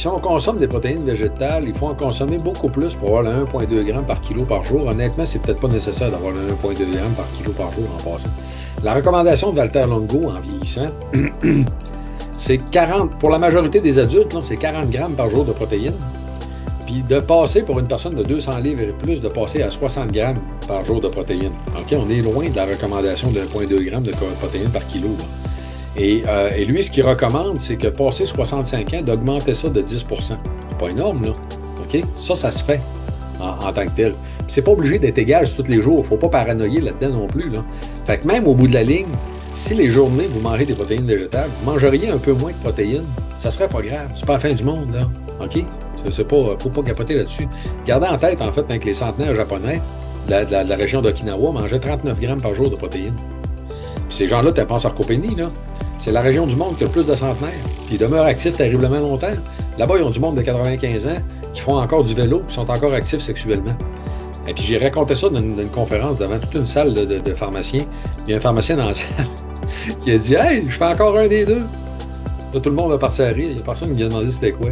si on consomme des protéines végétales, il faut en consommer beaucoup plus pour avoir le 1,2 g par kilo par jour. Honnêtement, c'est peut-être pas nécessaire d'avoir le 1,2 g par kilo par jour en passant. La recommandation de Walter Longo en vieillissant, c'est 40, pour la majorité des adultes, c'est 40 grammes par jour de protéines. Puis de passer pour une personne de 200 livres et plus, de passer à 60 grammes par jour de protéines. OK, on est loin de la recommandation de 1,2 g de protéines par kilo, là. Et lui, ce qu'il recommande, c'est que passer 65 ans, d'augmenter ça de 10%. C'est pas énorme, là. OK? Ça se fait en tant que tel. Puis c'est pas obligé d'être égal tous les jours. Faut pas paranoïer là-dedans non plus, là. Fait que même au bout de la ligne, si les journées, vous mangez des protéines végétales, vous mangeriez un peu moins de protéines, ça serait pas grave. C'est pas la fin du monde, là. OK? C'est pas, faut pas capoter là-dessus. Gardez en tête, en fait, que les centenaires japonais de la région d'Okinawa mangeaient 39 grammes par jour de protéines. Puis ces gens-là, tu penses à sarcopénie, là. C'est la région du monde qui a le plus de centenaires. Puis ils demeurent actifs terriblement longtemps. Là-bas, ils ont du monde de 95 ans qui font encore du vélo qui sont encore actifs sexuellement. Et puis j'ai raconté ça dans une conférence devant toute une salle de pharmaciens. Il y a un pharmacien dans la salle qui a dit Hey, je fais encore un des deux. Là, tout le monde va partir à rire. Il n'y a personne qui lui a demandé c'était quoi.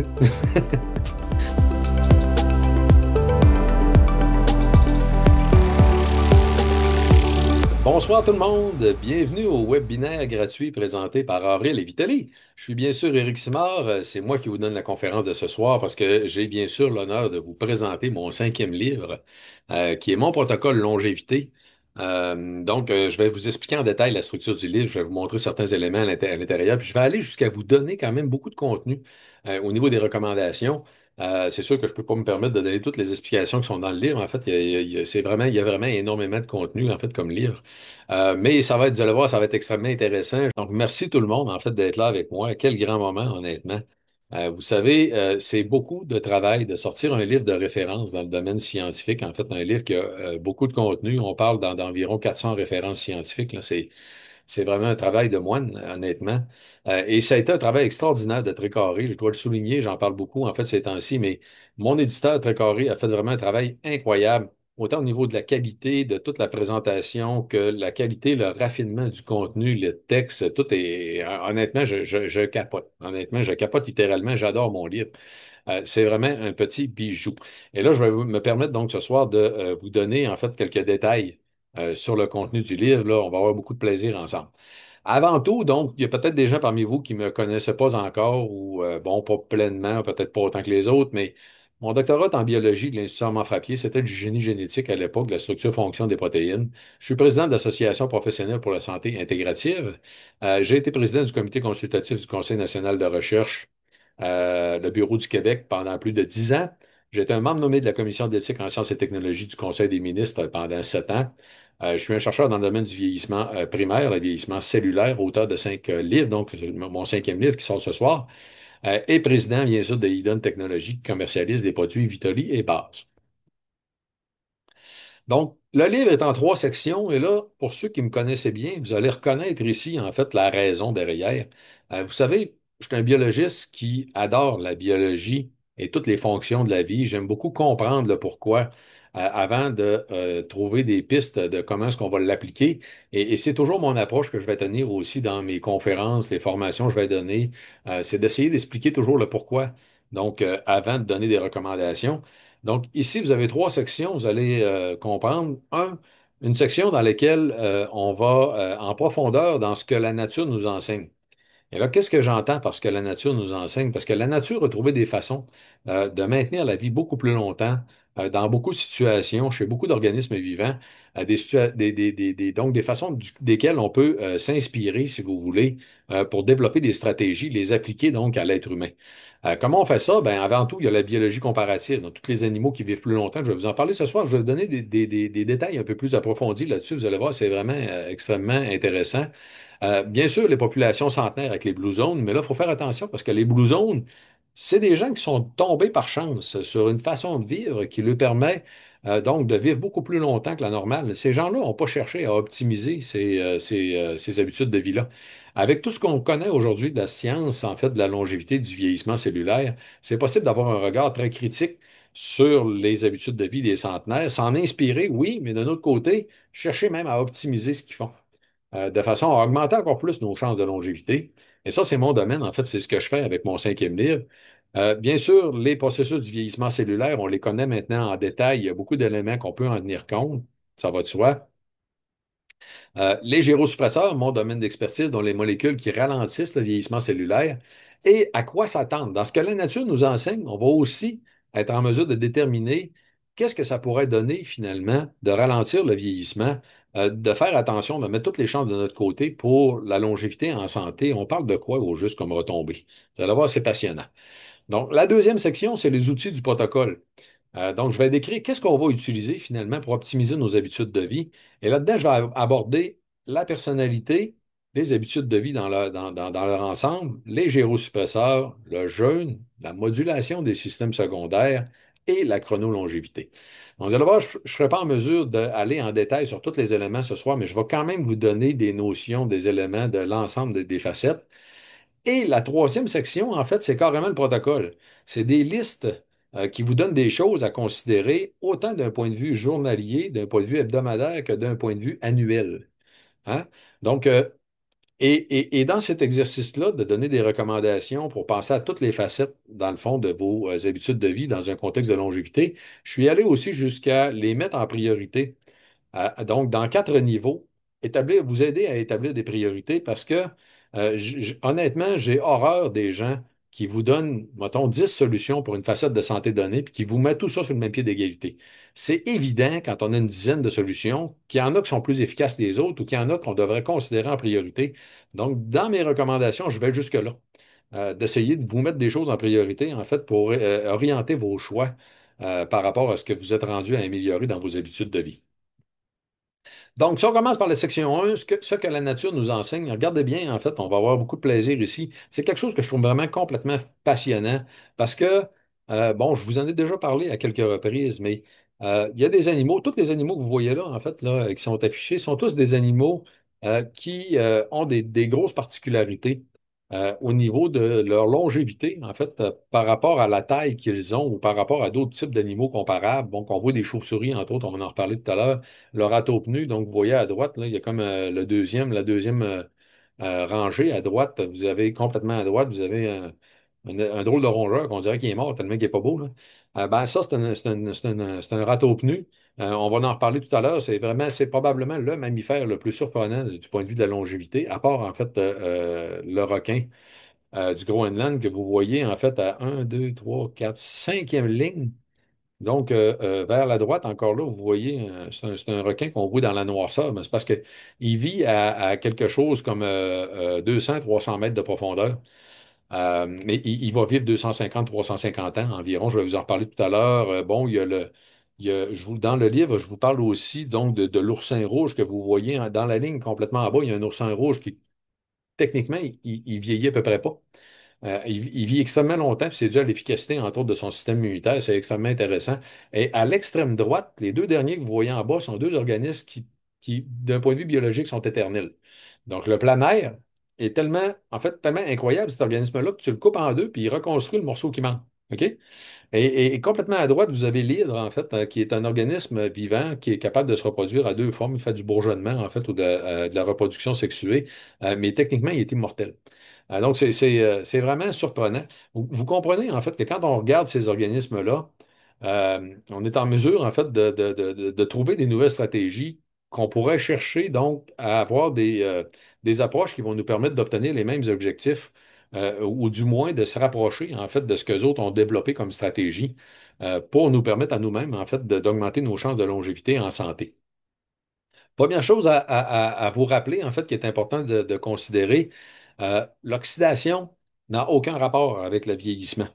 Bonsoir tout le monde, bienvenue au webinaire gratuit présenté par Avril et Vitali. Je suis bien sûr Éric Simard, c'est moi qui vous donne la conférence de ce soir parce que j'ai bien sûr l'honneur de vous présenter mon cinquième livre, qui est mon protocole longévité. Je vais vous expliquer en détail la structure du livre, je vais vous montrer certains éléments à l'intérieur, puis je vais aller jusqu'à vous donner quand même beaucoup de contenu au niveau des recommandations. C'est sûr que je peux pas me permettre de donner toutes les explications qui sont dans le livre. En fait, il y a vraiment énormément de contenu en fait comme livre. Mais ça va être, vous allez voir, ça va être extrêmement intéressant. Donc, merci tout le monde, en fait, d'être là avec moi. Quel grand moment, honnêtement. Vous savez, c'est beaucoup de travail de sortir un livre de référence dans le domaine scientifique. En fait, un livre qui a beaucoup de contenu. On parle d'environ 400 références scientifiques. Là, c'est vraiment un travail de moine, honnêtement. Et ça a été un travail extraordinaire de Trécarré. Je dois le souligner, j'en parle beaucoup, en fait, ces temps-ci, mais mon éditeur Trécarré a fait vraiment un travail incroyable, autant au niveau de la qualité, de toute la présentation, que la qualité, le raffinement du contenu, le texte, tout est... Honnêtement, je capote. Honnêtement, je capote littéralement. J'adore mon livre. C'est vraiment un petit bijou. Et là, je vais me permettre donc ce soir de vous donner en fait quelques détails sur le contenu du livre. Là, on va avoir beaucoup de plaisir ensemble. Avant tout, donc, il y a peut-être des gens parmi vous qui ne me connaissaient pas encore ou, bon, pas pleinement, peut-être pas autant que les autres, mais mon doctorat en biologie de l'Institut Armand Frappier, c'était du génie génétique à l'époque, de la structure-fonction des protéines. Je suis président de l'Association professionnelle pour la santé intégrative. J'ai été président du comité consultatif du Conseil national de recherche, le Bureau du Québec pendant plus de 10 ans. J'ai été un membre nommé de la Commission d'éthique en sciences et technologies du Conseil des ministres pendant 7 ans. Je suis un chercheur dans le domaine du vieillissement primaire, le vieillissement cellulaire, auteur de 5 livres, donc mon cinquième livre qui sort ce soir, et président, bien sûr, de Idon Technologies, qui commercialise des produits Vitoli et Base. Donc, le livre est en 3 sections, et là, pour ceux qui me connaissaient bien, vous allez reconnaître ici, en fait, la raison derrière. Vous savez, je suis un biologiste qui adore la biologie et toutes les fonctions de la vie. J'aime beaucoup comprendre le pourquoi avant de trouver des pistes de comment est-ce qu'on va l'appliquer. Et c'est toujours mon approche que je vais tenir aussi dans mes conférences, les formations que je vais donner. C'est d'essayer d'expliquer toujours le pourquoi. Donc, avant de donner des recommandations. Donc, ici, vous avez 3 sections. Vous allez comprendre. Une section dans laquelle on va en profondeur dans ce que la nature nous enseigne. Et là, qu'est-ce que j'entends par ce que la nature nous enseigne? Parce que la nature a trouvé des façons de maintenir la vie beaucoup plus longtemps, dans beaucoup de situations, chez beaucoup d'organismes vivants, donc des façons desquelles on peut s'inspirer, si vous voulez, pour développer des stratégies, les appliquer donc à l'être humain. Comment on fait ça? Ben, avant tout, il y a la biologie comparative, donc tous les animaux qui vivent plus longtemps. Je vais vous en parler ce soir. Je vais vous donner des détails un peu plus approfondis là-dessus. Vous allez voir, c'est vraiment extrêmement intéressant. Bien sûr, les populations centenaires avec les Blue Zones, mais là, il faut faire attention parce que les Blue Zones, c'est des gens qui sont tombés par chance sur une façon de vivre qui leur permet donc de vivre beaucoup plus longtemps que la normale. Ces gens-là n'ont pas cherché à optimiser ces habitudes de vie-là. Avec tout ce qu'on connaît aujourd'hui de la science, en fait, de la longévité, du vieillissement cellulaire, c'est possible d'avoir un regard très critique sur les habitudes de vie des centenaires, s'en inspirer, oui, mais d'un autre côté, chercher même à optimiser ce qu'ils font de façon à augmenter encore plus nos chances de longévité. Et ça, c'est mon domaine. En fait, c'est ce que je fais avec mon cinquième livre. Bien sûr, les processus du vieillissement cellulaire, on les connaît maintenant en détail. Il y a beaucoup d'éléments qu'on peut en tenir compte. Ça va de soi. Les gyrosuppresseurs, mon domaine d'expertise, dont les molécules qui ralentissent le vieillissement cellulaire. Et à quoi s'attendre? Dans ce que la nature nous enseigne, on va aussi être en mesure de déterminer qu'est-ce que ça pourrait donner finalement de ralentir le vieillissement, de faire attention, de mettre toutes les chances de notre côté pour la longévité en santé. On parle de quoi au juste comme retombée? Vous allez voir, c'est passionnant. Donc, la deuxième section, c'est les outils du protocole. Donc, je vais décrire qu'est-ce qu'on va utiliser finalement pour optimiser nos habitudes de vie. Et là-dedans, je vais aborder la personnalité, les habitudes de vie dans leur ensemble, les gyrosuppresseurs, le jeûne, la modulation des systèmes secondaires et la chronolongévité. Donc, vous allez voir, je ne serai pas en mesure d'aller en détail sur tous les éléments ce soir, mais je vais quand même vous donner des notions, des éléments de l'ensemble des facettes. Et la troisième section, en fait, c'est carrément le protocole. C'est des listes qui vous donnent des choses à considérer, autant d'un point de vue journalier, d'un point de vue hebdomadaire que d'un point de vue annuel. Hein? Donc, et dans cet exercice-là, de donner des recommandations pour penser à toutes les facettes, dans le fond, de vos habitudes de vie dans un contexte de longévité, je suis allé aussi jusqu'à les mettre en priorité. Donc, dans quatre niveaux, vous aider à établir des priorités parce que, honnêtement, j'ai horreur des gens qui vous donnent, mettons, 10 solutions pour une facette de santé donnée puis qui vous mettent tout ça sur le même pied d'égalité. C'est évident, quand on a une dizaine de solutions, qu'il y en a qui sont plus efficaces que les autres ou qu'il y en a qu'on devrait considérer en priorité. Donc, dans mes recommandations, je vais jusque-là. D'essayer de vous mettre des choses en priorité, en fait, pour orienter vos choix par rapport à ce que vous êtes rendu à améliorer dans vos habitudes de vie. Donc, si on commence par la section 1, ce que la nature nous enseigne, regardez bien, en fait, on va avoir beaucoup de plaisir ici. C'est quelque chose que je trouve vraiment complètement passionnant parce que, bon, je vous en ai déjà parlé à quelques reprises, mais il y a des animaux, tous les animaux que vous voyez là, en fait, là, qui sont affichés, sont tous des animaux qui ont des grosses particularités au niveau de leur longévité, en fait, par rapport à la taille qu'ils ont ou par rapport à d'autres types d'animaux comparables. Donc, on voit des chauves-souris, entre autres, on va en reparler tout à l'heure le râteau pneu. Donc, vous voyez à droite, là, il y a comme la deuxième rangée à droite. Vous avez complètement à droite, vous avez un drôle de rongeur qu'on dirait qu'il est mort tellement qu'il n'est pas beau, là. Ben, ça, c'est un râteau pneu. On va en reparler tout à l'heure. C'est probablement le mammifère le plus surprenant du point de vue de la longévité, à part, en fait, le requin du Groenland que vous voyez, en fait, à 1, 2, 3, 4, 5e ligne. Donc, vers la droite, encore là, vous voyez, c'est un requin qu'on voit dans la noirceur, mais c'est parce qu'il vit à quelque chose comme 200, 300 mètres de profondeur. Mais il va vivre 250, 350 ans environ. Je vais vous en reparler tout à l'heure. Bon, dans le livre, je vous parle aussi donc de l'oursin rouge que vous voyez dans la ligne complètement en bas. Il y a un oursin rouge qui, techniquement, il vieillit à peu près pas. Il vit extrêmement longtemps, puis c'est dû à l'efficacité, entre autres, de son système immunitaire. C'est extrêmement intéressant. Et à l'extrême droite, les deux derniers que vous voyez en bas sont deux organismes qui, d'un point de vue biologique, sont éternels. Donc, le planaire est tellement, en fait, tellement incroyable, cet organisme-là, que tu le coupes en deux, puis il reconstruit le morceau qui manque. OK? Et complètement à droite, vous avez l'hydre, en fait, qui est un organisme vivant qui est capable de se reproduire à deux formes. Il fait du bourgeonnement, en fait, ou de la reproduction sexuée, mais techniquement, il est immortel. Donc, c'est vraiment surprenant. Vous comprenez, en fait, que quand on regarde ces organismes-là, on est en mesure, en fait, de trouver des nouvelles stratégies qu'on pourrait chercher, donc, à avoir des approches qui vont nous permettre d'obtenir les mêmes objectifs ou du moins de se rapprocher, en fait, de ce que les autres ont développé comme stratégie pour nous permettre à nous-mêmes, en fait, d'augmenter nos chances de longévité en santé. Première chose à vous rappeler, en fait, qui est important de considérer, l'oxydation n'a aucun rapport avec le vieillissement.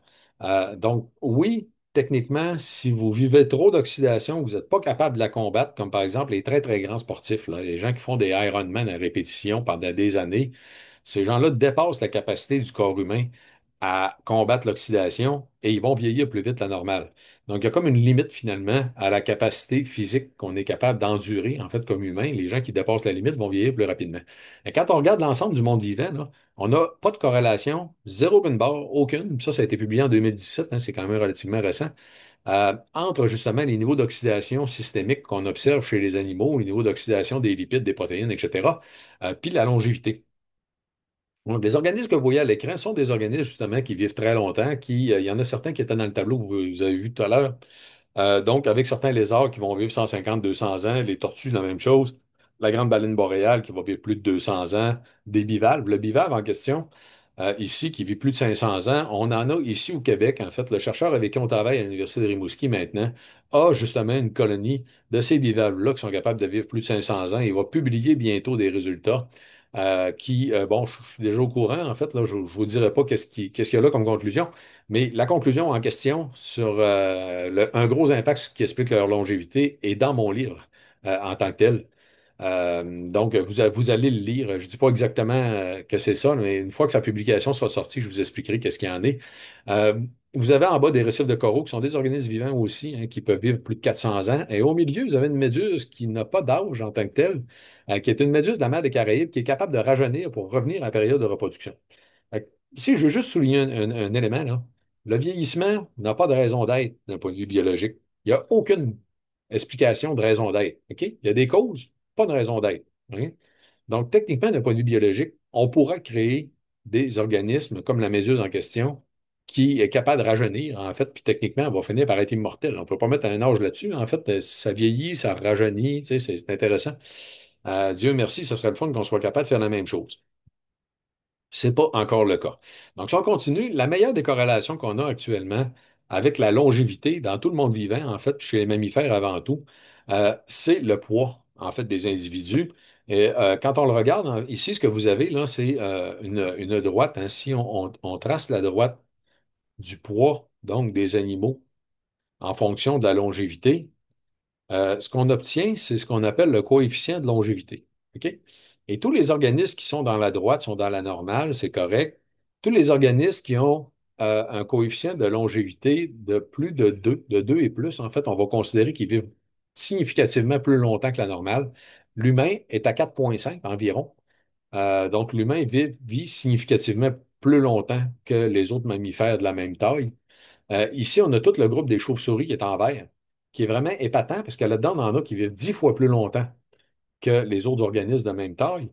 Donc, oui, techniquement, si vous vivez trop d'oxydation, vous n'êtes pas capable de la combattre, comme par exemple les très, très grands sportifs, là, les gens qui font des Ironman à répétition pendant des années, ces gens-là dépassent la capacité du corps humain à combattre l'oxydation et ils vont vieillir plus vite que la normale. Donc, il y a comme une limite finalement à la capacité physique qu'on est capable d'endurer, en fait, comme humain. Les gens qui dépassent la limite vont vieillir plus rapidement. Et quand on regarde l'ensemble du monde vivant, là, on n'a pas de corrélation, zéro une barre, aucune. Ça a été publié en 2017, hein, c'est quand même relativement récent, entre justement les niveaux d'oxydation systémique qu'on observe chez les animaux, les niveaux d'oxydation des lipides, des protéines, etc., puis la longévité. Donc, les organismes que vous voyez à l'écran sont des organismes justement qui vivent très longtemps, il y en a certains qui étaient dans le tableau que vous avez vu tout à l'heure. Donc, avec certains lézards qui vont vivre 150, 200 ans, les tortues, la même chose, la grande baleine boréale qui va vivre plus de 200 ans, des bivalves. Le bivalve en question, ici, qui vit plus de 500 ans, on en a ici au Québec. En fait, le chercheur avec qui on travaille à l'Université de Rimouski maintenant a justement une colonie de ces bivalves-là qui sont capables de vivre plus de 500 ans. Il va publier bientôt des résultats bon, je suis déjà au courant, en fait, là, je ne vous dirai pas qu'est-ce qu'il y a là comme conclusion, mais la conclusion en question sur un gros impact qui explique leur longévité est dans mon livre en tant que tel. Donc, vous allez le lire. Je ne dis pas exactement que c'est ça, mais une fois que sa publication sera sortie, je vous expliquerai qu'est-ce qu'il y en est. Euh, Vous avez en bas des récifs de coraux qui sont des organismes vivants aussi, hein, qui peuvent vivre plus de 400 ans. Et au milieu, vous avez une méduse qui n'a pas d'âge en tant que telle, qui est une méduse de la mer des Caraïbes, qui est capable de rajeunir pour revenir à la période de reproduction. Fait que, ici, je veux juste souligner un élément, là. Le vieillissement n'a pas de raison d'être d'un point de vue biologique. Il n'y a aucune explication de raison d'être. OK? Il y a des causes, pas de raison d'être. Hein? Donc, techniquement, d'un point de vue biologique, on pourra créer des organismes comme la méduse en question qui est capable de rajeunir, en fait, puis techniquement, elle va finir par être immortelle. On ne peut pas mettre un âge là-dessus. En fait, ça vieillit, ça rajeunit, tu sais, c'est intéressant. Dieu merci, ce serait le fun qu'on soit capable de faire la même chose. C'est pas encore le cas. Donc, si on continue, la meilleure des corrélations qu'on a actuellement avec la longévité dans tout le monde vivant, en fait, chez les mammifères avant tout, c'est le poids, en fait, des individus. Et quand on le regarde, ici, ce que vous avez, là, c'est une droite. Hein. Si on trace la droite du poids, donc des animaux, en fonction de la longévité, ce qu'on obtient, c'est ce qu'on appelle le coefficient de longévité. OK? Et tous les organismes qui sont dans la droite sont dans la normale, c'est correct. Tous les organismes qui ont un coefficient de longévité de plus de 2 et plus, en fait, on va considérer qu'ils vivent significativement plus longtemps que la normale. L'humain est à 4,5 environ. Donc, l'humain vit significativement plus longtemps que les autres mammifères de la même taille. Ici, on a tout le groupe des chauves-souris qui est en vert, qui est vraiment épatant parce que là-dedans, on en a qui vivent 10 fois plus longtemps que les autres organismes de même taille.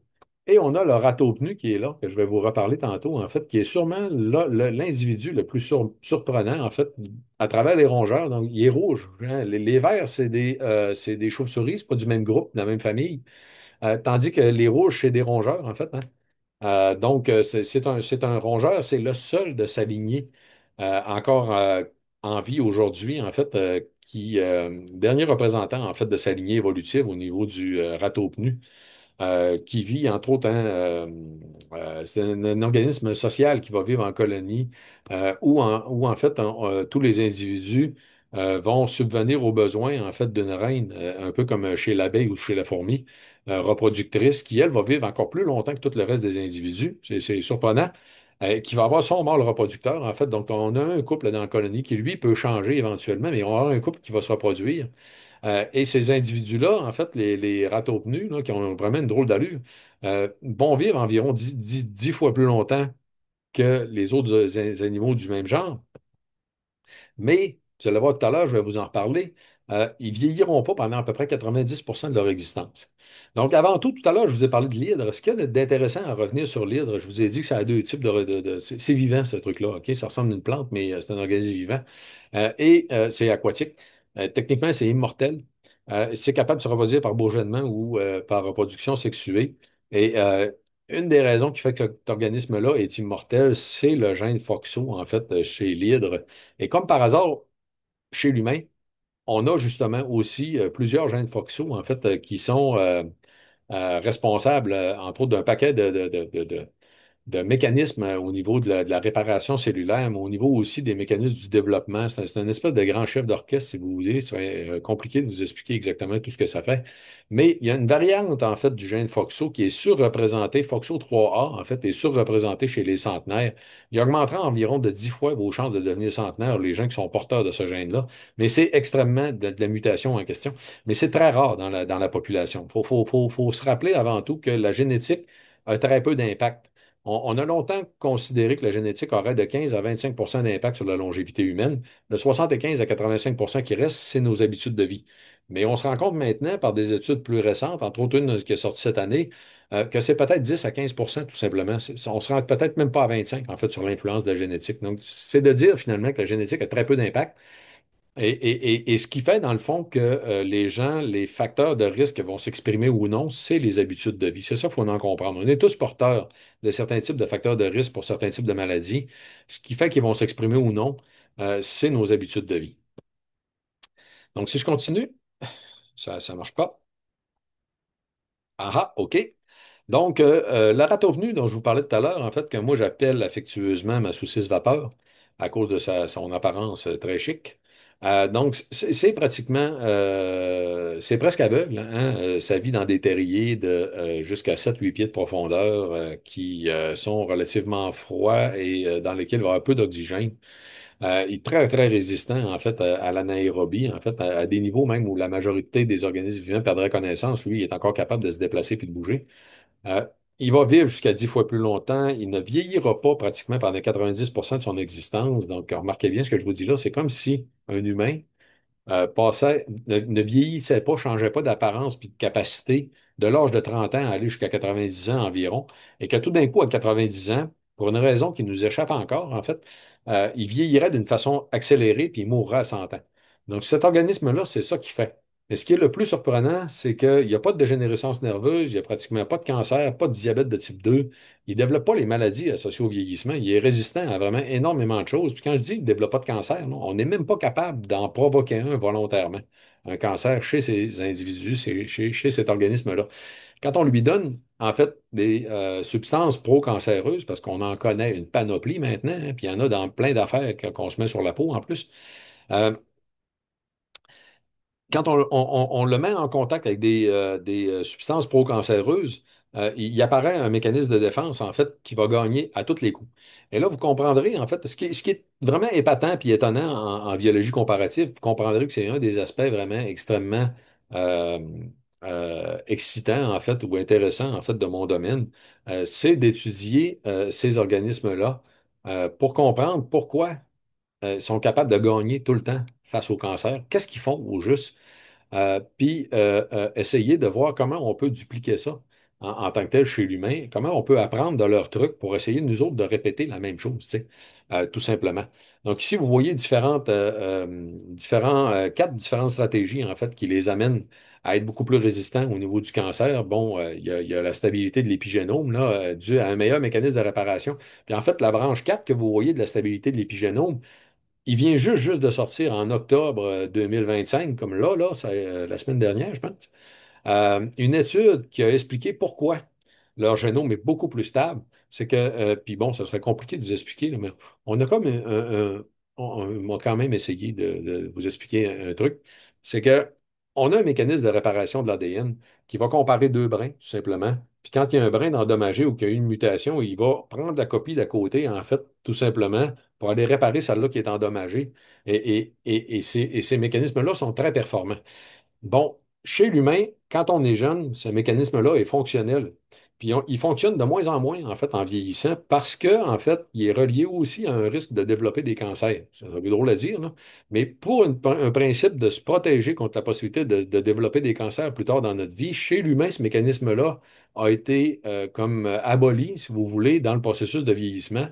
Et on a le râteau-pnu qui est là, que je vais vous reparler tantôt, en fait, qui est sûrement l'individu le plus surprenant, en fait, à travers les rongeurs. Donc, il est rouge. Hein. Les verts, c'est des chauves-souris, c'est pas du même groupe, de la même famille. Tandis que les rouges, c'est des rongeurs, en fait. Hein. Donc, c'est un rongeur, c'est le seul de sa lignée encore en vie aujourd'hui, en fait, dernier représentant, en fait, de sa lignée évolutive au niveau du râteau-pnu qui vit, entre autres, hein, c'est un organisme social qui va vivre en colonie où en fait, tous les individus vont subvenir aux besoins, en fait, d'une reine, un peu comme chez l'abeille ou chez la fourmi reproductrice, qui, elle, va vivre encore plus longtemps que tout le reste des individus. C'est surprenant. Qui va avoir son mâle reproducteur, en fait. Donc, on a un couple dans la colonie qui, lui, peut changer éventuellement, mais on aura un couple qui va se reproduire. Et ces individus-là, en fait, les râteaux-pnus, là, qui ont vraiment une drôle d'allure, vont vivre environ 10 fois plus longtemps que les autres animaux du même genre. Mais, vous allez voir tout à l'heure, je vais vous en reparler, ils vieilliront pas pendant à peu près 90% de leur existence. Donc, avant tout à l'heure, je vous ai parlé de l'hydre. Ce qu'il y a d'intéressant à revenir sur l'hydre, je vous ai dit que ça a deux types c'est vivant, ce truc-là, OK? Ça ressemble à une plante, mais c'est un organisme vivant. C'est aquatique. Techniquement, c'est immortel. C'est capable de se reproduire par bourgeonnement ou par reproduction sexuée. Et une des raisons qui fait que cet organisme-là est immortel, c'est le gène FOXO, en fait, chez l'hydre. Et comme par hasard, chez l'humain, on a justement aussi plusieurs gènes FOXO, en fait, qui sont responsables, entre autres, d'un paquet de mécanismes au niveau de la réparation cellulaire, mais au niveau aussi des mécanismes du développement. C'est un espèce de grand chef d'orchestre, si vous voulez. C'est compliqué de vous expliquer exactement tout ce que ça fait. Mais il y a une variante, en fait, du gène FOXO qui est surreprésentée, FOXO3A, en fait, est surreprésentée chez les centenaires. Il augmentera environ de 10 fois vos chances de devenir centenaire, les gens qui sont porteurs de ce gène-là. Mais c'est extrêmement de la mutation en question. Mais c'est très rare dans la population. Faut se rappeler avant tout que la génétique a très peu d'impact On a longtemps considéré que la génétique aurait de 15 à 25 d'impact sur la longévité humaine. Le 75 à 85 qui reste, c'est nos habitudes de vie. Mais on se rend compte maintenant, par des études plus récentes, entre autres une qui est sortie cette année, que c'est peut-être 10 à 15 tout simplement. On se rend peut-être même pas à 25 en fait, sur l'influence de la génétique. Donc, c'est de dire finalement que la génétique a très peu d'impact. Et ce qui fait, dans le fond, que les gens, les facteurs de risque vont s'exprimer ou non, c'est les habitudes de vie. C'est ça qu'il faut en comprendre. On est tous porteurs de certains types de facteurs de risque pour certains types de maladies. Ce qui fait qu'ils vont s'exprimer ou non, c'est nos habitudes de vie. Donc, si je continue, ça ne marche pas. Ah ah, OK. Donc, la rate au venu dont je vous parlais tout à l'heure, en fait, que moi j'appelle affectueusement ma saucisse vapeur à cause de son apparence très chic. Donc, c'est pratiquement, c'est presque aveugle, hein, ça vit dans des terriers de jusqu'à 7 8 pieds de profondeur qui sont relativement froids et dans lesquels il va y avoir peu d'oxygène. Il est très, très résistant, en fait, à l'anaérobie, en fait, à des niveaux même où la majorité des organismes vivants perdraient connaissance. Lui, il est encore capable de se déplacer puis de bouger. Euh, il va vivre jusqu'à 10 fois plus longtemps. Il ne vieillira pas pratiquement pendant 90% de son existence. Donc, remarquez bien ce que je vous dis là. C'est comme si un humain ne vieillissait pas, changeait pas d'apparence puis de capacité de l'âge de 30 ans à aller jusqu'à 90 ans environ, et que tout d'un coup, à 90 ans, pour une raison qui nous échappe encore, en fait, il vieillirait d'une façon accélérée puis il mourra à 100 ans. Donc, cet organisme-là, c'est ça qu'il fait. Et ce qui est le plus surprenant, c'est qu'il n'y a pas de dégénérescence nerveuse, il n'y a pratiquement pas de cancer, pas de diabète de type 2. Il ne développe pas les maladies associées au vieillissement. Il est résistant à vraiment énormément de choses. Puis quand je dis qu'il ne développe pas de cancer, non, on n'est même pas capable d'en provoquer un volontairement. Un cancer chez ces individus, chez cet organisme-là. Quand on lui donne, en fait, des substances pro-cancéreuses, parce qu'on en connaît une panoplie maintenant, hein, puis il y en a dans plein d'affaires qu'on se met sur la peau en plus. euh, Quand on le met en contact avec des substances pro-cancéreuses, il apparaît un mécanisme de défense, en fait, qui va gagner à tous les coups. Et là, vous comprendrez, en fait, ce qui est vraiment épatant et étonnant en biologie comparative, vous comprendrez que c'est un des aspects vraiment extrêmement euh, excitants, en fait, ou intéressants, en fait, de mon domaine, c'est d'étudier ces organismes-là pour comprendre pourquoi ils sont capables de gagner tout le temps face au cancer. Qu'est-ce qu'ils font au juste? Puis essayer de voir comment on peut dupliquer ça en tant que tel chez l'humain, comment on peut apprendre de leurs trucs pour essayer, nous autres, de répéter la même chose, tu sais, tout simplement. Donc ici, vous voyez quatre différentes stratégies, en fait, qui les amènent à être beaucoup plus résistants au niveau du cancer. Bon, il y a la stabilité de l'épigénome, là, due à un meilleur mécanisme de réparation. Puis en fait, la branche 4 que vous voyez de la stabilité de l'épigénome, il vient juste de sortir en octobre 2025, comme là, c'est la semaine dernière, je pense. Une étude qui a expliqué pourquoi leur génome est beaucoup plus stable. C'est que, puis bon, ça serait compliqué de vous expliquer, là, mais on a comme on a quand même essayé de vous expliquer un truc. C'est que on a un mécanisme de réparation de l'ADN qui va comparer deux brins, tout simplement. Puis quand il y a un brin endommagé ou qu'il y a eu une mutation, il va prendre la copie d'à côté, en fait, tout simplement, pour aller réparer celle-là qui est endommagée. Et ces mécanismes-là sont très performants. Bon, chez l'humain, quand on est jeune, ce mécanisme-là est fonctionnel. Puis il fonctionne de moins en moins, en fait, en vieillissant, parce que, en fait, il est relié aussi à un risque de développer des cancers. C'est un peu drôle à dire, là. Mais pour un principe de se protéger contre la possibilité de développer des cancers plus tard dans notre vie, chez l'humain, ce mécanisme-là a été comme aboli, si vous voulez, dans le processus de vieillissement.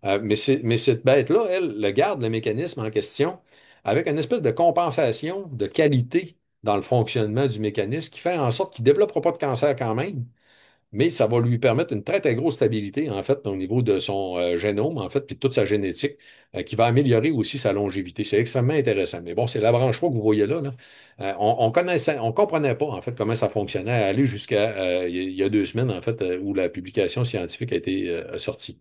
Mais cette bête-là, elle, le garde le mécanisme en question avec une espèce de compensation de qualité dans le fonctionnement du mécanisme qui fait en sorte qu'il ne développera pas de cancer quand même, mais ça va lui permettre une très, très grosse stabilité, en fait, au niveau de son génome, en fait, puis de toute sa génétique, qui va améliorer aussi sa longévité. C'est extrêmement intéressant. Mais bon, c'est la branche 3 que vous voyez là, là. On connaissait, on comprenait pas, en fait, comment ça fonctionnait, à aller jusqu'à il y a 2 semaines, en fait, où la publication scientifique a été sortie.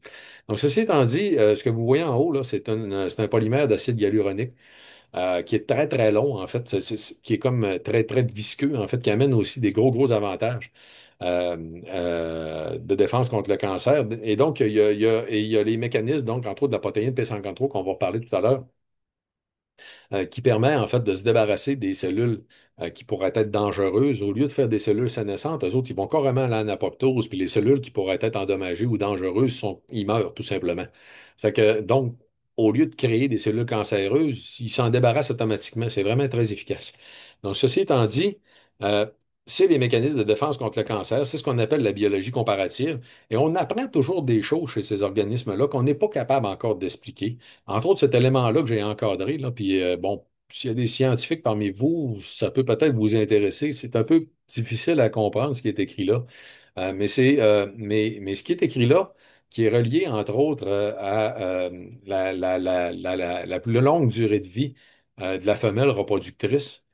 Donc, ceci étant dit, ce que vous voyez en haut, là, c'est un polymère d'acide hyaluronique qui est très, très long, en fait, qui est comme très, très visqueux, en fait, qui amène aussi des gros, gros avantages euh, de défense contre le cancer. Et donc, il y a les mécanismes, donc, entre autres, de la protéine P53 qu'on va reparler tout à l'heure, qui permet en fait de se débarrasser des cellules qui pourraient être dangereuses. Au lieu de faire des cellules sénescentes, eux autres, ils vont carrément aller en apoptose, puis les cellules qui pourraient être endommagées ou dangereuses ils meurent tout simplement. Fait que, donc, au lieu de créer des cellules cancéreuses, ils s'en débarrassent automatiquement. C'est vraiment très efficace. Donc, ceci étant dit, euh, c'est les mécanismes de défense contre le cancer, c'est ce qu'on appelle la biologie comparative. Et on apprend toujours des choses chez ces organismes-là qu'on n'est pas capable encore d'expliquer. Entre autres, cet élément-là que j'ai encadré, là, puis bon, s'il y a des scientifiques parmi vous, ça peut peut-être vous intéresser. C'est un peu difficile à comprendre ce qui est écrit là. Mais ce qui est écrit là, qui est relié, entre autres, à la plus longue durée de vie de la femelle reproductrice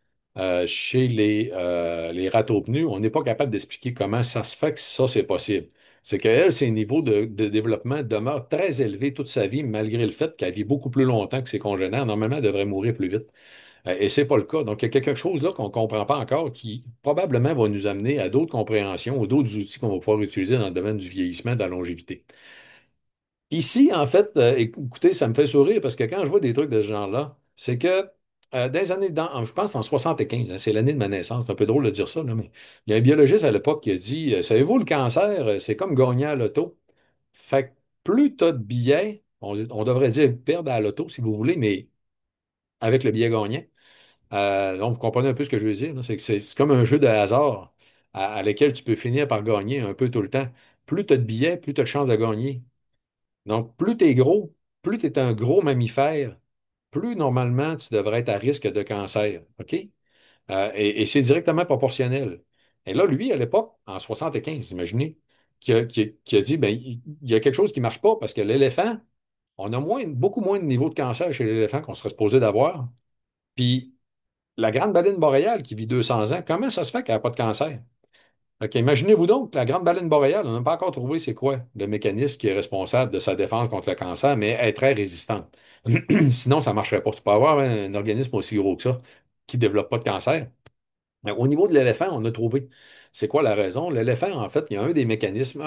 chez les ratopnus, on n'est pas capable d'expliquer comment ça se fait que ça, c'est possible. C'est qu'elle, ses niveaux de développement demeurent très élevés toute sa vie, malgré le fait qu'elle vit beaucoup plus longtemps que ses congénères. Normalement, elle devrait mourir plus vite. Et c'est pas le cas. Donc, il y a quelque chose là qu'on ne comprend pas encore qui probablement va nous amener à d'autres compréhensions ou d'autres outils qu'on va pouvoir utiliser dans le domaine du vieillissement, de la longévité. Ici, en fait, écoutez, ça me fait sourire parce que quand je vois des trucs de ce genre-là, c'est que des années, je pense en 75, hein, c'est l'année de ma naissance, c'est un peu drôle de dire ça, là, mais il y a un biologiste à l'époque qui a dit savez-vous, le cancer, c'est comme gagner à l'auto. Fait que plus tu as de billets, on devrait dire perdre à l'auto si vous voulez, mais avec le billet gagnant. Donc, vous comprenez un peu ce que je veux dire, là, c'est que c'est comme un jeu de hasard à lequel tu peux finir par gagner un peu tout le temps. Plus tu as de billets, plus tu as de chances de gagner. Donc, plus tu es gros, plus tu es un gros mammifère, plus normalement tu devrais être à risque de cancer. OK? Et c'est directement proportionnel. Et là, lui, à l'époque, en 75, imaginez, qui a dit ben, il y a quelque chose qui ne marche pas parce que l'éléphant, on a beaucoup moins de niveaux de cancer chez l'éléphant qu'on serait supposé d'avoir. Puis la grande baleine boréale qui vit 200 ans, comment ça se fait qu'elle n'a pas de cancer? OK, imaginez-vous donc, la grande baleine boréale, on n'a pas encore trouvé c'est quoi le mécanisme qui est responsable de sa défense contre le cancer, mais elle est très résistante. Sinon, ça ne marcherait pas. Tu peux avoir un organisme aussi gros que ça qui ne développe pas de cancer. Mais au niveau de l'éléphant, on a trouvé. C'est quoi la raison? L'éléphant, en fait, il y a un des mécanismes,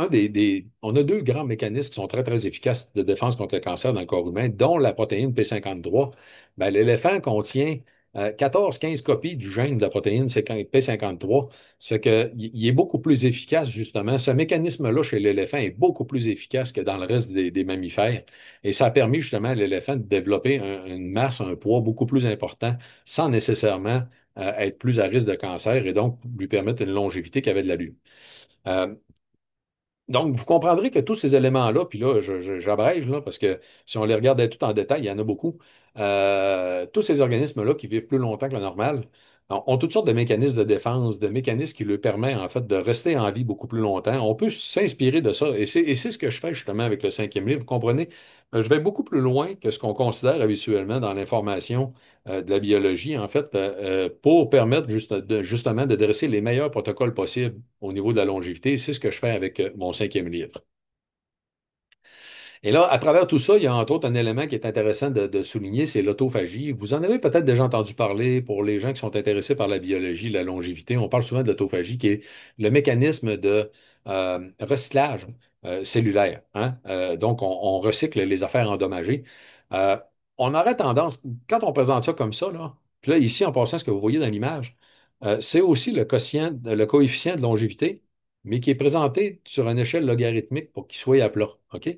on a deux grands mécanismes qui sont très, très efficaces de défense contre le cancer dans le corps humain, dont la protéine P53. Ben, l'éléphant contient 14-15 copies du gène de la protéine P53. Ça fait qu'il est beaucoup plus efficace, justement. Ce mécanisme-là chez l'éléphant est beaucoup plus efficace que dans le reste des mammifères. Et ça a permis, justement, à l'éléphant de développer une masse, un poids beaucoup plus important sans nécessairement être plus à risque de cancer et donc lui permettre une longévité qui avait de l'allure. Euh, donc, vous comprendrez que tous ces éléments-là, puis là, j'abrège, là, parce que si on les regardait tout en détail, il y en a beaucoup. Tous ces organismes-là qui vivent plus longtemps que la normale ont toutes sortes de mécanismes de défense, de mécanismes qui leur permettent, en fait, de rester en vie beaucoup plus longtemps. On peut s'inspirer de ça. Et c'est ce que je fais justement avec le cinquième livre. Vous comprenez? Je vais beaucoup plus loin que ce qu'on considère habituellement dans l'information de la biologie, en fait, pour permettre justement de dresser les meilleurs protocoles possibles au niveau de la longévité. C'est ce que je fais avec mon cinquième livre. Et là, à travers tout ça, il y a entre autres un élément qui est intéressant de souligner, c'est l'autophagie. Vous en avez peut-être déjà entendu parler pour les gens qui sont intéressés par la biologie, la longévité. On parle souvent de l'autophagie, qui est le mécanisme de recyclage cellulaire, hein. Donc, on recycle les affaires endommagées. Euh, on aurait tendance, quand on présente ça comme ça, là, puis là, ici, en passant, ce que vous voyez dans l'image, c'est aussi le coefficient de longévité, mais qui est présenté sur une échelle logarithmique pour qu'il soit à plat. OK?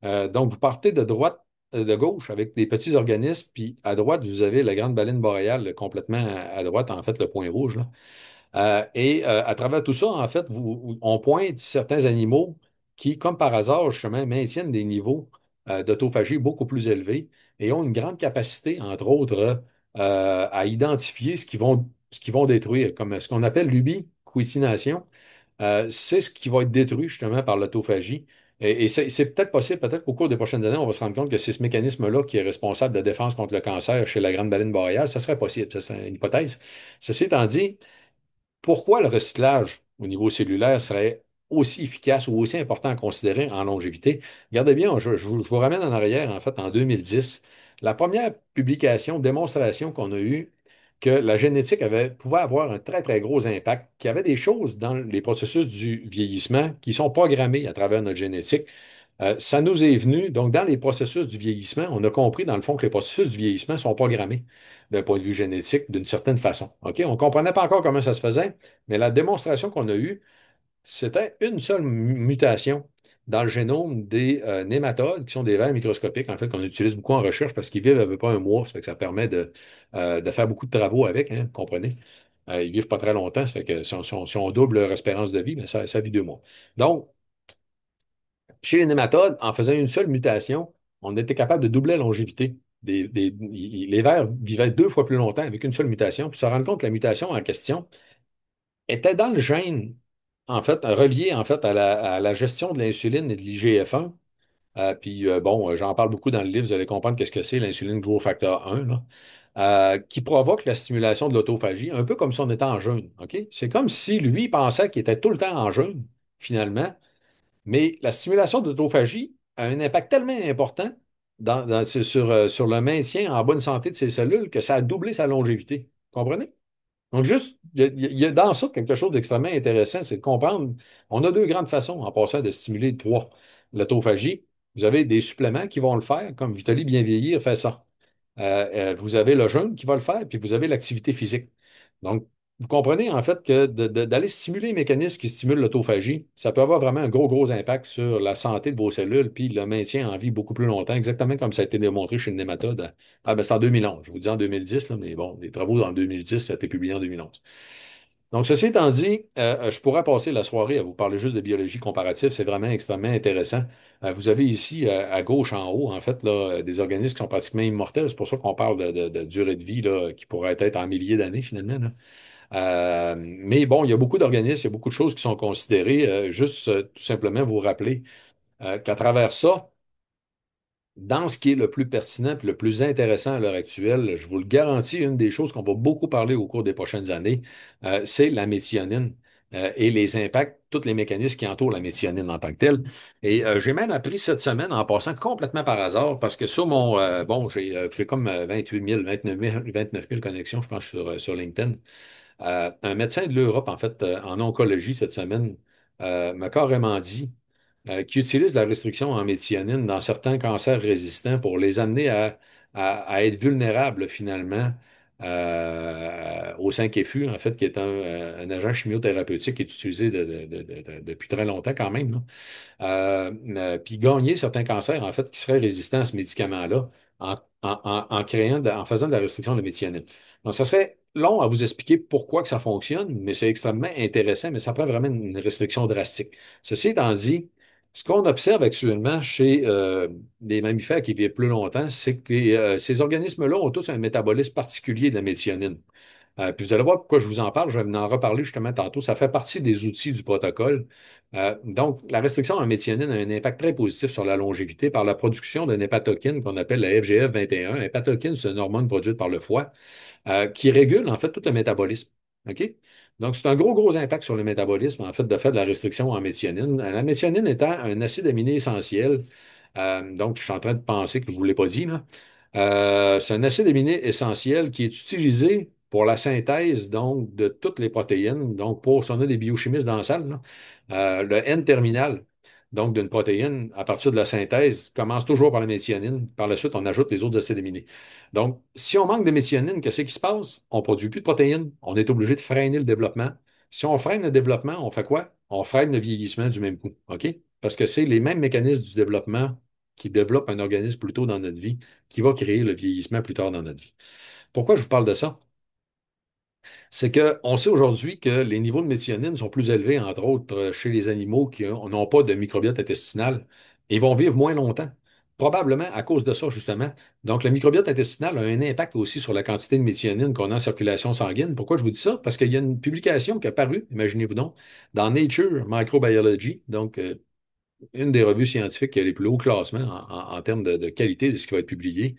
Donc, vous partez de droite, de gauche avec des petits organismes, puis à droite, vous avez la grande baleine boréale complètement à droite, en fait, le point rouge, là. À travers tout ça, en fait, on pointe certains animaux qui, comme par hasard, justement, maintiennent des niveaux d'autophagie beaucoup plus élevés et ont une grande capacité, entre autres, à identifier ce qu'ils vont détruire, comme ce qu'on appelle l'ubiquitination. C'est ce qui va être détruit justement par l'autophagie. Et c'est peut-être possible, peut-être qu'au cours des prochaines années, on va se rendre compte que c'est ce mécanisme-là qui est responsable de la défense contre le cancer chez la grande baleine boréale. Ça serait possible, ça, c'est une hypothèse. Ceci étant dit, pourquoi le recyclage au niveau cellulaire serait aussi efficace ou aussi important à considérer en longévité? Regardez bien, je vous ramène en arrière, en fait, en 2010. La première publication, démonstration qu'on a eue que la génétique pouvait avoir un très, très gros impact, qu'il y avait des choses dans les processus du vieillissement qui sont programmées à travers notre génétique. Ça nous est venu, donc dans les processus du vieillissement, on a compris dans le fond que les processus du vieillissement sont programmés d'un point de vue génétique d'une certaine façon. OK? On ne comprenait pas encore comment ça se faisait, mais la démonstration qu'on a eue, c'était une seule mutation dans le génome des nématodes, qui sont des vers microscopiques, en fait, qu'on utilise beaucoup en recherche parce qu'ils vivent à peu près un mois. Ça fait que ça permet de faire beaucoup de travaux avec, hein, vous comprenez? Ils vivent pas très longtemps, ça fait que si on double leur espérance de vie, ben, ça vit 2 mois. Donc, chez les nématodes, en faisant une seule mutation, on était capable de doubler la longévité. Les vers vivaient 2 fois plus longtemps avec une seule mutation, puis se rendre compte que la mutation en question était dans le gène, en fait, relié en fait à la gestion de l'insuline et de l'IGF-1. Bon, j'en parle beaucoup dans le livre, vous allez comprendre qu'est-ce que c'est l'insuline Growth Factor 1, là, qui provoque la stimulation de l'autophagie, un peu comme si on était en jeûne. OK? C'est comme si lui pensait qu'il était tout le temps en jeûne, finalement, mais la stimulation de l'autophagie a un impact tellement important sur le maintien en bonne santé de ses cellules que ça a doublé sa longévité. Comprenez? Donc, juste, il y a dans ça quelque chose d'extrêmement intéressant, c'est de comprendre, on a deux grandes façons en passant de stimuler trois. L'autophagie, vous avez des suppléments qui vont le faire, comme Vitali Bien Vieillir fait ça. Vous avez le jeûne qui va le faire, puis vous avez l'activité physique. Donc, vous comprenez en fait que d'aller stimuler les mécanismes qui stimulent l'autophagie, ça peut avoir vraiment un gros, gros impact sur la santé de vos cellules, puis le maintien en vie beaucoup plus longtemps, exactement comme ça a été démontré chez le nématode. Ah, ben, c'est en 2011. Je vous dis en 2010, là, mais bon, les travaux en 2010, ça a été publié en 2011. Donc, ceci étant dit, je pourrais passer la soirée à vous parler juste de biologie comparative. C'est vraiment extrêmement intéressant. Vous avez ici, à gauche en haut, en fait, là, des organismes qui sont pratiquement immortels. C'est pour ça qu'on parle de durée de vie là, qui pourrait être en milliers d'années, finalement, là. Mais bon, il y a beaucoup d'organismes, il y a beaucoup de choses qui sont considérées. Juste tout simplement vous rappeler qu'à travers ça, dans ce qui est le plus pertinent et le plus intéressant à l'heure actuelle, je vous le garantis, une des choses qu'on va beaucoup parler au cours des prochaines années, c'est la méthionine et les impacts, tous les mécanismes qui entourent la méthionine en tant que telle. Et j'ai même appris cette semaine, en passant complètement par hasard, parce que sur mon, bon, j'ai comme 28 000, 29 000 connexions, je pense, sur LinkedIn. Un médecin de l'Europe, en fait, en oncologie cette semaine, m'a carrément dit qu'il utilise la restriction en méthionine dans certains cancers résistants pour les amener à être vulnérables finalement au 5-FU, en fait, qui est un agent chimiothérapeutique qui est utilisé depuis très longtemps quand même, là. Puis gagner certains cancers, en fait, qui seraient résistants à ce médicament-là en faisant de la restriction de méthionine. Donc, ça serait long à vous expliquer pourquoi que ça fonctionne, mais c'est extrêmement intéressant, mais ça prend vraiment une restriction drastique. Ceci étant dit, ce qu'on observe actuellement chez les mammifères qui vivent plus longtemps, c'est que ces organismes-là ont tous un métabolisme particulier de la méthionine. Puis vous allez voir pourquoi je vous en parle. Je vais en reparler justement tantôt. Ça fait partie des outils du protocole. Donc, la restriction en méthionine a un impact très positif sur la longévité par la production d'une hépatokine qu'on appelle la FGF21. Hépatokine, c'est une hormone produite par le foie qui régule en fait tout le métabolisme. OK? Donc, c'est un gros, gros impact sur le métabolisme, en fait, de faire de la restriction en méthionine. La méthionine étant un acide aminé essentiel, donc je suis en train de penser que je ne vous l'ai pas dit, là. C'est un acide aminé essentiel qui est utilisé pour la synthèse donc, de toutes les protéines. Donc, si on a des biochimistes dans la salle, là, le N-terminal, donc d'une protéine, à partir de la synthèse, commence toujours par la méthionine. Par la suite, on ajoute les autres acides aminés. Donc, si on manque de méthionine, qu'est-ce qui se passe? On ne produit plus de protéines. On est obligé de freiner le développement. Si on freine le développement, on fait quoi? On freine le vieillissement du même coup. OK? Parce que c'est les mêmes mécanismes du développement qui développent un organisme plus tôt dans notre vie, qui va créer le vieillissement plus tard dans notre vie. Pourquoi je vous parle de ça? C'est qu'on sait aujourd'hui que les niveaux de méthionine sont plus élevés, entre autres, chez les animaux qui n'ont pas de microbiote intestinal et vont vivre moins longtemps. Probablement à cause de ça, justement. Donc, le microbiote intestinal a un impact aussi sur la quantité de méthionine qu'on a en circulation sanguine. Pourquoi je vous dis ça? Parce qu'il y a une publication qui est parue, imaginez-vous donc, dans Nature Microbiology, donc une des revues scientifiques qui a les plus hauts classements en termes de qualité de ce qui va être publié,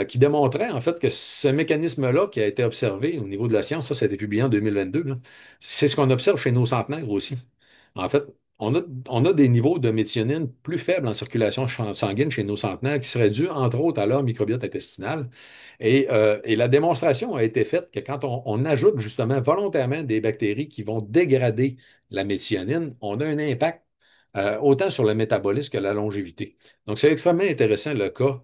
qui démontrait en fait que ce mécanisme-là qui a été observé au niveau de la science, ça a été publié en 2022, là, c'est ce qu'on observe chez nos centenaires aussi. En fait, on a des niveaux de méthionine plus faibles en circulation sanguine chez nos centenaires qui seraient dus, entre autres, à leur microbiote intestinal. Et la démonstration a été faite que quand on ajoute justement volontairement des bactéries qui vont dégrader la méthionine, on a un impact autant sur le métabolisme que la longévité. Donc, c'est extrêmement intéressant le cas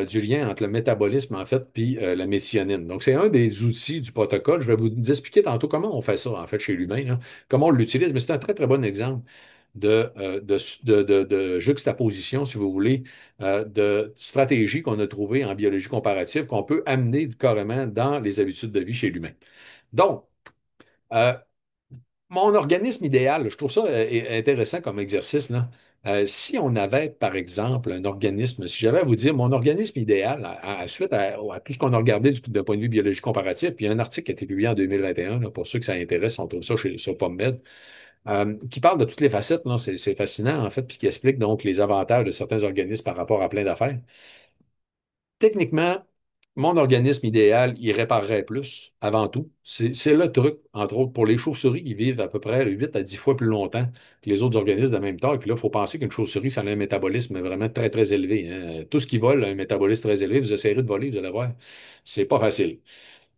du lien entre le métabolisme, en fait, puis la méthionine. Donc, c'est un des outils du protocole. Je vais vous expliquer tantôt comment on fait ça, en fait, chez l'humain, là, comment on l'utilise, mais c'est un très, très bon exemple de juxtaposition, si vous voulez, de stratégie qu'on a trouvée en biologie comparative qu'on peut amener carrément dans les habitudes de vie chez l'humain. Donc, euh, mon organisme idéal, je trouve ça intéressant comme exercice, là. Si on avait, par exemple, un organisme, si j'avais à vous dire mon organisme idéal, suite à tout ce qu'on a regardé d'un point de vue biologique comparatif, puis il y a un article qui a été publié en 2021, là, pour ceux que ça intéresse, on trouve ça sur PubMed, qui parle de toutes les facettes, là, c'est fascinant, en fait, puis qui explique donc les avantages de certains organismes par rapport à plein d'affaires. Techniquement, mon organisme idéal, il réparerait plus, avant tout. C'est le truc, entre autres, pour les chauves-souris, ils vivent à peu près 8 à 10 fois plus longtemps que les autres organismes de même taille. Et puis là, il faut penser qu'une chauve-souris, ça a un métabolisme vraiment très, très élevé, hein. Tout ce qui vole a un métabolisme très élevé. Vous essayerez de voler, vous allez voir, c'est pas facile.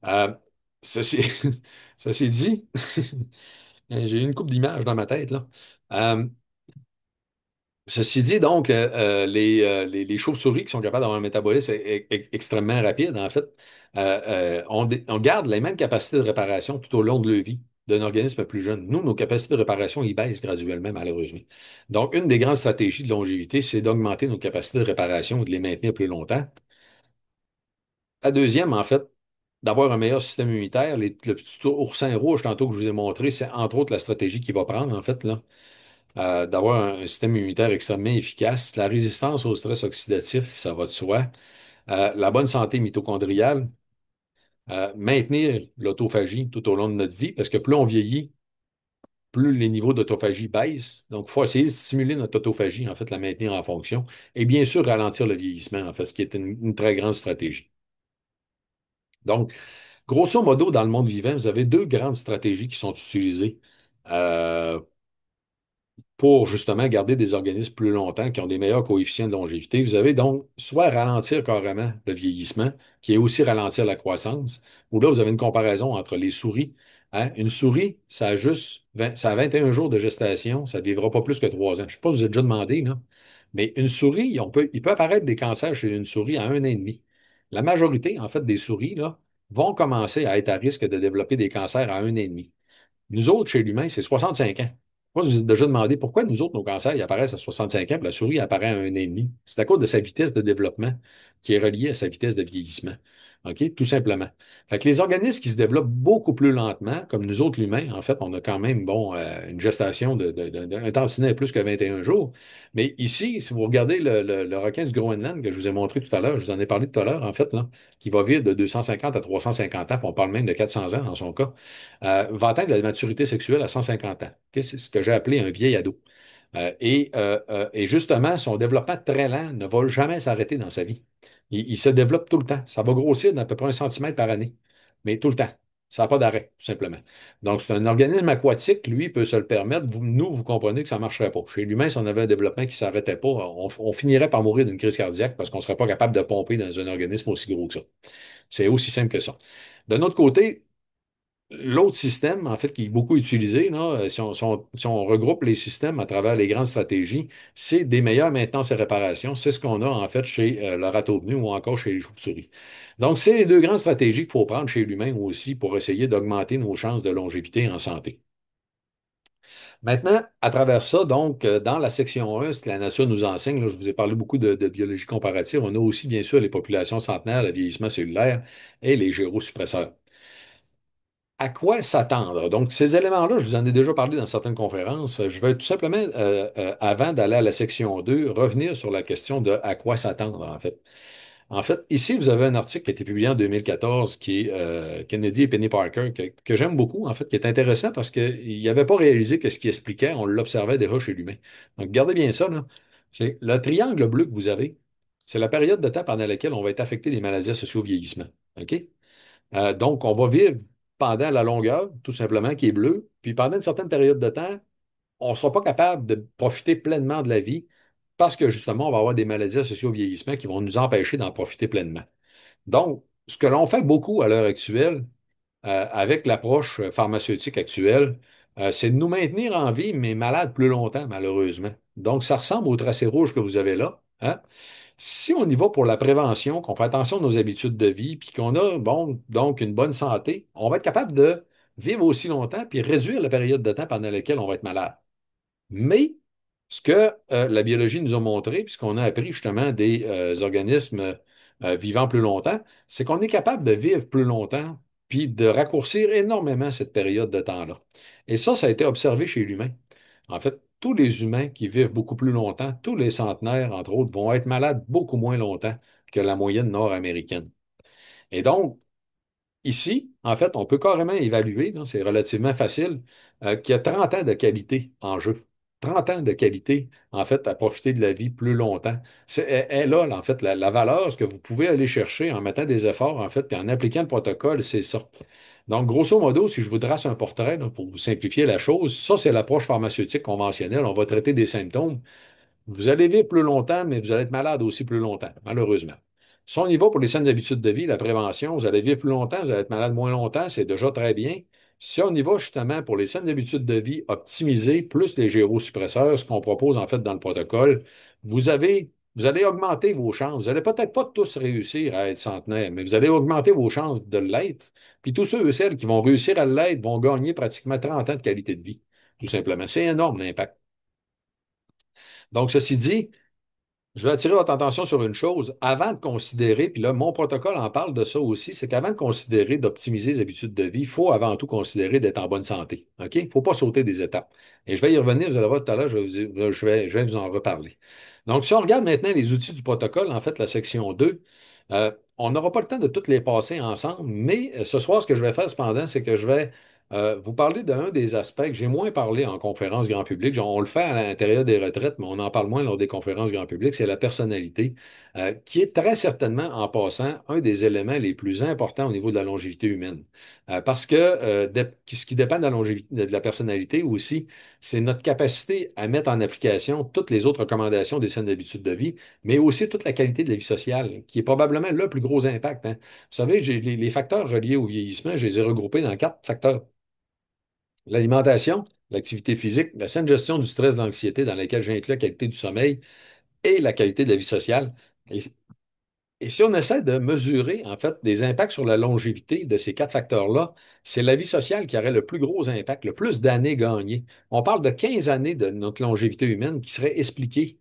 Euh, ceci, ceci dit, j'ai une couple d'images dans ma tête, là. Euh, Ceci dit, donc, les chauves-souris qui sont capables d'avoir un métabolisme extrêmement rapide, en fait, on garde les mêmes capacités de réparation tout au long de leur vie d'un organisme plus jeune. Nous, nos capacités de réparation, ils baissent graduellement, malheureusement. Donc, une des grandes stratégies de longévité, c'est d'augmenter nos capacités de réparation et de les maintenir plus longtemps. La deuxième, en fait, d'avoir un meilleur système immunitaire. Le petit oursin rouge, tantôt que je vous ai montré, c'est entre autres la stratégie qu'il va prendre, en fait, là, d'avoir un système immunitaire extrêmement efficace. La résistance au stress oxydatif, ça va de soi. La bonne santé mitochondriale, maintenir l'autophagie tout au long de notre vie, parce que plus on vieillit, plus les niveaux d'autophagie baissent. Donc, il faut essayer de stimuler notre autophagie, en fait, la maintenir en fonction. Et bien sûr, ralentir le vieillissement, en fait, ce qui est une très grande stratégie. Donc, grosso modo, dans le monde vivant, vous avez deux grandes stratégies qui sont utilisées euh, pour justement garder des organismes plus longtemps, qui ont des meilleurs coefficients de longévité. Vous avez donc soit ralentir carrément le vieillissement, qui est aussi ralentir la croissance, ou là, vous avez une comparaison entre les souris. Hein. Une souris, ça a juste ça a 21 jours de gestation, ça ne vivra pas plus que 3 ans. Je ne sais pas si vous avez déjà demandé, là, mais une souris, il peut apparaître des cancers chez une souris à 1 an et demi. La majorité, en fait, des souris, là, vont commencer à être à risque de développer des cancers à 1 an et demi. Nous autres, chez l'humain, c'est 65 ans. Moi, je vous ai déjà demandé pourquoi nous autres, nos cancers, ils apparaissent à 65 ans, puis la souris apparaît à 1 an et demi. C'est à cause de sa vitesse de développement qui est reliée à sa vitesse de vieillissement. OK? Tout simplement. Fait que les organismes qui se développent beaucoup plus lentement, comme nous autres, l'humain, en fait, on a quand même, bon, une gestation un tantinet plus que 21 jours. Mais ici, si vous regardez le requin du Groenland que je vous ai montré tout à l'heure, je vous en ai parlé tout à l'heure, en fait, là, qui va vivre de 250 à 350 ans, puis on parle même de 400 ans dans son cas, va atteindre la maturité sexuelle à 150 ans. OK? C'est ce que j'ai appelé un vieil ado. Et justement, son développement très lent ne va jamais s'arrêter dans sa vie. Il se développe tout le temps. Ça va grossir d'à peu près 1 centimètre par année, mais tout le temps. Ça n'a pas d'arrêt, tout simplement. Donc, c'est un organisme aquatique, lui, peut se le permettre. Nous, vous comprenez que ça ne marcherait pas. Chez l'humain, si on avait un développement qui ne s'arrêtait pas, on finirait par mourir d'une crise cardiaque parce qu'on ne serait pas capable de pomper dans un organisme aussi gros que ça. C'est aussi simple que ça. D'un autre côté, l'autre système, en fait, qui est beaucoup utilisé, là, si on regroupe les systèmes à travers les grandes stratégies, c'est des meilleures maintenances et réparations. C'est ce qu'on a, en fait, chez le ratoureux ou encore chez les chauves-souris. Donc, c'est les deux grandes stratégies qu'il faut prendre chez l'humain aussi pour essayer d'augmenter nos chances de longévité en santé. Maintenant, à travers ça, donc, dans la section 1, ce que la nature nous enseigne, là, je vous ai parlé beaucoup de biologie comparative, on a aussi, bien sûr, les populations centenaires, le vieillissement cellulaire et les gérosuppresseurs. À quoi s'attendre? Donc, ces éléments-là, je vous en ai déjà parlé dans certaines conférences. Je vais tout simplement, avant d'aller à la section 2, revenir sur la question de à quoi s'attendre, en fait. En fait, ici, vous avez un article qui a été publié en 2014 qui est Kennedy et Penny Parker, que j'aime beaucoup, en fait, qui est intéressant parce qu'il n'avait pas réalisé que ce qu'il expliquait, on l'observait déjà chez l'humain. Donc, gardez bien ça, là. C'est le triangle bleu que vous avez, c'est la période de temps pendant laquelle on va être affecté des maladies associées au vieillissement. OK? Donc, on va vivre pendant la longueur, tout simplement, qui est bleue. Puis pendant une certaine période de temps, on ne sera pas capable de profiter pleinement de la vie parce que justement, on va avoir des maladies associées au vieillissement qui vont nous empêcher d'en profiter pleinement. Donc, ce que l'on fait beaucoup à l'heure actuelle, avec l'approche pharmaceutique actuelle, c'est de nous maintenir en vie, mais malades plus longtemps, malheureusement. Donc, ça ressemble au tracé rouge que vous avez là, hein. Si on y va pour la prévention, qu'on fait attention à nos habitudes de vie, puis qu'on a, bon, donc une bonne santé, on va être capable de vivre aussi longtemps, puis réduire la période de temps pendant laquelle on va être malade. Mais ce que la biologie nous a montré, puisqu'on a appris justement des organismes vivant plus longtemps, c'est qu'on est capable de vivre plus longtemps, puis de raccourcir énormément cette période de temps-là. Et ça a été observé chez l'humain. En fait, tous les humains qui vivent beaucoup plus longtemps, tous les centenaires, entre autres, vont être malades beaucoup moins longtemps que la moyenne nord-américaine. Et donc, ici, en fait, on peut carrément évaluer, là, c'est relativement facile, qu'il y a 30 ans de qualité en jeu. 30 ans de qualité, en fait, à profiter de la vie plus longtemps. Elle là, en fait, la valeur, ce que vous pouvez aller chercher en mettant des efforts, en fait, puis en appliquant le protocole, c'est ça. Donc, grosso modo, si je vous trace un portrait, là, pour vous simplifier la chose, ça, c'est l'approche pharmaceutique conventionnelle. On va traiter des symptômes. Vous allez vivre plus longtemps, mais vous allez être malade aussi plus longtemps, malheureusement. Si on y va pour les saines habitudes de vie, la prévention, vous allez vivre plus longtemps, vous allez être malade moins longtemps, c'est déjà très bien. Si on y va justement pour les saines habitudes de vie optimisées, plus les gyrosuppresseurs, ce qu'on propose en fait dans le protocole, vous allez augmenter vos chances. Vous n'allez peut-être pas tous réussir à être centenaire, mais vous allez augmenter vos chances de l'être. Puis tous ceux et celles qui vont réussir à l'être vont gagner pratiquement 30 ans de qualité de vie, tout simplement. C'est énorme l'impact. Donc, ceci dit, je vais attirer votre attention sur une chose. Avant de considérer, puis là, mon protocole en parle de ça aussi, c'est qu'avant de considérer d'optimiser les habitudes de vie, il faut avant tout considérer d'être en bonne santé. OK? Il ne faut pas sauter des étapes. Et je vais y revenir, vous allez voir tout à l'heure, je vais vous en reparler. Donc, si on regarde maintenant les outils du protocole, en fait, la section 2, on n'aura pas le temps de toutes les passer ensemble, mais ce soir, ce que je vais faire cependant, c'est que je vais vous parler d'un des aspects que j'ai moins parlé en conférence grand public. Genre, on le fait à l'intérieur des retraites, mais on en parle moins lors des conférences grand public, c'est la personnalité, qui est très certainement, en passant, un des éléments les plus importants au niveau de la longévité humaine. Parce que ce qui dépend de la longévité, de la personnalité aussi, c'est notre capacité à mettre en application toutes les autres recommandations des scènes d'habitude de vie, mais aussi toute la qualité de la vie sociale, qui est probablement le plus gros impact, hein. Vous savez, les facteurs reliés au vieillissement, je les ai regroupés dans 4 facteurs. L'alimentation, l'activité physique, la saine gestion du stress, de l'anxiété, dans laquelle j'inclus la qualité du sommeil et la qualité de la vie sociale. Et, et si on essaie de mesurer, en fait, des impacts sur la longévité de ces 4 facteurs-là, c'est la vie sociale qui aurait le plus gros impact, le plus d'années gagnées. On parle de 15 années de notre longévité humaine qui seraient expliquées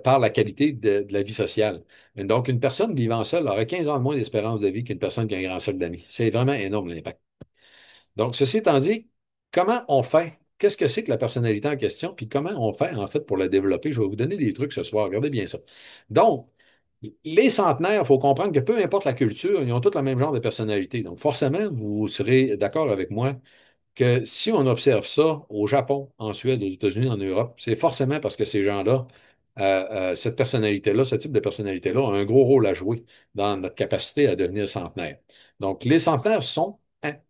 par la qualité de la vie sociale. Et donc, une personne vivant seule aurait 15 ans de moins d'espérance de vie qu'une personne qui a un grand cercle d'amis. C'est vraiment énorme l'impact. Donc, ceci étant dit, comment on fait? Qu'est-ce que c'est que la personnalité en question? Puis comment on fait en fait pour la développer? Je vais vous donner des trucs ce soir. Regardez bien ça. Donc, les centenaires, il faut comprendre que peu importe la culture, ils ont tous le même genre de personnalité. Donc, forcément, vous serez d'accord avec moi que si on observe ça au Japon, en Suède, aux États-Unis, en Europe, c'est forcément parce que ces gens-là, cette personnalité-là, ce type de personnalité-là, a un gros rôle à jouer dans notre capacité à devenir centenaire. Donc, les centenaires sont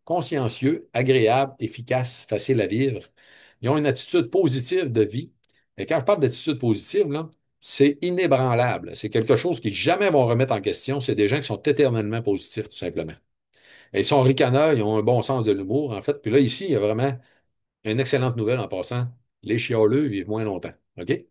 consciencieux, agréables, efficaces, faciles à vivre. Ils ont une attitude positive de vie. Et quand je parle d'attitude positive, là, c'est inébranlable. C'est quelque chose qu'ils jamais vont remettre en question. C'est des gens qui sont éternellement positifs, tout simplement. Et ils sont ricaneurs, ils ont un bon sens de l'humour, en fait. Puis là, ici, il y a vraiment une excellente nouvelle en passant. Les chialeux vivent moins longtemps. OK?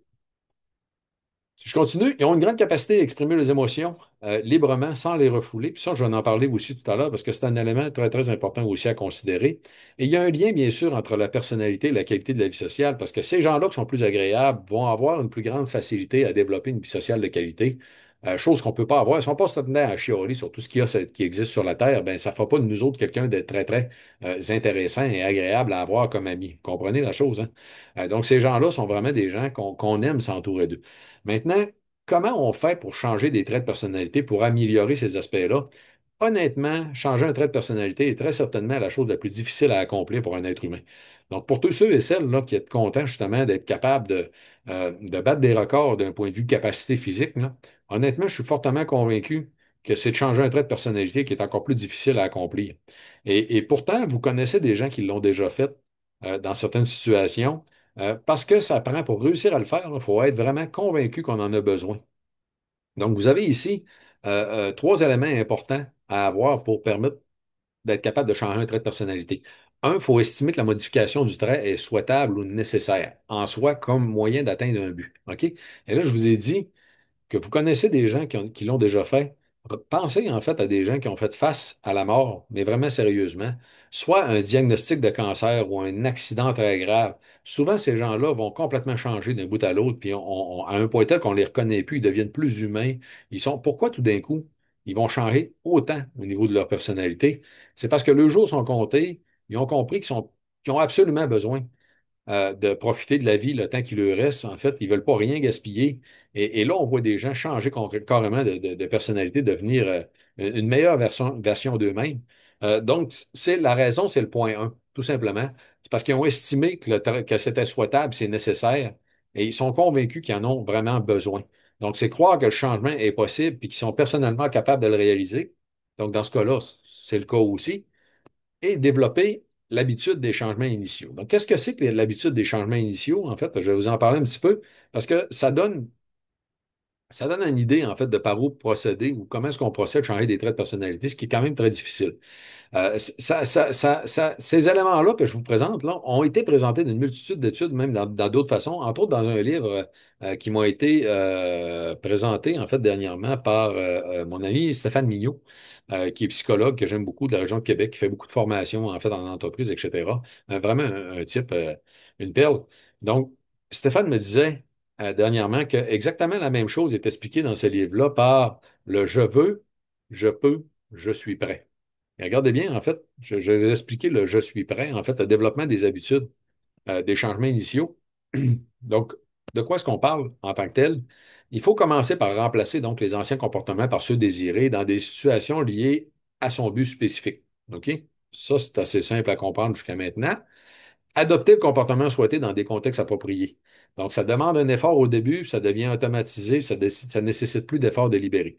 Si je continue, ils ont une grande capacité à exprimer les émotions librement sans les refouler. Puis ça, je vais en parler aussi tout à l'heure parce que c'est un élément très, très important aussi à considérer. Et il y a un lien, bien sûr, entre la personnalité et la qualité de la vie sociale parce que ces gens-là qui sont plus agréables vont avoir une plus grande facilité à développer une vie sociale de qualité, chose qu'on ne peut pas avoir. Ils ne sont pas tendaires à chialer sur tout ce qui existe sur la Terre. Ben, ça ne fera pas de nous autres quelqu'un de très, très intéressant et agréable à avoir comme ami. Comprenez la chose, hein? Donc, ces gens-là sont vraiment des gens qu'on aime s'entourer d'eux. Maintenant, comment on fait pour changer des traits de personnalité, pour améliorer ces aspects-là? Honnêtement, changer un trait de personnalité est très certainement la chose la plus difficile à accomplir pour un être humain. Donc, pour tous ceux et celles là, qui êtes contents justement d'être capables de battre des records d'un point de vue capacité physique, là, honnêtement, je suis fortement convaincu que c'est de changer un trait de personnalité qui est encore plus difficile à accomplir. Et pourtant, vous connaissez des gens qui l'ont déjà fait dans certaines situations. Parce que ça prend, pour réussir à le faire, il faut être vraiment convaincu qu'on en a besoin. Donc, vous avez ici 3 éléments importants à avoir pour permettre d'être capable de changer un trait de personnalité. Il faut estimer que la modification du trait est souhaitable ou nécessaire en soi comme moyen d'atteindre un but. OK? Et là, je vous ai dit que vous connaissez des gens qui l'ont déjà fait. Pensez en fait à des gens qui ont fait face à la mort, mais vraiment sérieusement, soit un diagnostic de cancer ou un accident très grave. Souvent, ces gens-là vont complètement changer d'un bout à l'autre, puis à un point tel qu'on les reconnaît plus, ils deviennent plus humains. Pourquoi tout d'un coup, ils vont changer autant au niveau de leur personnalité? C'est parce que leurs jours sont comptés, ils ont compris qu'ils ont absolument besoin de profiter de la vie le temps qu'il leur reste. En fait, ils veulent pas rien gaspiller. Et là, on voit des gens changer carrément de personnalité, devenir une meilleure version d'eux-mêmes. Donc, c'est la raison, c'est le point 1, tout simplement. C'est parce qu'ils ont estimé que c'était souhaitable, c'est nécessaire, et ils sont convaincus qu'ils en ont vraiment besoin. Donc, c'est croire que le changement est possible, puis qu'ils sont personnellement capables de le réaliser. Donc, dans ce cas-là, c'est le cas aussi et développer l'habitude des changements initiaux. Donc, qu'est-ce que c'est que l'habitude des changements initiaux? En fait, je vais vous en parler un petit peu parce que ça donne une idée, en fait, de par où procéder ou comment est-ce qu'on procède à changer des traits de personnalité, ce qui est quand même très difficile. Ces éléments-là que je vous présente là, ont été présentés d'une multitude d'études, même dans d'autres façons, entre autres dans un livre qui m'a été présenté en fait dernièrement par mon ami Stéphane Mignot, qui est psychologue que j'aime beaucoup de la région de Québec, qui fait beaucoup de formations en fait en entreprise, etc. Vraiment un type, une perle. Donc, Stéphane me disait dernièrement que exactement la même chose est expliquée dans ce livre-là par le je veux, je peux, je suis prêt. Et regardez bien, en fait, je vais vous expliquer le je suis prêt, en fait, le développement des habitudes, des changements initiaux. Donc, de quoi est-ce qu'on parle en tant que tel? Il faut commencer par remplacer donc les anciens comportements par ceux désirés dans des situations liées à son but spécifique. OK? Ça, c'est assez simple à comprendre jusqu'à maintenant. Adopter le comportement souhaité dans des contextes appropriés. Donc, ça demande un effort au début, puis ça devient automatisé, puis ça nécessite plus d'efforts délibérés.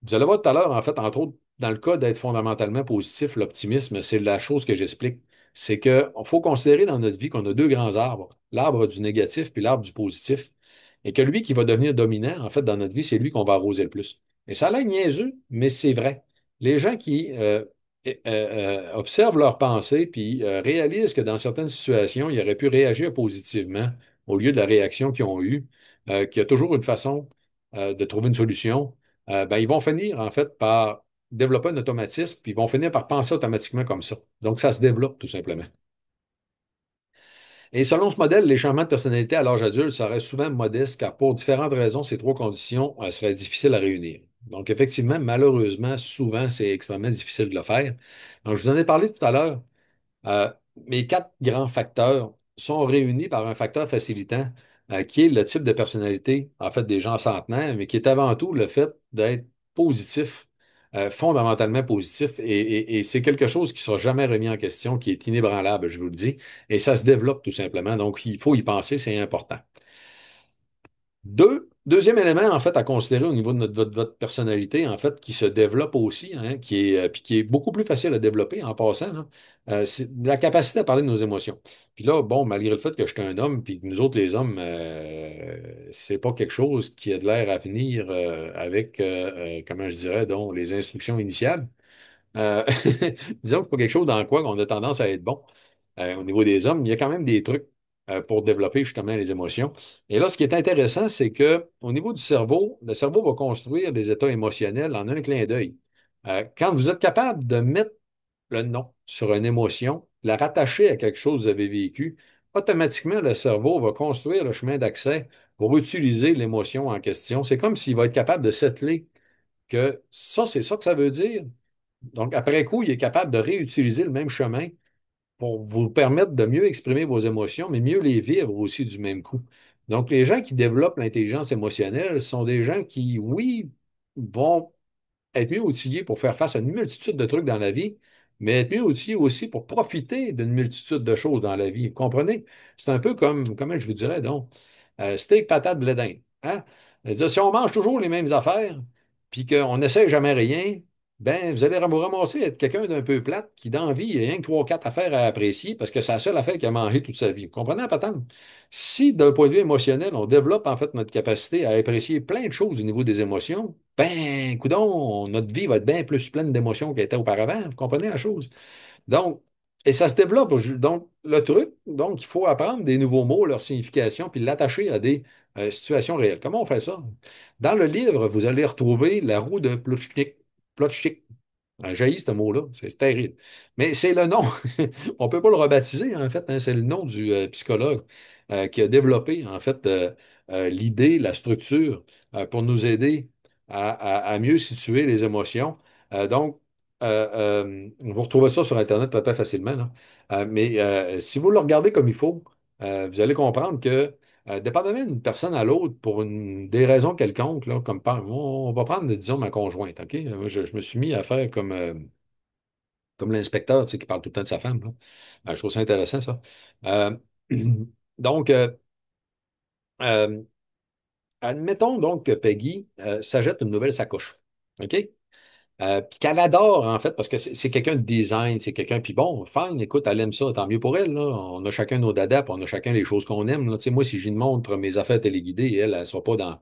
Vous allez voir tout à l'heure, en fait, entre autres, dans le cas d'être fondamentalement positif, l'optimisme, c'est la chose que j'explique. C'est qu'il faut considérer dans notre vie qu'on a deux grands arbres, l'arbre du négatif puis l'arbre du positif. Et que lui qui va devenir dominant, en fait, dans notre vie, c'est lui qu'on va arroser le plus. Et ça a l'air niaiseux, mais c'est vrai. Les gens qui observent leurs pensées puis réalisent que dans certaines situations, ils auraient pu réagir positivement au lieu de la réaction qu'ils ont eue, qu'il y a toujours une façon de trouver une solution ben, ils vont finir, en fait, par développer un automatisme, puis ils vont finir par penser automatiquement comme ça. Donc, ça se développe, tout simplement. Et selon ce modèle, les changements de personnalité à l'âge adulte seraient souvent modestes, car pour différentes raisons, ces trois conditions seraient difficiles à réunir. Donc, effectivement, malheureusement, souvent, c'est extrêmement difficile de le faire. Donc, je vous en ai parlé tout à l'heure. Euh, Mes quatre grands facteurs sont réunis par un facteur facilitant, qui est le type de personnalité, en fait, des gens centenaires, mais qui est avant tout le fait d'être positif, fondamentalement positif, et c'est quelque chose qui ne sera jamais remis en question, qui est inébranlable, je vous le dis, et ça se développe tout simplement. Donc, il faut y penser, c'est important. Deuxième élément, en fait, à considérer au niveau de votre personnalité, en fait, qui se développe aussi, hein, puis qui est beaucoup plus facile à développer en passant, là, c'est la capacité à parler de nos émotions. Puis là, bon, malgré le fait que je suis un homme, puis que nous autres, les hommes, c'est pas quelque chose qui a de l'air à venir avec, comment je dirais, donc, les instructions initiales. Euh, disons que c'est pas quelque chose dans quoi on a tendance à être bon au niveau des hommes. Il y a quand même des trucs pour développer justement les émotions. Et là, ce qui est intéressant, c'est que au niveau du cerveau, le cerveau va construire des états émotionnels en un clin d'œil. Quand vous êtes capable de mettre le nom sur une émotion, la rattacher à quelque chose que vous avez vécu, automatiquement, le cerveau va construire le chemin d'accès pour utiliser l'émotion en question. C'est comme s'il va être capable de settler que ça, c'est ça que ça veut dire. Donc, après coup, il est capable de réutiliser le même chemin pour vous permettre de mieux exprimer vos émotions, mais mieux les vivre aussi du même coup. Donc, les gens qui développent l'intelligence émotionnelle sont des gens qui, oui, vont être mieux outillés pour faire face à une multitude de trucs dans la vie, mais être mieux outillés aussi pour profiter d'une multitude de choses dans la vie. Vous comprenez? C'est un peu comme, comment je vous dirais donc, steak, patate, blé d'Inde. Hein? C'est-à-dire, si on mange toujours les mêmes affaires, puis qu'on n'essaie jamais rien, ben, vous allez vous ramasser à être quelqu'un d'un peu plate qui, dans la vie, il y a rien que trois, quatre affaires à apprécier parce que c'est la seule affaire qu'il a mangé toute sa vie. Vous comprenez la patente? Si, d'un point de vue émotionnel, on développe en fait notre capacité à apprécier plein de choses au niveau des émotions, ben, coudonc, notre vie va être bien plus pleine d'émotions qu'elle était auparavant. Vous comprenez la chose? Donc, Et ça se développe. Donc, le truc, donc, il faut apprendre des nouveaux mots, leur signification, puis l'attacher à des situations réelles. Comment on fait ça? Dans le livre, vous allez retrouver la roue de Plutchik. Plotchik. Jaillit ce mot-là, c'est terrible. Mais c'est le nom. On ne peut pas le rebaptiser, en fait, hein. C'est le nom du psychologue qui a développé, en fait, l'idée, la structure pour nous aider à mieux situer les émotions. Donc, vous retrouvez ça sur Internet très, très facilement, là. Mais si vous le regardez comme il faut, vous allez comprendre que, dépendamment d'une personne à l'autre, pour des raisons quelconques, là, comme on va prendre, disons, ma conjointe, OK? Moi, je me suis mis à faire comme l'inspecteur, tu sais, qui parle tout le temps de sa femme, là. Je trouve ça intéressant, ça. Euh, donc, euh, admettons donc que Peggy s'achète une nouvelle sacoche. OK? Puis qu'elle adore, en fait, parce que c'est quelqu'un de design, c'est quelqu'un, puis bon, fine, écoute, elle aime ça, tant mieux pour elle, là. On a chacun nos dadas, puis on a chacun les choses qu'on aime, là. Tu sais, moi, si j'y montre mes affaires téléguidées, elle sera pas dans.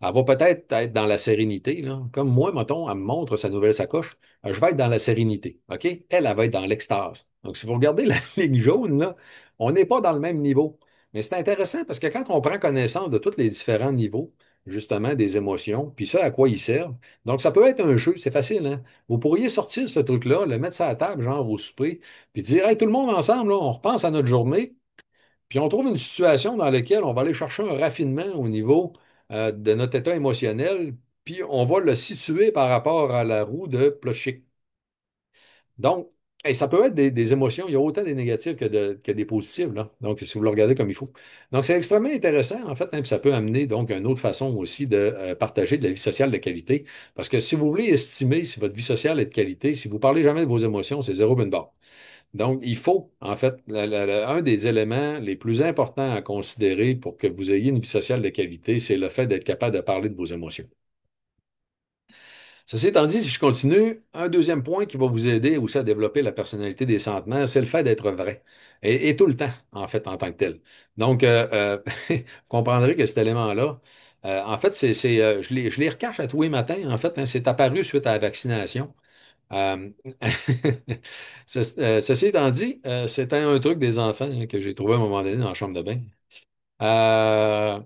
Elle va peut-être être dans la sérénité, là. Comme moi, mettons, elle me montre sa nouvelle sacoche, je vais être dans la sérénité, OK? Elle va être dans l'extase. Donc, si vous regardez la ligne jaune, là, on n'est pas dans le même niveau. Mais c'est intéressant parce que quand on prend connaissance de tous les différents niveaux, justement, des émotions, puis ça, à quoi ils servent. Donc, ça peut être un jeu, c'est facile, hein? Vous pourriez sortir ce truc-là, le mettre sur la table, genre au souper, puis dire, hey, tout le monde ensemble, là, on repense à notre journée, puis on trouve une situation dans laquelle on va aller chercher un raffinement au niveau de notre état émotionnel, puis on va le situer par rapport à la roue de Plochik. Donc, hey, ça peut être des émotions, il y a autant des négatives que des positives, là. Donc, si vous le regardez comme il faut. Donc, c'est extrêmement intéressant, en fait, hein, puis ça peut amener donc une autre façon aussi de partager de la vie sociale de qualité. Parce que si vous voulez estimer si votre vie sociale est de qualité, si vous parlez jamais de vos émotions, c'est zéro bin barre. Donc, il faut, en fait, un des éléments les plus importants à considérer pour que vous ayez une vie sociale de qualité, c'est le fait d'être capable de parler de vos émotions. Ceci étant dit, si je continue, un deuxième point qui va vous aider aussi à développer la personnalité des centenaires, c'est le fait d'être vrai. Et tout le temps, en fait, en tant que tel. Donc, vous comprendrez que cet élément-là, en fait, je les recache à tous les matins, en fait, hein, c'est apparu suite à la vaccination. Euh, ceci étant dit, c'était un truc des enfants hein, que j'ai trouvé à un moment donné dans la chambre de bain. Euh,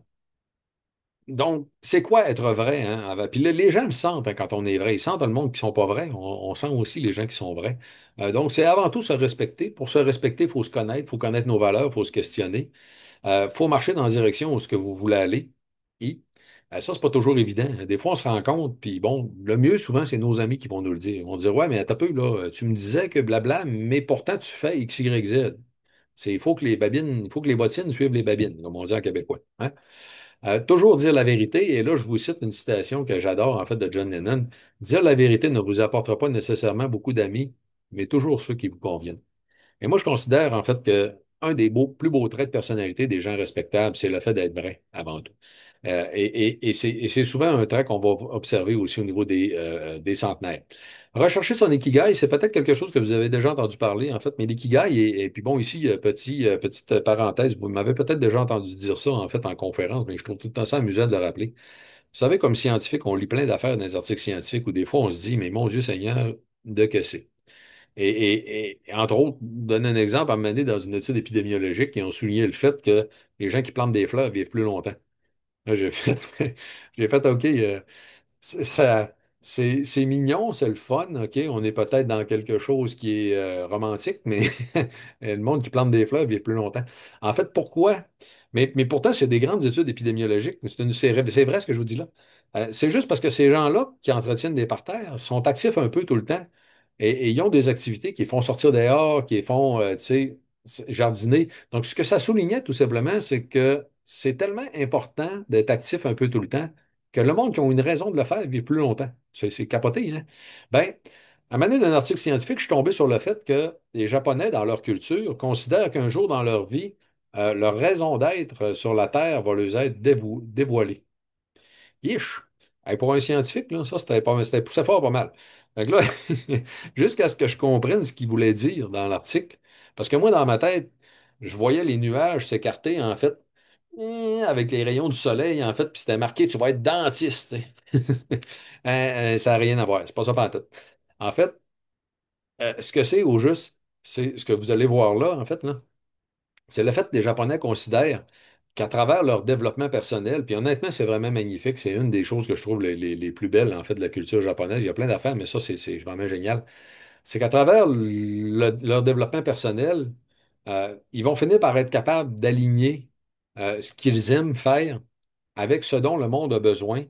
donc, c'est quoi être vrai, hein? Puis les gens le sentent hein, quand on est vrai. Ils sentent le monde qui sont pas vrais. On sent aussi les gens qui sont vrais. Donc, c'est avant tout se respecter. Pour se respecter, il faut se connaître, il faut connaître nos valeurs, il faut se questionner. Faut marcher dans la direction où ce que vous voulez aller. Et ça, c'est pas toujours évident, hein. Des fois, on se rend compte, puis bon, le mieux, souvent, c'est nos amis qui vont nous le dire. Ils vont dire, ouais, mais attends un peu, là, tu me disais que blabla, mais pourtant, tu fais X, Y, Z. Il faut que les babines, il faut que les bottines suivent les babines, comme on dit en québécois, hein. Toujours dire la vérité, et là, je vous cite une citation que j'adore, en fait, de John Lennon. Dire la vérité ne vous apportera pas nécessairement beaucoup d'amis, mais toujours ceux qui vous conviennent. Et moi, je considère en fait que un des plus beaux traits de personnalité des gens respectables, c'est le fait d'être vrai avant tout. Et c'est souvent un trait qu'on va observer aussi au niveau des centenaires. Rechercher son ikigai, c'est peut-être quelque chose que vous avez déjà entendu parler, en fait, mais l'ikigai, et puis bon, ici, petite parenthèse, vous m'avez peut-être déjà entendu dire ça, en fait, en conférence, mais je trouve tout le temps ça amusant de le rappeler. Vous savez, comme scientifique, on lit plein d'affaires dans les articles scientifiques où des fois, on se dit, mais mon Dieu Seigneur, de que c'est? Et entre autres, donner un exemple, à un moment donné, dans une étude épidémiologique, ils ont souligné le fait que les gens qui plantent des fleurs vivent plus longtemps. Là, j'ai fait, j'ai fait OK, c'est mignon, c'est le fun, OK, on est peut-être dans quelque chose qui est romantique, mais le monde qui plante des fleurs vit plus longtemps. En fait, pourquoi? Mais pourtant, c'est des grandes études épidémiologiques. C'est vrai ce que je vous dis là. C'est juste parce que ces gens-là qui entretiennent des parterres sont actifs un peu tout le temps et ils ont des activités qui les font sortir dehors, qui les font, tu sais, jardiner. Donc, ce que ça soulignait tout simplement, c'est que c'est tellement important d'être actif un peu tout le temps que le monde qui a une raison de le faire vit plus longtemps. C'est capoté, hein? Ben, à un moment donné, d'un article scientifique, je suis tombé sur le fait que les Japonais, dans leur culture, considèrent qu'un jour dans leur vie, leur raison d'être sur la Terre va leur être dévoilée. Yish! Hey, pour un scientifique, là, ça, c'était poussé fort pas mal. Fait que là, jusqu'à ce que je comprenne ce qu'il voulait dire dans l'article, parce que moi, dans ma tête, je voyais les nuages s'écarter, en fait, avec les rayons du soleil, en fait, puis c'était marqué, tu vas être dentiste, tu sais. Ça n'a rien à voir, c'est pas ça pantoute. En fait, ce que c'est au juste, c'est ce que vous allez voir là, en fait, là. C'est le fait que les Japonais considèrent qu'à travers leur développement personnel, puis honnêtement, c'est vraiment magnifique. C'est une des choses que je trouve les plus belles, en fait, de la culture japonaise. Il y a plein d'affaires, mais ça, c'est vraiment génial. C'est qu'à travers leur développement personnel, ils vont finir par être capables d'aligner ce qu'ils aiment faire avec ce dont le monde a besoin,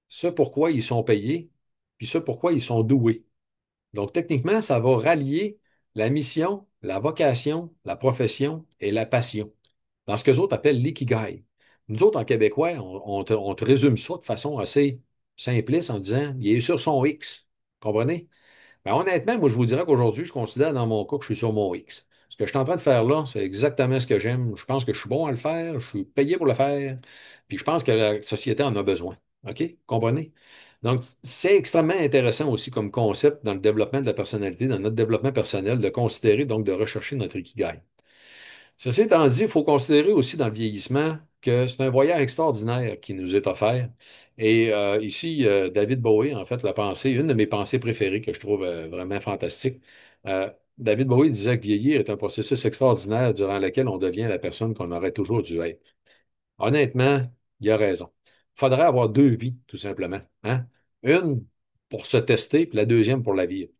ce pourquoi ils sont payés, puis ce pourquoi ils sont doués. Donc, techniquement, ça va rallier la mission, la vocation, la profession et la passion, dans ce que les autres appellent l'ikigai. Nous autres, en québécois, on te résume ça de façon assez simpliste en disant, il est sur son X. Comprenez? Ben, honnêtement, moi, je vous dirais qu'aujourd'hui, je considère dans mon cas que je suis sur mon X. Ce que je suis en train de faire là, c'est exactement ce que j'aime. Je pense que je suis bon à le faire, je suis payé pour le faire, puis je pense que la société en a besoin. OK? Comprenez? Donc, c'est extrêmement intéressant aussi comme concept dans le développement de la personnalité, dans notre développement personnel, de considérer, donc de rechercher notre ikigai. Ceci étant dit, il faut considérer aussi dans le vieillissement que c'est un voyage extraordinaire qui nous est offert. Et ici, David Bowie, en fait, l'a pensé, une de mes pensées préférées que je trouve vraiment fantastique. David Bowie disait que vieillir est un processus extraordinaire durant lequel on devient la personne qu'on aurait toujours dû être. Honnêtement, il a raison. Il faudrait avoir deux vies, tout simplement. Hein? Une pour se tester, puis la deuxième pour la vivre.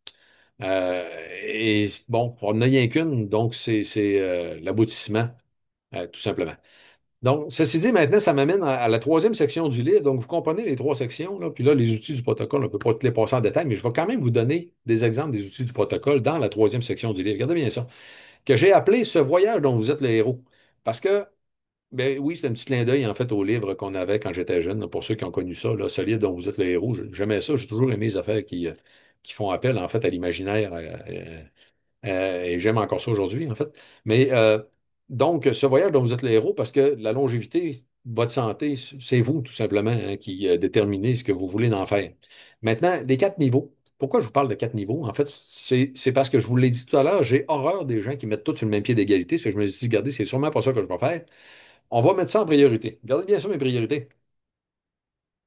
Et bon, on n'a rien qu'une, donc c'est l'aboutissement, tout simplement. Donc, ceci dit, maintenant, ça m'amène à la troisième section du livre. Donc, vous comprenez les trois sections, là, puis là, les outils du protocole, on ne peut pas tous les passer en détail, mais je vais quand même vous donner des exemples des outils du protocole dans la troisième section du livre. Regardez bien ça, que j'ai appelé Ce voyage dont vous êtes le héros. Parce que ben oui, c'est un petit clin d'œil en fait au livre qu'on avait quand j'étais jeune, là, pour ceux qui ont connu ça, là, ce livre dont vous êtes le héros. J'aimais ça, j'ai toujours aimé les affaires qui font appel en fait à l'imaginaire. Et j'aime encore ça aujourd'hui, en fait. Mais donc, ce voyage dont vous êtes le héros, parce que la longévité, votre santé, c'est vous, tout simplement, hein, qui déterminez ce que vous voulez en faire. Maintenant, les quatre niveaux. Pourquoi je vous parle de quatre niveaux? En fait, c'est parce que je vous l'ai dit tout à l'heure, j'ai horreur des gens qui mettent tout sur le même pied d'égalité. Ce que je me suis dit, regardez, c'est sûrement pas ça que je vais faire. On va mettre ça en priorité. Regardez bien ça, mes priorités.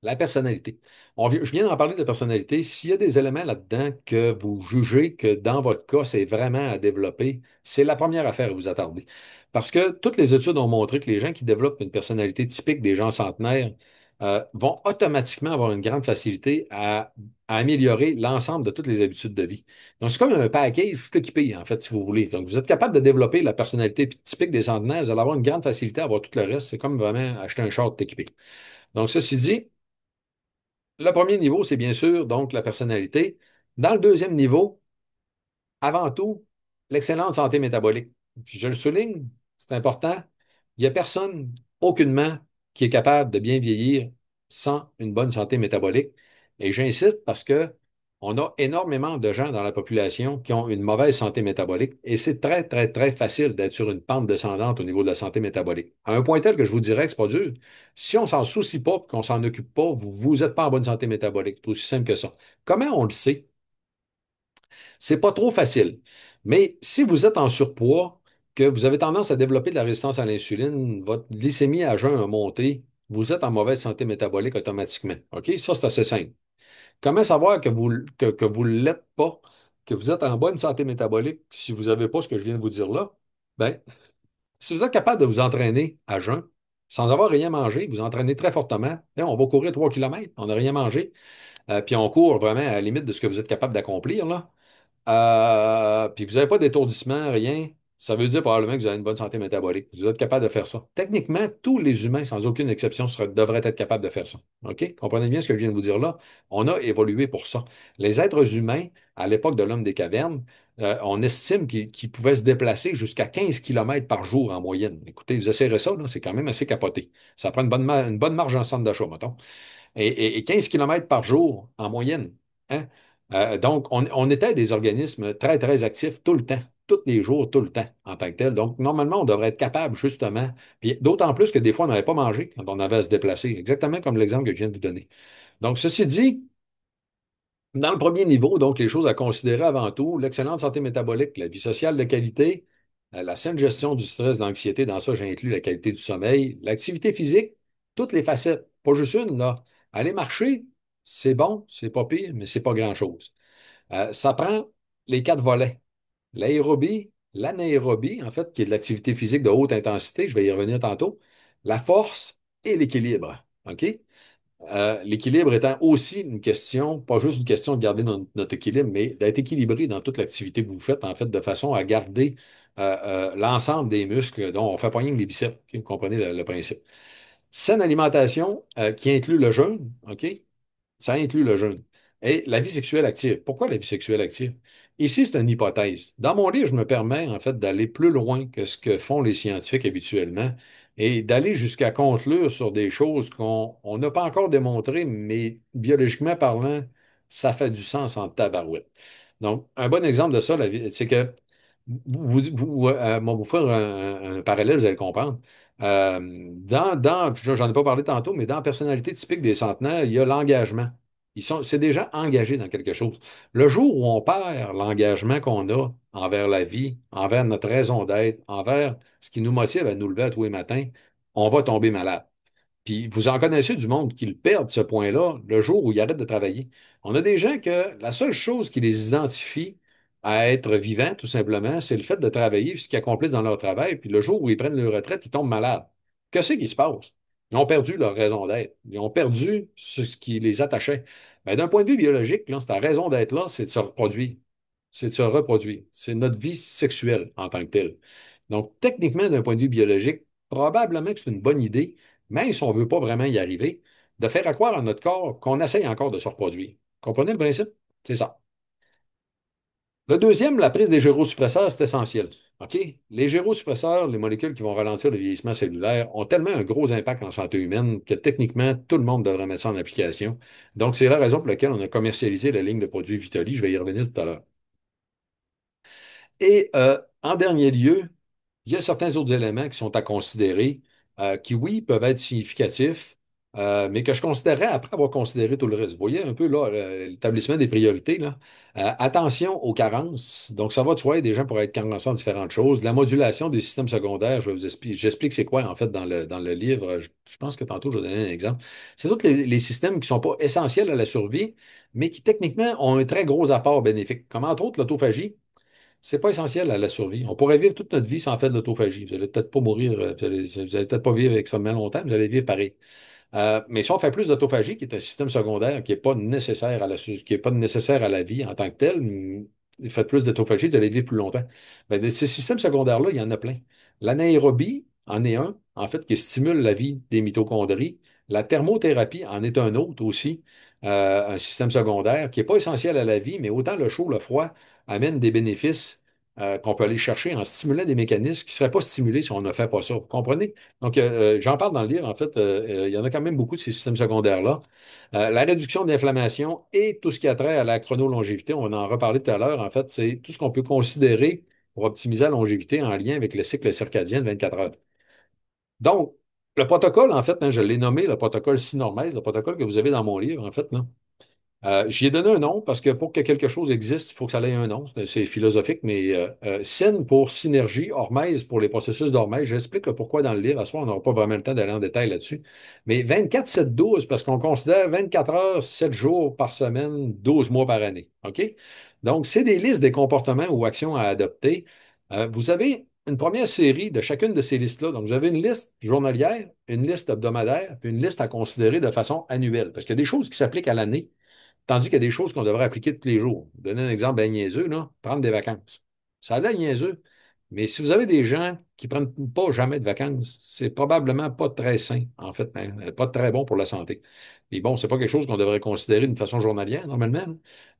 La personnalité. Je viens d'en parler de personnalité. S'il y a des éléments là-dedans que vous jugez que dans votre cas, c'est vraiment à développer, c'est la première affaire à vous attarder. Parce que toutes les études ont montré que les gens qui développent une personnalité typique des gens centenaires vont automatiquement avoir une grande facilité à améliorer l'ensemble de toutes les habitudes de vie. Donc, c'est comme un package tout équipé, en fait, si vous voulez. Donc, vous êtes capable de développer la personnalité typique des centenaires, vous allez avoir une grande facilité à avoir tout le reste. C'est comme vraiment acheter un char tout équipé. Donc, ceci dit, le premier niveau, c'est bien sûr donc la personnalité. Dans le deuxième niveau, avant tout, l'excellente santé métabolique. Puis je le souligne, c'est important. Il n'y a personne, aucunement, qui est capable de bien vieillir sans une bonne santé métabolique. Et j'insiste parce que on a énormément de gens dans la population qui ont une mauvaise santé métabolique et c'est très, très, très facile d'être sur une pente descendante au niveau de la santé métabolique. À un point tel que je vous dirais que c'est pas dur. Si on s'en soucie pas, qu'on s'en occupe pas, vous n'êtes pas en bonne santé métabolique. C'est aussi simple que ça. Comment on le sait? C'est pas trop facile. Mais si vous êtes en surpoids, que vous avez tendance à développer de la résistance à l'insuline, votre glycémie à jeun a monté, vous êtes en mauvaise santé métabolique automatiquement. OK? Ça, c'est assez simple. Comment savoir que vous ne l'êtes pas, que vous êtes en bonne santé métabolique si vous n'avez pas ce que je viens de vous dire là? Ben, si vous êtes capable de vous entraîner à jeun, sans avoir rien mangé, vous entraînez très fortement. Là, on va courir 3 kilomètres, on n'a rien mangé, puis on court vraiment à la limite de ce que vous êtes capable d'accomplir, là. Puis vous n'avez pas d'étourdissement, rien, ça veut dire probablement que vous avez une bonne santé métabolique. Vous êtes capable de faire ça. Techniquement, tous les humains, sans aucune exception, devraient être capables de faire ça. OK? Comprenez bien ce que je viens de vous dire là? On a évolué pour ça. Les êtres humains, à l'époque de l'homme des cavernes, on estime qu'ils pouvaient se déplacer jusqu'à 15 kilomètres par jour en moyenne. Écoutez, vous essayerez ça, là, c'est quand même assez capoté. Ça prend une bonne marge en centre d'achat, mettons et 15 kilomètres par jour en moyenne. Hein? Donc, on était des organismes très, très actifs tout le temps, tous les jours, tout le temps, en tant que tel. Donc, normalement, on devrait être capable, justement, puis d'autant plus que des fois, on n'avait pas mangé quand on avait à se déplacer, exactement comme l'exemple que je viens de vous donner. Donc, ceci dit, dans le premier niveau, donc, les choses à considérer avant tout, l'excellente santé métabolique, la vie sociale de qualité, la saine gestion du stress, de l'anxiété, dans ça, j'inclus la qualité du sommeil, l'activité physique, toutes les facettes, pas juste une, là. Aller marcher, c'est bon, c'est pas pire, mais c'est pas grand-chose. Ça prend les quatre volets. l'anaérobie, en fait, qui est de l'activité physique de haute intensité, je vais y revenir tantôt, la force et l'équilibre. OK? L'équilibre étant aussi une question, pas juste une question de garder notre équilibre, mais d'être équilibré dans toute l'activité que vous faites, en fait, de façon à garder l'ensemble des muscles dont on fait pas rien que les biceps. OK? Vous comprenez le principe. Saine alimentation qui inclut le jeûne, OK? Ça inclut le jeûne. Et la vie sexuelle active. Pourquoi la vie sexuelle active? Ici, c'est une hypothèse. Dans mon livre, je me permets en fait d'aller plus loin que ce que font les scientifiques habituellement et d'aller jusqu'à conclure sur des choses qu'on n'a pas encore démontrées, mais biologiquement parlant, ça fait du sens en tabarouette. Donc, un bon exemple de ça, c'est que vous faire un parallèle, vous allez comprendre. Puis j'en ai pas parlé tantôt, mais dans la personnalité typique des centenaires, il y a l'engagement. C'est déjà engagé dans quelque chose. Le jour où on perd l'engagement qu'on a envers la vie, envers notre raison d'être, envers ce qui nous motive à nous lever à tous les matins, on va tomber malade. Puis vous en connaissez du monde qui le perdent, ce point-là, le jour où ils arrêtent de travailler. On a des gens que la seule chose qui les identifie à être vivants, tout simplement, c'est le fait de travailler, ce qu'ils accomplissent dans leur travail. Puis le jour où ils prennent leur retraite, ils tombent malades. Qu'est-ce qui se passe? Ils ont perdu leur raison d'être. Ils ont perdu ce qui les attachait. Ben, d'un point de vue biologique, là, ta raison d'être là, c'est de se reproduire. C'est de se reproduire. C'est notre vie sexuelle en tant que telle. Donc, techniquement, d'un point de vue biologique, probablement que c'est une bonne idée, même si on ne veut pas vraiment y arriver, de faire à croire à notre corps qu'on essaye encore de se reproduire. Comprenez le principe? C'est ça. Le deuxième, la prise des gyrosuppresseurs, c'est essentiel. OK? Les gyrosuppresseurs, les molécules qui vont ralentir le vieillissement cellulaire, ont tellement un gros impact en santé humaine que techniquement, tout le monde devrait mettre ça en application. Donc, c'est la raison pour laquelle on a commercialisé la ligne de produits Vitali. Je vais y revenir tout à l'heure. Et en dernier lieu, il y a certains autres éléments qui sont à considérer, qui, oui, peuvent être significatifs, mais que je considérerais après avoir considéré tout le reste. Vous voyez un peu là, l'établissement des priorités, là. Attention aux carences. Donc, ça va de soi, des gens pourraient être carencés en différentes choses. La modulation des systèmes secondaires, je vais vous expliquer, j'explique c'est quoi, en fait, dans le livre. Je pense que tantôt, je vais donner un exemple. C'est tous les systèmes qui ne sont pas essentiels à la survie, mais qui, techniquement, ont un très gros apport bénéfique, comme entre autres l'autophagie. C'est pas essentiel à la survie. On pourrait vivre toute notre vie sans faire de l'autophagie. Vous allez peut-être pas mourir, vous allez peut-être pas vivre extrêmement longtemps, mais vous allez vivre pareil. Mais si on fait plus d'autophagie, qui est un système secondaire qui n'est pas nécessaire qui est pas nécessaire à la vie en tant que tel, faites plus d'autophagie, vous allez vivre plus longtemps. Ben, de ces systèmes secondaires-là, il y en a plein. L'anaérobie en est un, en fait, qui stimule la vie des mitochondries. La thermothérapie en est un autre aussi, un système secondaire qui n'est pas essentiel à la vie, mais autant le chaud, le froid amènent des bénéfices qu'on peut aller chercher en stimulant des mécanismes qui ne seraient pas stimulés si on ne fait pas ça. Vous comprenez? Donc, j'en parle dans le livre, en fait, il y en a quand même beaucoup de ces systèmes secondaires-là. La réduction de l'inflammation et tout ce qui a trait à la chronolongévité, on en a reparlé tout à l'heure, en fait, c'est tout ce qu'on peut considérer pour optimiser la longévité en lien avec le cycle circadien de 24 heures. Donc, le protocole, en fait, hein, je l'ai nommé le protocole Sinormèse, le protocole que vous avez dans mon livre, en fait, là. J'y ai donné un nom parce que pour que quelque chose existe, il faut que ça ait un nom. C'est philosophique, mais Syn pour synergie, Hormèse pour les processus d'Hormèse. J'explique le pourquoi dans le livre. À ce soir, on n'aura pas vraiment le temps d'aller en détail là-dessus. Mais 24/7/12 parce qu'on considère 24 heures, 7 jours par semaine, 12 mois par année. OK? Donc, c'est des listes des comportements ou actions à adopter. Vous avez une première série de chacune de ces listes-là. Donc, vous avez une liste journalière, une liste hebdomadaire, puis une liste à considérer de façon annuelle. Parce qu'il y a des choses qui s'appliquent à l'année. Tandis qu'il y a des choses qu'on devrait appliquer tous les jours. Donner un exemple bien niaiseux, là, prendre des vacances. Ça a l'air niaiseux. Mais si vous avez des gens qui ne prennent pas jamais de vacances, c'est probablement pas très sain, en fait, hein, pas très bon pour la santé. Et bon, c'est pas quelque chose qu'on devrait considérer d'une façon journalière, normalement,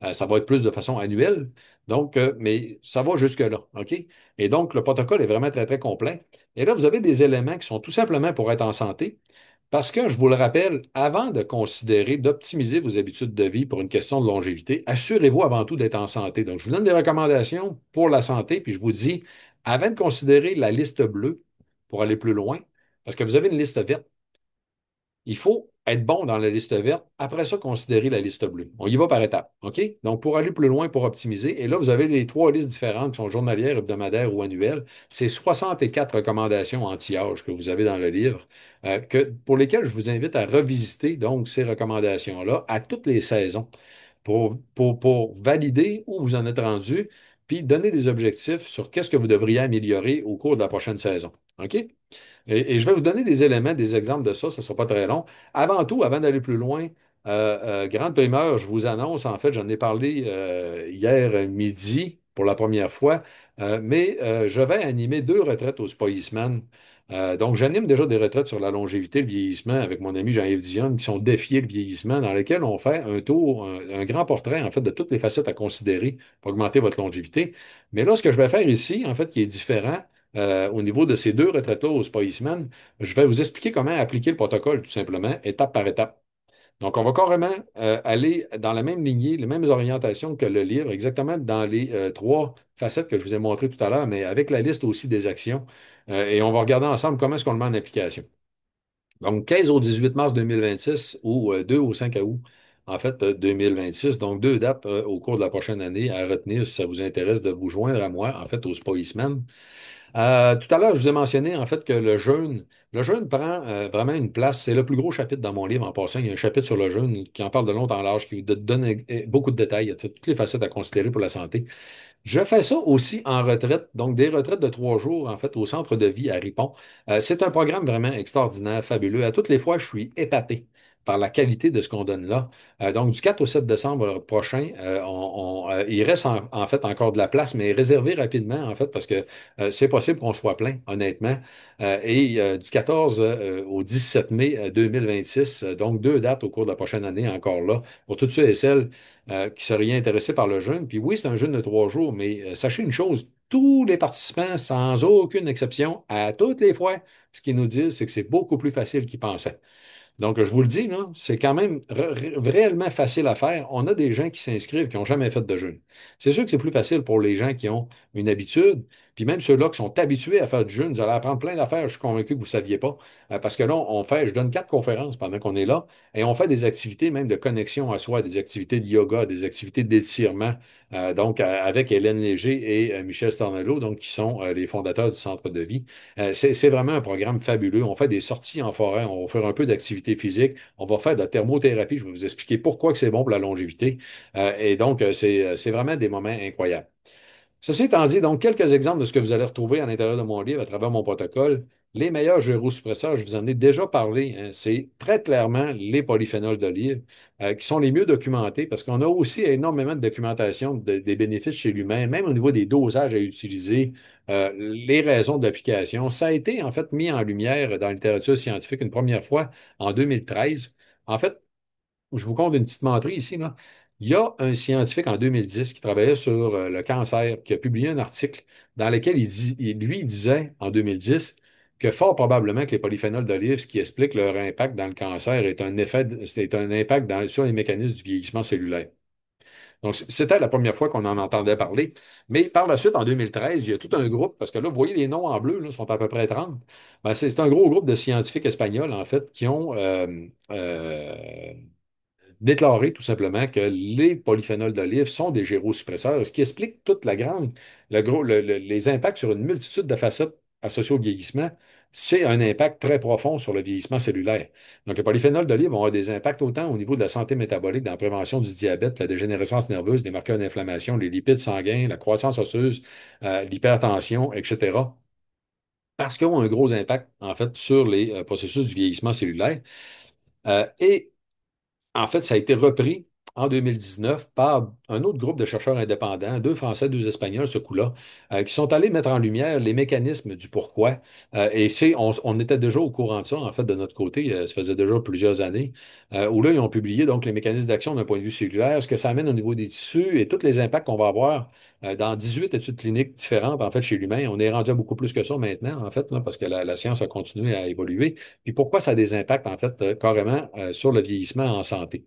hein. Ça va être plus de façon annuelle. Donc, mais ça va jusque-là, OK? Et donc, le protocole est vraiment très, très complet. Et là, vous avez des éléments qui sont tout simplement pour être en santé, parce que, je vous le rappelle, avant de considérer d'optimiser vos habitudes de vie pour une question de longévité, assurez-vous avant tout d'être en santé. Donc, je vous donne des recommandations pour la santé, puis je vous dis, avant de considérer la liste bleue pour aller plus loin, parce que vous avez une liste verte, il faut être bon dans la liste verte. Après ça, considérer la liste bleue. On y va par étapes. OK? Donc, pour aller plus loin, pour optimiser, et là, vous avez les trois listes différentes qui sont journalières, hebdomadaires ou annuelles. C'est 64 recommandations anti-âge que vous avez dans le livre, pour lesquelles je vous invite à revisiter donc ces recommandations-là à toutes les saisons pour valider où vous en êtes rendu. puis donner des objectifs sur qu'est-ce que vous devriez améliorer au cours de la prochaine saison. OK? Et je vais vous donner des éléments, des exemples de ça, ne sera pas très long. Avant tout, avant d'aller plus loin, grande primeur, je vous annonce, en fait, j'en ai parlé hier midi pour la première fois, mais je vais animer deux retraites au Spa Eastman. Donc, j'anime déjà des retraites sur la longévité, le vieillissement avec mon ami Jean-Yves Dionne, qui sont défiés le vieillissement, dans lesquels on fait un tour, un grand portrait, en fait, de toutes les facettes à considérer pour augmenter votre longévité. Mais là, ce que je vais faire ici, en fait, qui est différent, au niveau de ces deux retraites-là au Spa Eastman, je vais vous expliquer comment appliquer le protocole, tout simplement, étape par étape. Donc, on va carrément aller dans la même lignée, les mêmes orientations que le livre, exactement dans les trois facettes que je vous ai montrées tout à l'heure, mais avec la liste aussi des actions. Et on va regarder ensemble comment est-ce qu'on le met en application. Donc, 15 au 18 mars 2026 ou 2 au 5 août, en fait, 2026. Donc, deux dates au cours de la prochaine année à retenir si ça vous intéresse de vous joindre à moi, en fait, au Spa Eastman. Tout à l'heure, je vous ai mentionné en fait que le jeûne prend vraiment une place. C'est le plus gros chapitre dans mon livre en passant. Il y a un chapitre sur le jeûne qui en parle de long en large, qui vous donne beaucoup de détails. Il y a toutes les facettes à considérer pour la santé. Je fais ça aussi en retraite, donc des retraites de 3 jours, en fait, au centre de vie à Ripon. C'est un programme vraiment extraordinaire, fabuleux. À toutes les fois, je suis épaté par la qualité de ce qu'on donne là. Donc, du 4 au 7 décembre prochain, il reste en fait encore de la place, mais réservé rapidement, en fait, parce que c'est possible qu'on soit plein, honnêtement. Du 14 au 17 mai 2026, donc deux dates au cours de la prochaine année encore là, pour tous ceux et celles qui seraient intéressés par le jeûne. Puis oui, c'est un jeûne de 3 jours, mais sachez une chose, tous les participants, sans aucune exception, à toutes les fois, ce qu'ils nous disent, c'est que c'est beaucoup plus facile qu'ils pensaient. Donc, je vous le dis, là, c'est quand même réellement facile à faire. On a des gens qui s'inscrivent qui n'ont jamais fait de jeûne. C'est sûr que c'est plus facile pour les gens qui ont une habitude, puis même ceux-là qui sont habitués à faire du jeûne, vous allez apprendre plein d'affaires, je suis convaincu que vous ne saviez pas. Parce que là, je donne 4 conférences pendant qu'on est là, et on fait des activités même de connexion à soi, des activités de yoga, des activités d'étirement, avec Hélène Léger et Michel Stornello, donc qui sont les fondateurs du Centre de vie. C'est vraiment un programme fabuleux. On fait des sorties en forêt, on va faire un peu d'activité physique, on va faire de la thermothérapie. Je vais vous expliquer pourquoi que c'est bon pour la longévité. C'est vraiment des moments incroyables. Ceci étant dit, donc, quelques exemples de ce que vous allez retrouver à l'intérieur de mon livre à travers mon protocole. Les meilleurs gyrosuppresseurs, je vous en ai déjà parlé, hein, c'est très clairement les polyphénols d'olive qui sont les mieux documentés parce qu'on a aussi énormément de documentation des bénéfices chez l'humain, même au niveau des dosages à utiliser, les raisons de l'application. Ça a été en fait mis en lumière dans la littérature scientifique une première fois en 2013. En fait, je vous compte une petite menterie ici, là. Il y a un scientifique en 2010 qui travaillait sur le cancer, qui a publié un article dans lequel lui disait en 2010 que fort probablement que les polyphénols d'olive, ce qui explique leur impact dans le cancer, c'est un impact sur les mécanismes du vieillissement cellulaire. Donc, c'était la première fois qu'on en entendait parler. Mais par la suite, en 2013, il y a tout un groupe, parce que là, vous voyez les noms en bleu, là, sont à peu près 30. Ben, c'est un gros groupe de scientifiques espagnols, en fait, qui ont déclarer tout simplement que les polyphénols d'olive sont des gyrosuppresseurs, ce qui explique toute la grande, les impacts sur une multitude de facettes associées au vieillissement. C'est un impact très profond sur le vieillissement cellulaire. Donc, les polyphénols d'olive vont avoir des impacts autant au niveau de la santé métabolique, dans la prévention du diabète, la dégénérescence nerveuse, les marqueurs d'inflammation, les lipides sanguins, la croissance osseuse, l'hypertension, etc. Parce qu'ils ont un gros impact, en fait, sur les processus du vieillissement cellulaire. Et en fait, ça a été repris en 2019 par un autre groupe de chercheurs indépendants, deux Français, deux Espagnols, ce coup-là, qui sont allés mettre en lumière les mécanismes du pourquoi. On était déjà au courant de ça, en fait, de notre côté, ça faisait déjà plusieurs années, où là, ils ont publié donc les mécanismes d'action d'un point de vue cellulaire, ce que ça amène au niveau des tissus et tous les impacts qu'on va avoir dans 18 études cliniques différentes, en fait, chez l'humain. On est rendu à beaucoup plus que ça maintenant, en fait, là, parce que la science a continué à évoluer. Puis pourquoi ça a des impacts, en fait, carrément sur le vieillissement en santé?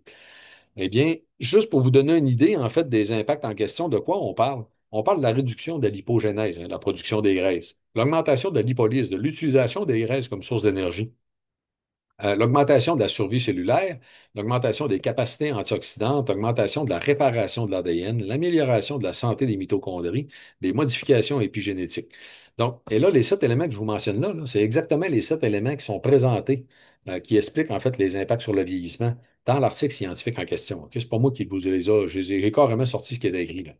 Eh bien, juste pour vous donner une idée, en fait, des impacts en question, de quoi on parle? On parle de la réduction de la lipogénèse, hein, la production des graisses, l'augmentation de la lipolyse, de l'utilisation des graisses comme source d'énergie, l'augmentation de la survie cellulaire, l'augmentation des capacités antioxydantes, l'augmentation de la réparation de l'ADN, l'amélioration de la santé des mitochondries, des modifications épigénétiques. Donc, et là, les 7 éléments que je vous mentionne là, c'est exactement les 7 éléments qui sont présentés, qui expliquent en fait les impacts sur le vieillissement dans l'article scientifique en question. Ok? C'est pas moi qui vous les a, j'ai carrément sorti ce qui est écrit là.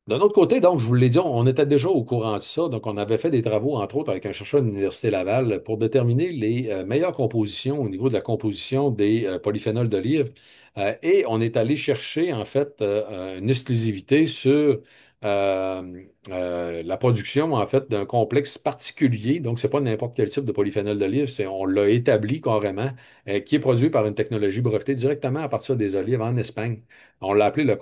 D'un autre côté, donc, je vous l'ai dit, on était déjà au courant de ça. Donc, on avait fait des travaux, entre autres, avec un chercheur de l'Université Laval pour déterminer les meilleures compositions au niveau de la composition des polyphénols d'olive. Et on est allé chercher, en fait, une exclusivité sur la production, en fait, d'un complexe particulier. Donc, c'est pas n'importe quel type de polyphénol d'olive, on l'a établi carrément, qui est produit par une technologie brevetée directement à partir des olives en Espagne. On l'a appelé le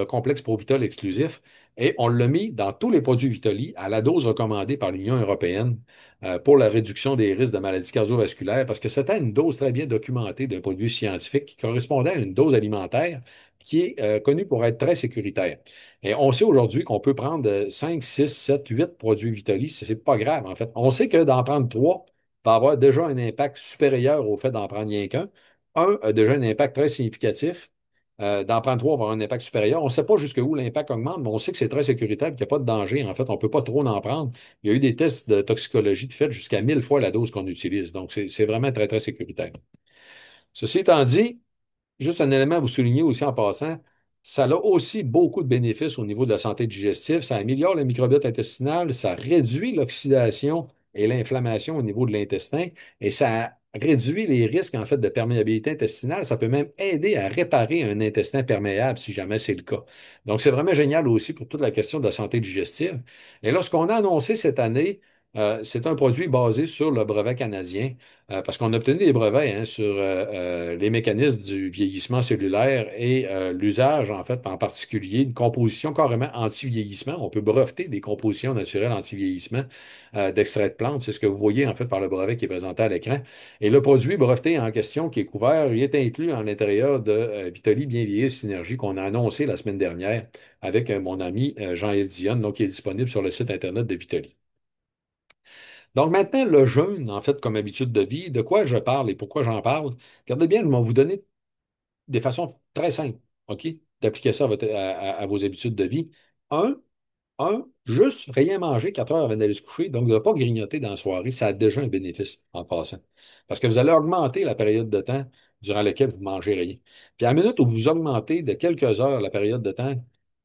complexe Provitol exclusif. Et on l'a mis dans tous les produits Vitoli à la dose recommandée par l'Union européenne pour la réduction des risques de maladies cardiovasculaires, parce que c'était une dose très bien documentée d'un produit scientifique qui correspondait à une dose alimentaire qui est connue pour être très sécuritaire. Et on sait aujourd'hui qu'on peut prendre 5, 6, 7, 8 produits Vitoli, c'est pas grave en fait. On sait que d'en prendre 3 va avoir déjà un impact supérieur au fait d'en prendre rien qu'un. Un a déjà un impact très significatif, d'en prendre trois va avoir un impact supérieur. On ne sait pas jusqu'où l'impact augmente, mais on sait que c'est très sécuritaire et qu'il n'y a pas de danger. En fait, on ne peut pas trop en prendre. Il y a eu des tests de toxicologie de fait jusqu'à 1000 fois la dose qu'on utilise. Donc, c'est vraiment très, très sécuritaire. Ceci étant dit, juste un élément à vous souligner aussi en passant, ça a aussi beaucoup de bénéfices au niveau de la santé digestive. Ça améliore le microbiote intestinal, ça réduit l'oxydation et l'inflammation au niveau de l'intestin et ça réduit les risques en fait de perméabilité intestinale. Ça peut même aider à réparer un intestin perméable si jamais c'est le cas. Donc, c'est vraiment génial aussi pour toute la question de la santé digestive. Et lorsqu'on a annoncé cette année, c'est un produit basé sur le brevet canadien. Parce qu'on a obtenu des brevets hein, sur les mécanismes du vieillissement cellulaire et l'usage, en fait, en particulier, une composition carrément anti-vieillissement. On peut breveter des compositions naturelles anti-vieillissement d'extraits de plantes. C'est ce que vous voyez, en fait, par le brevet qui est présenté à l'écran. Et le produit breveté en question qui est couvert, il est inclus à l'intérieur de Vitoli Bien Vieillir Synergie qu'on a annoncé la semaine dernière avec mon ami Jean-Yves Dionne, donc qui est disponible sur le site Internet de Vitoli. Donc maintenant, le jeûne, en fait, comme habitude de vie, de quoi je parle et pourquoi j'en parle, regardez bien, je vais vous donner des façons très simples, OK, d'appliquer ça à vos habitudes de vie. Un, juste rien manger 4 heures avant d'aller se coucher, donc de ne pas grignoter dans la soirée, ça a déjà un bénéfice en passant. Parce que vous allez augmenter la période de temps durant laquelle vous ne mangez rien. Puis à la minute où vous augmentez de quelques heures la période de temps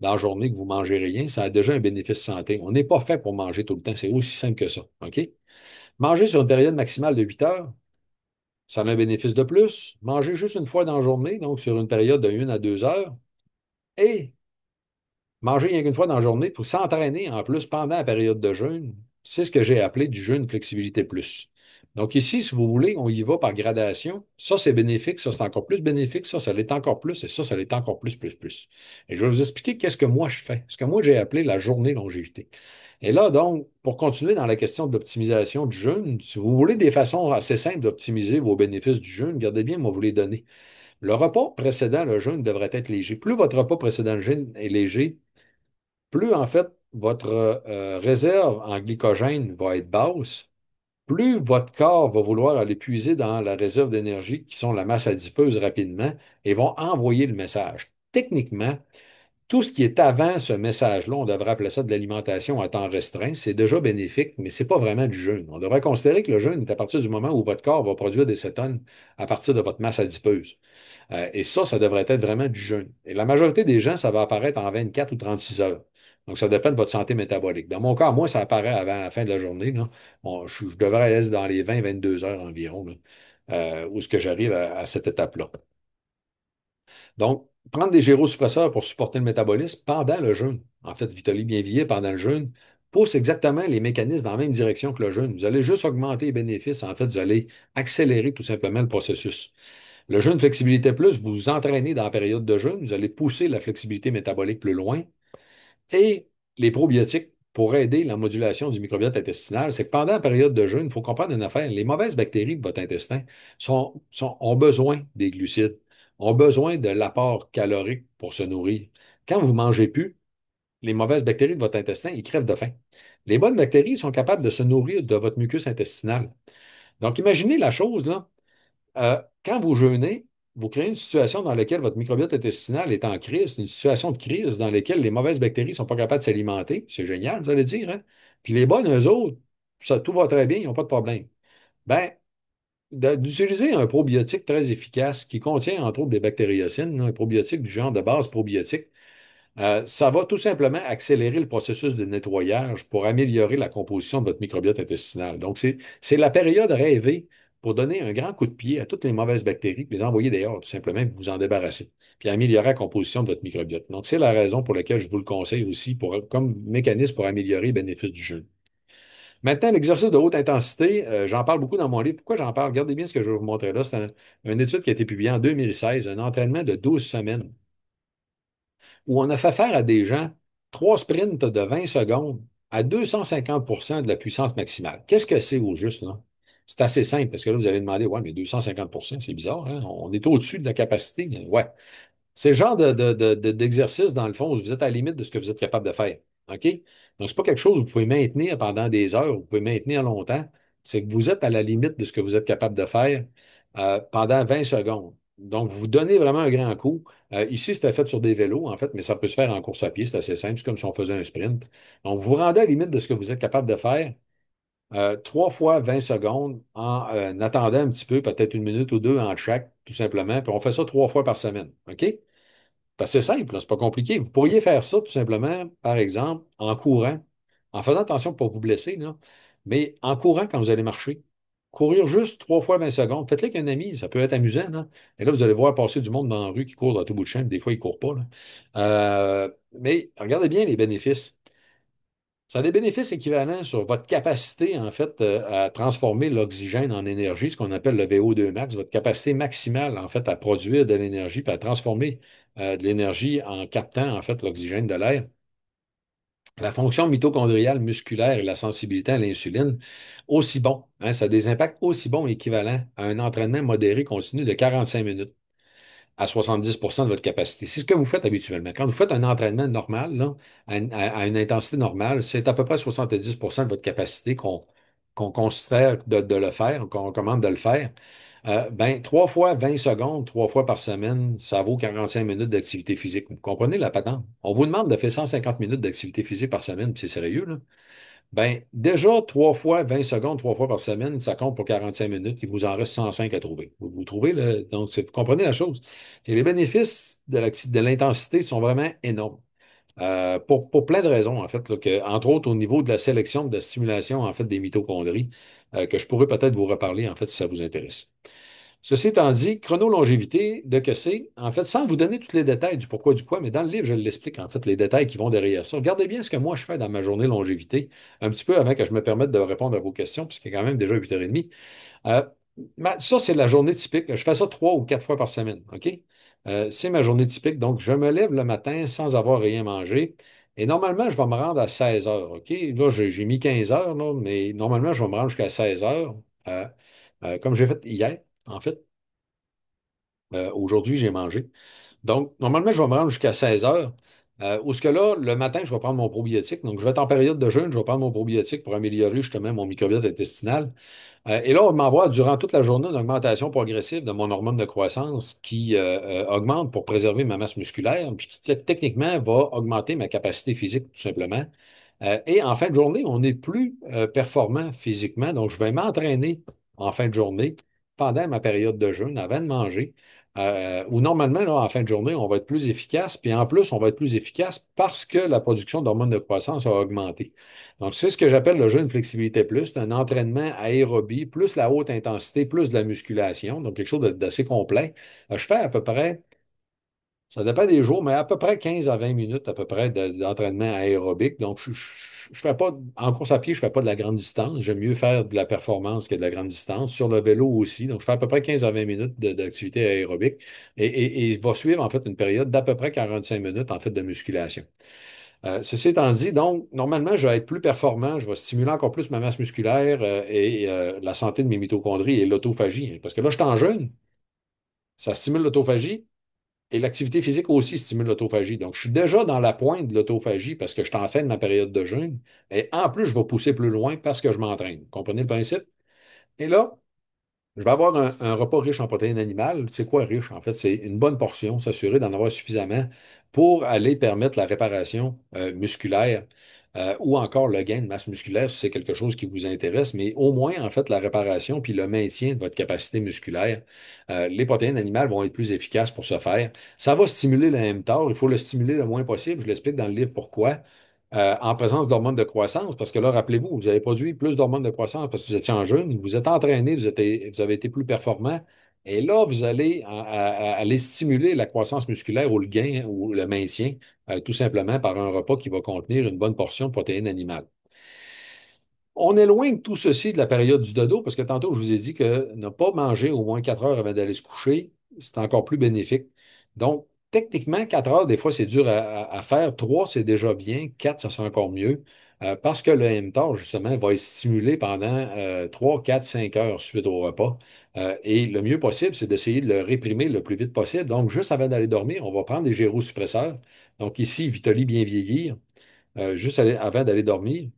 dans la journée que vous ne mangez rien, ça a déjà un bénéfice santé. On n'est pas fait pour manger tout le temps, c'est aussi simple que ça, OK? Manger sur une période maximale de 8 heures, ça a un bénéfice de plus. Manger juste une fois dans la journée, donc sur une période de 1 à 2 heures, et manger rien qu'une fois dans la journée pour s'entraîner en plus pendant la période de jeûne, c'est ce que j'ai appelé du jeûne flexibilité plus. Donc ici, si vous voulez, on y va par gradation. Ça, c'est bénéfique, ça, c'est encore plus bénéfique, ça l'est encore plus, et ça l'est encore plus, plus, plus. Et je vais vous expliquer qu'est-ce que moi je fais, ce que moi j'ai appelé la journée longévité. Et là, donc, pour continuer dans la question de l'optimisation du jeûne, si vous voulez des façons assez simples d'optimiser vos bénéfices du jeûne, regardez bien, moi, vous les donner. Le repas précédent le jeûne devrait être léger. Plus votre repas précédent le jeûne est léger, plus en fait votre réserve en glycogène va être basse, plus votre corps va vouloir aller puiser dans la réserve d'énergie qui sont la masse adipeuse rapidement et vont envoyer le message. Techniquement, tout ce qui est avant ce message-là, on devrait appeler ça de l'alimentation à temps restreint. C'est déjà bénéfique, mais ce n'est pas vraiment du jeûne. On devrait considérer que le jeûne est à partir du moment où votre corps va produire des cétones à partir de votre masse adipeuse. Et ça devrait être vraiment du jeûne. Et la majorité des gens, ça va apparaître en 24 ou 36 heures. Donc, ça dépend de votre santé métabolique. Dans mon cas, moi, ça apparaît avant la fin de la journée, là. Je devrais être dans les 20-22 heures environ, là, où ce que j'arrive à cette étape-là. Donc, prendre des gyrosuppresseurs pour supporter le métabolisme pendant le jeûne, en fait, Vitali bien vieillir pendant le jeûne, pousse exactement les mécanismes dans la même direction que le jeûne. Vous allez juste augmenter les bénéfices. En fait, vous allez accélérer tout simplement le processus. Le jeûne flexibilité plus, vous vous entraînez dans la période de jeûne, vous allez pousser la flexibilité métabolique plus loin. Et les probiotiques, pour aider la modulation du microbiote intestinal, c'est que pendant la période de jeûne, il faut comprendre une affaire, les mauvaises bactéries de votre intestin ont besoin des glucides, ont besoin de l'apport calorique pour se nourrir. Quand vous ne mangez plus, les mauvaises bactéries de votre intestin, ils crèvent de faim. Les bonnes bactéries sont capables de se nourrir de votre mucus intestinal. Donc, imaginez la chose, là. Quand vous jeûnez, vous créez une situation dans laquelle votre microbiote intestinal est en crise, une situation de crise dans laquelle les mauvaises bactéries ne sont pas capables de s'alimenter. C'est génial, vous allez dire, hein? Puis les bonnes, eux autres, ça, tout va très bien, ils n'ont pas de problème. Ben, d'utiliser un probiotique très efficace qui contient entre autres des bactériocines, là, un probiotique du genre de base probiotique, Ça va tout simplement accélérer le processus de nettoyage pour améliorer la composition de votre microbiote intestinal. Donc, c'est la période rêvée pour donner un grand coup de pied à toutes les mauvaises bactéries, puis les envoyer dehors, tout simplement, puis vous en débarrasser, puis améliorer la composition de votre microbiote. Donc, c'est la raison pour laquelle je vous le conseille aussi comme mécanisme pour améliorer les bénéfices du jeûne. Maintenant, l'exercice de haute intensité, j'en parle beaucoup dans mon livre. Pourquoi j'en parle? Regardez bien ce que je vais vous montrer là. C'est une étude qui a été publiée en 2016, un entraînement de 12 semaines où on a fait faire à des gens trois sprints de 20 secondes à 250 de la puissance maximale. Qu'est-ce que c'est au juste, là? C'est assez simple, parce que là, vous allez demander, ouais, mais 250 c'est bizarre, hein? On est au-dessus de la capacité. Ouais. C'est le genre d'exercice, dans le fond, où vous êtes à la limite de ce que vous êtes capable de faire. OK? Donc, c'est pas quelque chose que vous pouvez maintenir pendant des heures, vous pouvez maintenir longtemps. C'est que vous êtes à la limite de ce que vous êtes capable de faire pendant 20 secondes. Donc, vous donnez vraiment un grand coup. Ici, c'était fait sur des vélos, en fait, mais ça peut se faire en course à pied. C'est assez simple. C'est comme si on faisait un sprint. Donc, vous vous rendez à la limite de ce que vous êtes capable de faire. Trois fois 20 secondes en attendant un petit peu, peut-être une minute ou deux en chaque, tout simplement. Puis on fait ça trois fois par semaine. OK? C'est simple, là, c'est pas compliqué. Vous pourriez faire ça tout simplement, par exemple, en courant, en faisant attention pour ne pas vous blesser, là, mais en courant quand vous allez marcher. Courir juste trois fois 20 secondes. Faites-le avec un ami, ça peut être amusant. Là. Et là, vous allez voir passer du monde dans la rue qui court dans tout bout de champ. Des fois, ils ne courent pas. Là. Mais regardez bien les bénéfices. Ça a des bénéfices équivalents sur votre capacité, en fait, à transformer l'oxygène en énergie, ce qu'on appelle le VO2 max, votre capacité maximale, en fait, à produire de l'énergie, puis à transformer de l'énergie en captant, en fait, l'oxygène de l'air. La fonction mitochondriale musculaire et la sensibilité à l'insuline, aussi bon. Hein, ça a des impacts aussi bons équivalents à un entraînement modéré continu de 45 minutes à 70 de votre capacité. C'est ce que vous faites habituellement. Quand vous faites un entraînement normal, là, à une intensité normale, c'est à peu près 70 de votre capacité qu'on considère de le faire, qu'on recommande de le faire. Ben, trois fois 20 secondes, trois fois par semaine, ça vaut 45 minutes d'activité physique. Vous comprenez la patente? On vous demande de faire 150 minutes d'activité physique par semaine, puis c'est sérieux, là. Ben, déjà, trois fois 20 secondes, trois fois par semaine, ça compte pour 45 minutes. Il vous en reste 105 à trouver. Vous trouvez, donc, vous comprenez la chose. Et les bénéfices de l'intensité sont vraiment énormes. Pour plein de raisons, en fait, là, entre autres au niveau de la sélection, de la stimulation, en fait, des mitochondries, que je pourrais peut-être vous reparler, en fait, si ça vous intéresse. Ceci étant dit, chronolongévité de que c'est, en fait, sans vous donner tous les détails du pourquoi du quoi, mais dans le livre, je l'explique, en fait, les détails qui vont derrière ça. Regardez bien ce que moi je fais dans ma journée longévité, un petit peu avant que je me permette de répondre à vos questions, puisqu'il est quand même déjà 8h30. Euh, Ça, c'est la journée typique. Je fais ça trois ou quatre fois par semaine, OK? C'est ma journée typique. Donc, je me lève le matin sans avoir rien mangé. Et normalement, je vais me rendre à 16 heures, OK? Là, j'ai mis 15 heures, là, mais normalement, je vais me rendre jusqu'à 16 heures, comme j'ai fait hier, en fait. Aujourd'hui, j'ai mangé. Donc, normalement, je vais me rendre jusqu'à 16 heures. Où ce que là, le matin, je vais prendre mon probiotique. Donc, je vais être en période de jeûne, je vais prendre mon probiotique pour améliorer justement mon microbiote intestinal. Et là, on m'envoie durant toute la journée une augmentation progressive de mon hormone de croissance qui augmente pour préserver ma masse musculaire, puis qui techniquement va augmenter ma capacité physique tout simplement. Et en fin de journée, on n'est plus performant physiquement, donc je vais m'entraîner en fin de journée pendant ma période de jeûne avant de manger. Où normalement, là, en fin de journée, on va être plus efficace, puis en plus, on va être plus efficace parce que la production d'hormones de croissance a augmenté. Donc, c'est ce que j'appelle le jeûne flexibilité plus. C'est un entraînement aérobie, plus la haute intensité, plus de la musculation. Donc, quelque chose d'assez complet. Je fais à peu près, ça dépend des jours, mais à peu près 15 à 20 minutes à peu près d'entraînement aérobique. Donc, je fais pas, en course à pied, je fais pas de la grande distance. J'aime mieux faire de la performance que de la grande distance. Sur le vélo aussi. Donc, je fais à peu près 15 à 20 minutes d'activité aérobique et il va suivre en fait une période d'à peu près 45 minutes en fait de musculation. Ceci étant dit, donc, normalement, je vais être plus performant, je vais stimuler encore plus ma masse musculaire et la santé de mes mitochondries et l'autophagie. Parce que là, je suis en jeûne, ça stimule l'autophagie et l'activité physique aussi stimule l'autophagie. Donc, je suis déjà dans la pointe de l'autophagie parce que je suis en fin de ma période de jeûne. Et en plus, je vais pousser plus loin parce que je m'entraîne. Vous comprenez le principe? Et là, je vais avoir un repas riche en protéines animales. C'est quoi riche? En fait, c'est une bonne portion, s'assurer d'en avoir suffisamment pour aller permettre la réparation musculaire ou encore le gain de masse musculaire si c'est quelque chose qui vous intéresse, mais au moins, en fait, la réparation puis le maintien de votre capacité musculaire. Les protéines animales vont être plus efficaces pour ce faire. Ça va stimuler le mTOR, il faut le stimuler le moins possible. Je l'explique dans le livre pourquoi. En présence d'hormones de croissance, parce que là, rappelez-vous, vous avez produit plus d'hormones de croissance parce que vous étiez en jeûne, vous êtes entraîné, vous avez été plus performant, et là, vous allez aller stimuler la croissance musculaire ou le gain ou le maintien, tout simplement par un repas qui va contenir une bonne portion de protéines animales. On éloigne tout ceci de la période du dodo, parce que tantôt, je vous ai dit que ne pas manger au moins 4 heures avant d'aller se coucher, c'est encore plus bénéfique. Donc, techniquement, 4 heures, des fois, c'est dur à faire. 3, c'est déjà bien. 4, ça sera encore mieux. Parce que le mTOR, justement, va être stimulé pendant 3, 4, 5 heures suite au repas. Et le mieux possible, c'est d'essayer de le réprimer le plus vite possible. Donc, juste avant d'aller dormir, on va prendre des gyrosuppresseurs. Donc, ici, Vitoly bien vieillir, avant d'aller dormir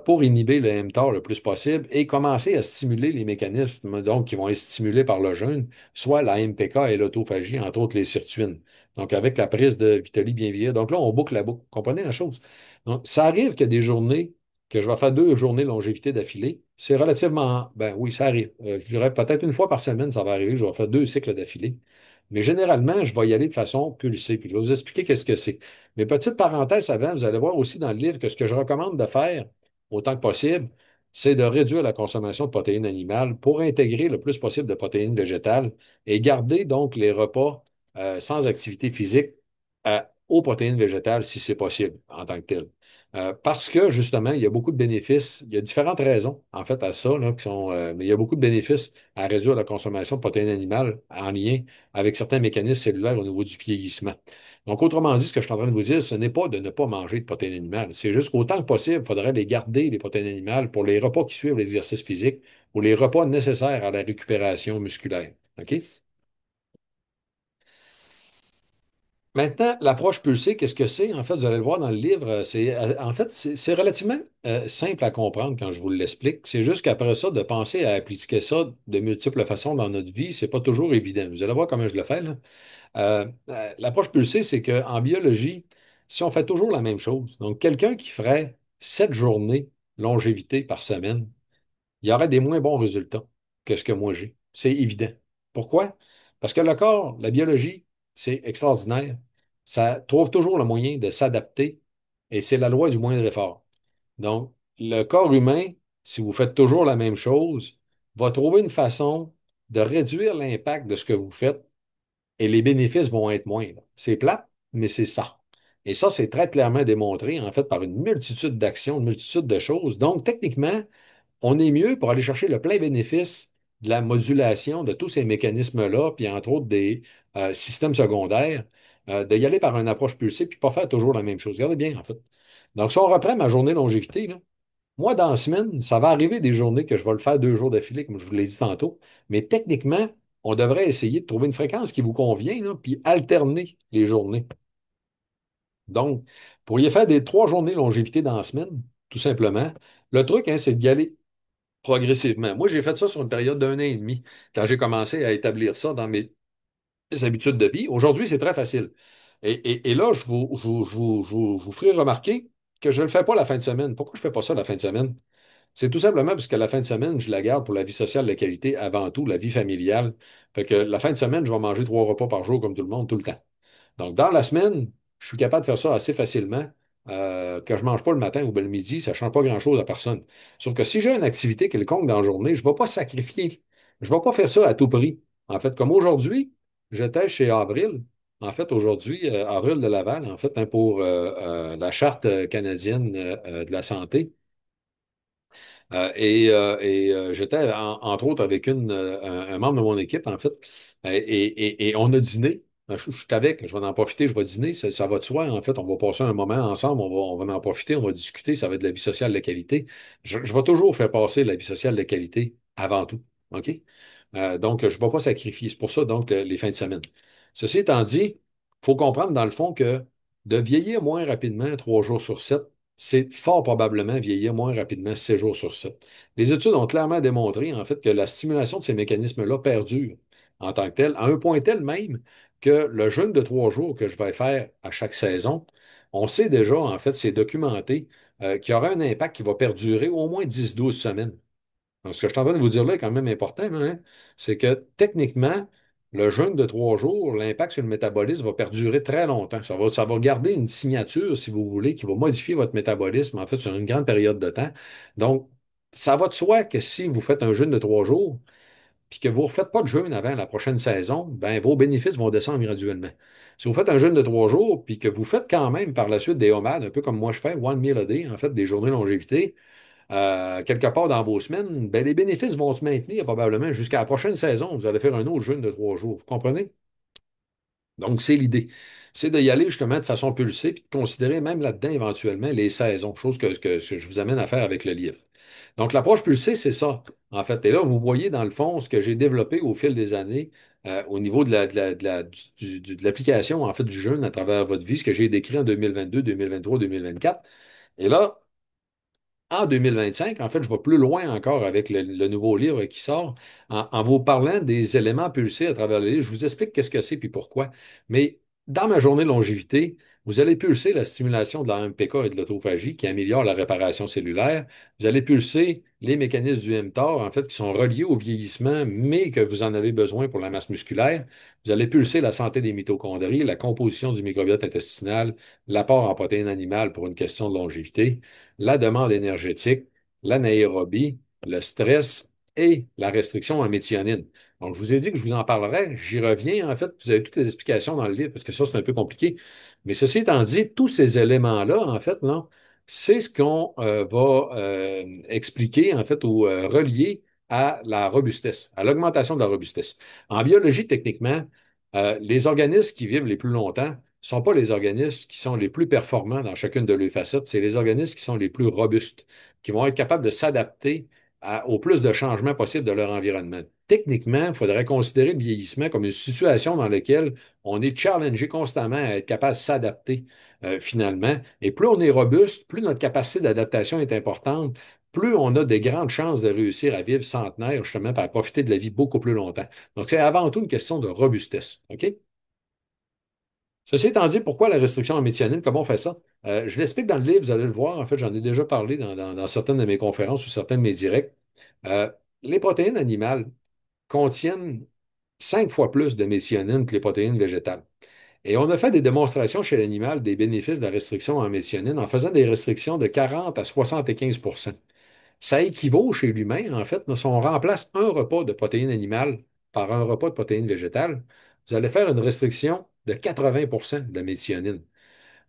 pour inhiber le mTOR le plus possible et commencer à stimuler les mécanismes donc, qui vont être stimulés par le jeûne, soit la MPK et l'autophagie, entre autres les sirtuines. Donc, avec la prise de Vitoly bien vieillir. Donc là, on boucle la boucle. Comprenez la chose? Donc, ça arrive qu'il y a des journées que je vais faire 2 journées longévité d'affilée. C'est relativement, ben oui, ça arrive. Je dirais peut-être une fois par semaine, ça va arriver. Je vais faire 2 cycles d'affilée. Mais généralement, je vais y aller de façon pulsée. Puis je vais vous expliquer qu'est-ce que c'est. Mais petite parenthèse avant, vous allez voir aussi dans le livre que ce que je recommande de faire, autant que possible, c'est de réduire la consommation de protéines animales pour intégrer le plus possible de protéines végétales et garder donc les repas sans activité physique aux protéines végétales si c'est possible en tant que tel. Parce que justement, il y a beaucoup de bénéfices. Il y a différentes raisons, en fait, à ça, là, mais il y a beaucoup de bénéfices à réduire la consommation de protéines animales en lien avec certains mécanismes cellulaires au niveau du vieillissement. Donc, autrement dit, ce que je suis en train de vous dire, ce n'est pas de ne pas manger de protéines animales. C'est juste qu'autant que possible, il faudrait les garder, les protéines animales, pour les repas qui suivent l'exercice physique ou les repas nécessaires à la récupération musculaire. OK? Maintenant, l'approche pulsée, qu'est-ce que c'est? En fait, vous allez le voir dans le livre, c'est relativement simple à comprendre quand je vous l'explique. C'est juste qu'après ça, de penser à appliquer ça de multiples façons dans notre vie, c'est pas toujours évident. Vous allez voir comment je le fais, là. L'approche pulsée, c'est qu'en biologie, si on fait toujours la même chose, donc quelqu'un qui ferait 7 journées longévité par semaine, il y aurait des moins bons résultats que ce que moi j'ai. C'est évident. Pourquoi? Parce que le corps, la biologie, c'est extraordinaire. Ça trouve toujours le moyen de s'adapter et c'est la loi du moindre effort. Donc, le corps humain, si vous faites toujours la même chose, va trouver une façon de réduire l'impact de ce que vous faites et les bénéfices vont être moindres. C'est plate, mais c'est ça. Et ça, c'est très clairement démontré, en fait, par une multitude d'actions, une multitude de choses. Donc, techniquement, on est mieux pour aller chercher le plein bénéfice de la modulation de tous ces mécanismes-là, puis entre autres des systèmes secondaires, d'y aller par une approche pulsée, puis pas faire toujours la même chose. Regardez bien, en fait. Donc, si on reprend ma journée longévité, là, moi, dans la semaine, ça va arriver des journées que je vais le faire 2 jours d'affilée, comme je vous l'ai dit tantôt, mais techniquement, on devrait essayer de trouver une fréquence qui vous convient, là, puis alterner les journées. Donc, vous pourriez faire des 3 journées longévité dans la semaine, tout simplement. Le truc, hein, c'est d'y aller progressivement. Moi, j'ai fait ça sur une période d'un an et demi, quand j'ai commencé à établir ça dans mes habitudes de vie. Aujourd'hui, c'est très facile. Et là, je vous ferai remarquer que je ne le fais pas la fin de semaine. Pourquoi je ne fais pas ça la fin de semaine? C'est tout simplement parce que la fin de semaine, je la garde pour la vie sociale de qualité avant tout, la vie familiale. Fait que la fin de semaine, je vais manger 3 repas par jour comme tout le monde, tout le temps. Donc, dans la semaine, je suis capable de faire ça assez facilement. Que je ne mange pas le matin ou le midi, ça ne change pas grand-chose à personne. Sauf que si j'ai une activité quelconque dans la journée, je ne vais pas sacrifier. Je ne vais pas faire ça à tout prix. En fait, comme aujourd'hui, j'étais chez Avril. En fait, aujourd'hui, Avril de Laval, en fait, hein, pour la Charte canadienne de la santé. J'étais, entre autres, avec un membre de mon équipe, en fait, et on a dîné. Je suis avec, je vais en profiter, je vais dîner, ça va de soi, en fait, on va passer un moment ensemble, on va en profiter, on va discuter, ça va être de la vie sociale de qualité. Je vais toujours faire passer la vie sociale de qualité avant tout, OK? Donc, je ne vais pas sacrifier, c'est pour ça, donc, les fins de semaine. Ceci étant dit, il faut comprendre, dans le fond, que de vieillir moins rapidement 3 jours sur 7, c'est fort probablement vieillir moins rapidement 7 jours sur 7. Les études ont clairement démontré, en fait, que la stimulation de ces mécanismes-là perdure en tant que tel, à un point tel même que le jeûne de 3 jours que je vais faire à chaque saison, on sait déjà, en fait, c'est documenté, qui aura un impact qui va perdurer au moins 10 12 semaines. Donc, ce que je suis en train de vous dire là est quand même important, là, hein. C'est que techniquement, le jeûne de 3 jours, l'impact sur le métabolisme va perdurer très longtemps. Ça va garder une signature, si vous voulez, qui va modifier votre métabolisme, en fait, sur une grande période de temps. Donc, ça va de soi que si vous faites un jeûne de 3 jours, puis que vous ne refaites pas de jeûne avant la prochaine saison, ben, vos bénéfices vont descendre graduellement. Si vous faites un jeûne de 3 jours, puis que vous faites quand même par la suite des OMAD, un peu comme moi je fais, one meal a day, en fait, des journées de longévité, quelque part dans vos semaines, ben, les bénéfices vont se maintenir probablement jusqu'à la prochaine saison. Vous allez faire un autre jeûne de 3 jours. Vous comprenez? Donc, c'est l'idée. C'est d'y aller justement de façon pulsée, puis de considérer même là-dedans éventuellement les saisons, chose que je vous amène à faire avec le livre. Donc, l'approche pulsée, c'est ça, en fait. Et là, vous voyez dans le fond ce que j'ai développé au fil des années au niveau de l'application, en fait, du jeûne à travers votre vie, ce que j'ai décrit en 2022, 2023, 2024. Et là, en 2025, en fait, je vais plus loin encore avec le nouveau livre qui sort, en vous parlant des éléments pulsés à travers le livre. Je vous explique qu'est-ce que c'est puis pourquoi. Mais dans ma journée de longévité, vous allez pulser la stimulation de la MPK et de l'autophagie qui améliore la réparation cellulaire. Vous allez pulser les mécanismes du mTOR, en fait, qui sont reliés au vieillissement, mais que vous en avez besoin pour la masse musculaire. Vous allez pulser la santé des mitochondries, la composition du microbiote intestinal, l'apport en protéines animales pour une question de longévité, la demande énergétique, l'anaérobie, le stress et la restriction en méthionine. Donc, je vous ai dit que je vous en parlerai. J'y reviens, en fait. Vous avez toutes les explications dans le livre, parce que ça, c'est un peu compliqué. Mais ceci étant dit, tous ces éléments-là, en fait, non, c'est ce qu'on va expliquer, en fait, ou relier à la robustesse, à l'augmentation de la robustesse. En biologie, techniquement, les organismes qui vivent les plus longtemps ne sont pas les organismes qui sont les plus performants dans chacune de leurs facettes, c'est les organismes qui sont les plus robustes, qui vont être capables de s'adapter au plus de changements possibles de leur environnement. Techniquement, il faudrait considérer le vieillissement comme une situation dans laquelle on est challengé constamment à être capable de s'adapter finalement. Et plus on est robuste, plus notre capacité d'adaptation est importante, plus on a de grandes chances de réussir à vivre centenaire, justement, pour profiter de la vie beaucoup plus longtemps. Donc, c'est avant tout une question de robustesse. OK? Ceci étant dit, pourquoi la restriction en méthionine? Comment on fait ça? Je l'explique dans le livre, vous allez le voir. En fait, j'en ai déjà parlé dans certaines de mes conférences ou certains de mes directs. Euh, les protéines animales contiennent 5 fois plus de méthionine que les protéines végétales. Et on a fait des démonstrations chez l'animal des bénéfices de la restriction en méthionine en faisant des restrictions de 40 à 75. Ça équivaut chez l'humain, en fait, si on remplace un repas de protéines animales par un repas de protéines végétales, vous allez faire une restriction de 80 de la méthionine.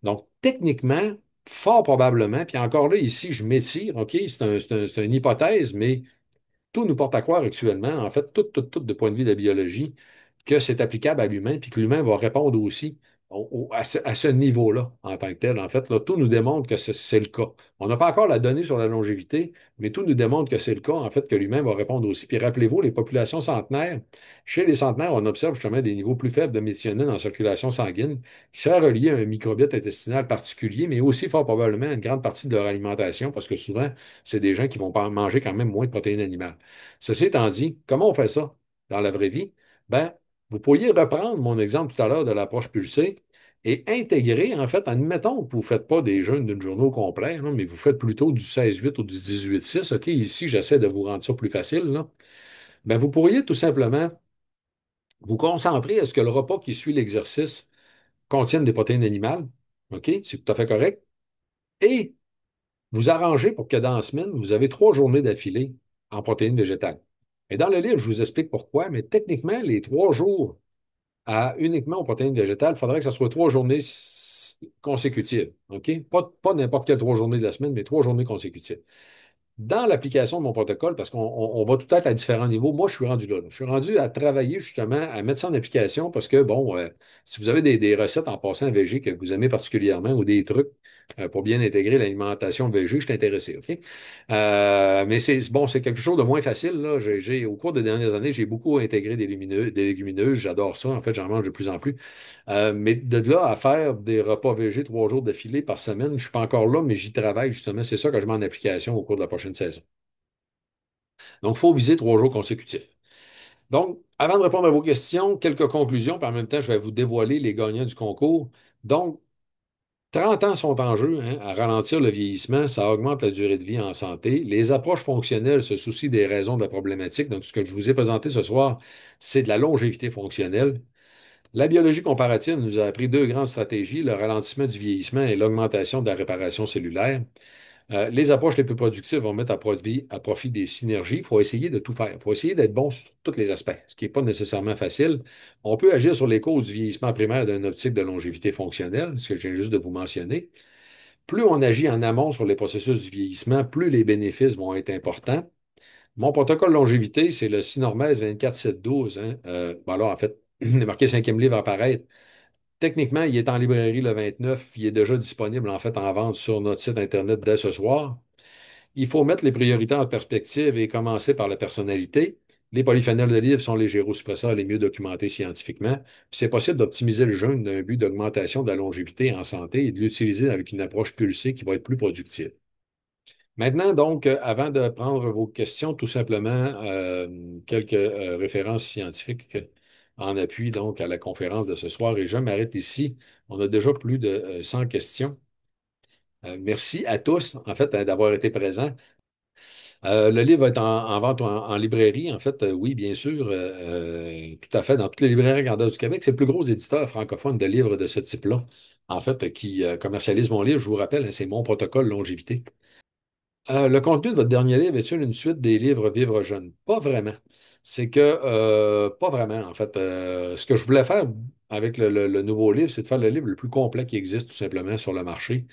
Donc, techniquement, fort probablement, puis encore là, ici, je m'étire, OK, c'est une hypothèse, mais tout nous porte à croire actuellement, en fait, tout de point de vue de la biologie, que c'est applicable à l'humain, puis que l'humain va répondre aussi à ce niveau-là, en tant que tel. En fait, là, tout nous démontre que c'est le cas. On n'a pas encore la donnée sur la longévité, mais tout nous démontre que c'est le cas, en fait, que l'humain va répondre aussi. Puis rappelez-vous, les populations centenaires, chez les centenaires, on observe justement des niveaux plus faibles de méthionine en circulation sanguine, qui seraient reliés à un microbiote intestinal particulier, mais aussi fort probablement à une grande partie de leur alimentation, parce que souvent, c'est des gens qui vont manger quand même moins de protéines animales. Ceci étant dit, comment on fait ça dans la vraie vie? Ben, vous pourriez reprendre mon exemple tout à l'heure de l'approche pulsée et intégrer, en fait, admettons que vous ne faites pas des jeûnes d'une journée au complet, là, mais vous faites plutôt du 16-8 ou du 18-6. OK, ici, j'essaie de vous rendre ça plus facile, là. Ben, vous pourriez tout simplement vous concentrer à ce que le repas qui suit l'exercice contienne des protéines animales. OK, c'est tout à fait correct. Et vous arrangez pour que dans la semaine, vous avez 3 journées d'affilée en protéines végétales. Et dans le livre, je vous explique pourquoi, mais techniquement, les 3 jours uniquement aux protéines végétales, il faudrait que ce soit 3 journées consécutives. OK? Pas n'importe quelle 3 journées de la semaine, mais 3 journées consécutives. Dans l'application de mon protocole, parce qu'on va tout être à différents niveaux, moi, je suis rendu là. Je suis rendu à travailler justement, à mettre ça en application parce que, bon, si vous avez des recettes en passant VG que vous aimez particulièrement ou des trucs pour bien intégrer l'alimentation VG, je suis intéressé, OK? Mais c'est bon, c'est quelque chose de moins facile, là. Au cours des dernières années, j'ai beaucoup intégré des légumineuses. J'adore ça. En fait, j'en mange de plus en plus. Mais de là à faire des repas végés 3 jours d'affilée par semaine, je ne suis pas encore là, mais j'y travaille justement. C'est ça que je mets en application au cours de la prochaine saison. Donc, il faut viser 3 jours consécutifs. Donc, avant de répondre à vos questions, quelques conclusions, puis en même temps, je vais vous dévoiler les gagnants du concours. Donc, 30 ans sont en jeu, hein, à ralentir le vieillissement, ça augmente la durée de vie en santé. Les approches fonctionnelles se soucient des raisons de la problématique. Donc, ce que je vous ai présenté ce soir, c'est de la longévité fonctionnelle. La biologie comparative nous a appris deux grandes stratégies, le ralentissement du vieillissement et l'augmentation de la réparation cellulaire. Les approches les plus productives vont mettre à profit des synergies. Il faut essayer de tout faire. Il faut essayer d'être bon sur tous les aspects, ce qui n'est pas nécessairement facile. On peut agir sur les causes du vieillissement primaire d'une optique de longévité fonctionnelle, ce que je viens juste de vous mentionner. Plus on agit en amont sur les processus du vieillissement, plus les bénéfices vont être importants. Mon protocole longévité, c'est le Synormèse 24-7-12. Hein. Bon, alors, en fait, il est marqué cinquième livre à apparaître. Techniquement, il est en librairie le 29. Il est déjà disponible, en fait, en vente sur notre site Internet dès ce soir. Il faut mettre les priorités en perspective et commencer par la personnalité. Les polyphénols de livre sont les gyrosuppresseurs les mieux documentés scientifiquement. Puis c'est possible d'optimiser le jeûne d'un but d'augmentation de la longévité en santé et de l'utiliser avec une approche pulsée qui va être plus productive. Maintenant, donc, avant de prendre vos questions, tout simplement, quelques références scientifiques en appui donc à la conférence de ce soir. Et je m'arrête ici. On a déjà plus de 100 questions. Merci à tous, en fait, d'avoir été présents. Le livre va être en vente en librairie, en fait, oui, bien sûr, tout à fait, dans toutes les librairies grandeur du Québec. C'est le plus gros éditeur francophone de livres de ce type-là, en fait, qui commercialise mon livre. Je vous rappelle, hein, c'est Mon protocole longévité. Le contenu de votre dernier livre est-il une suite des livres Vivre jeune? Pas vraiment. C'est que, pas vraiment, en fait. Ce que je voulais faire avec le nouveau livre, c'est de faire le livre le plus complet qui existe tout simplement sur le marché.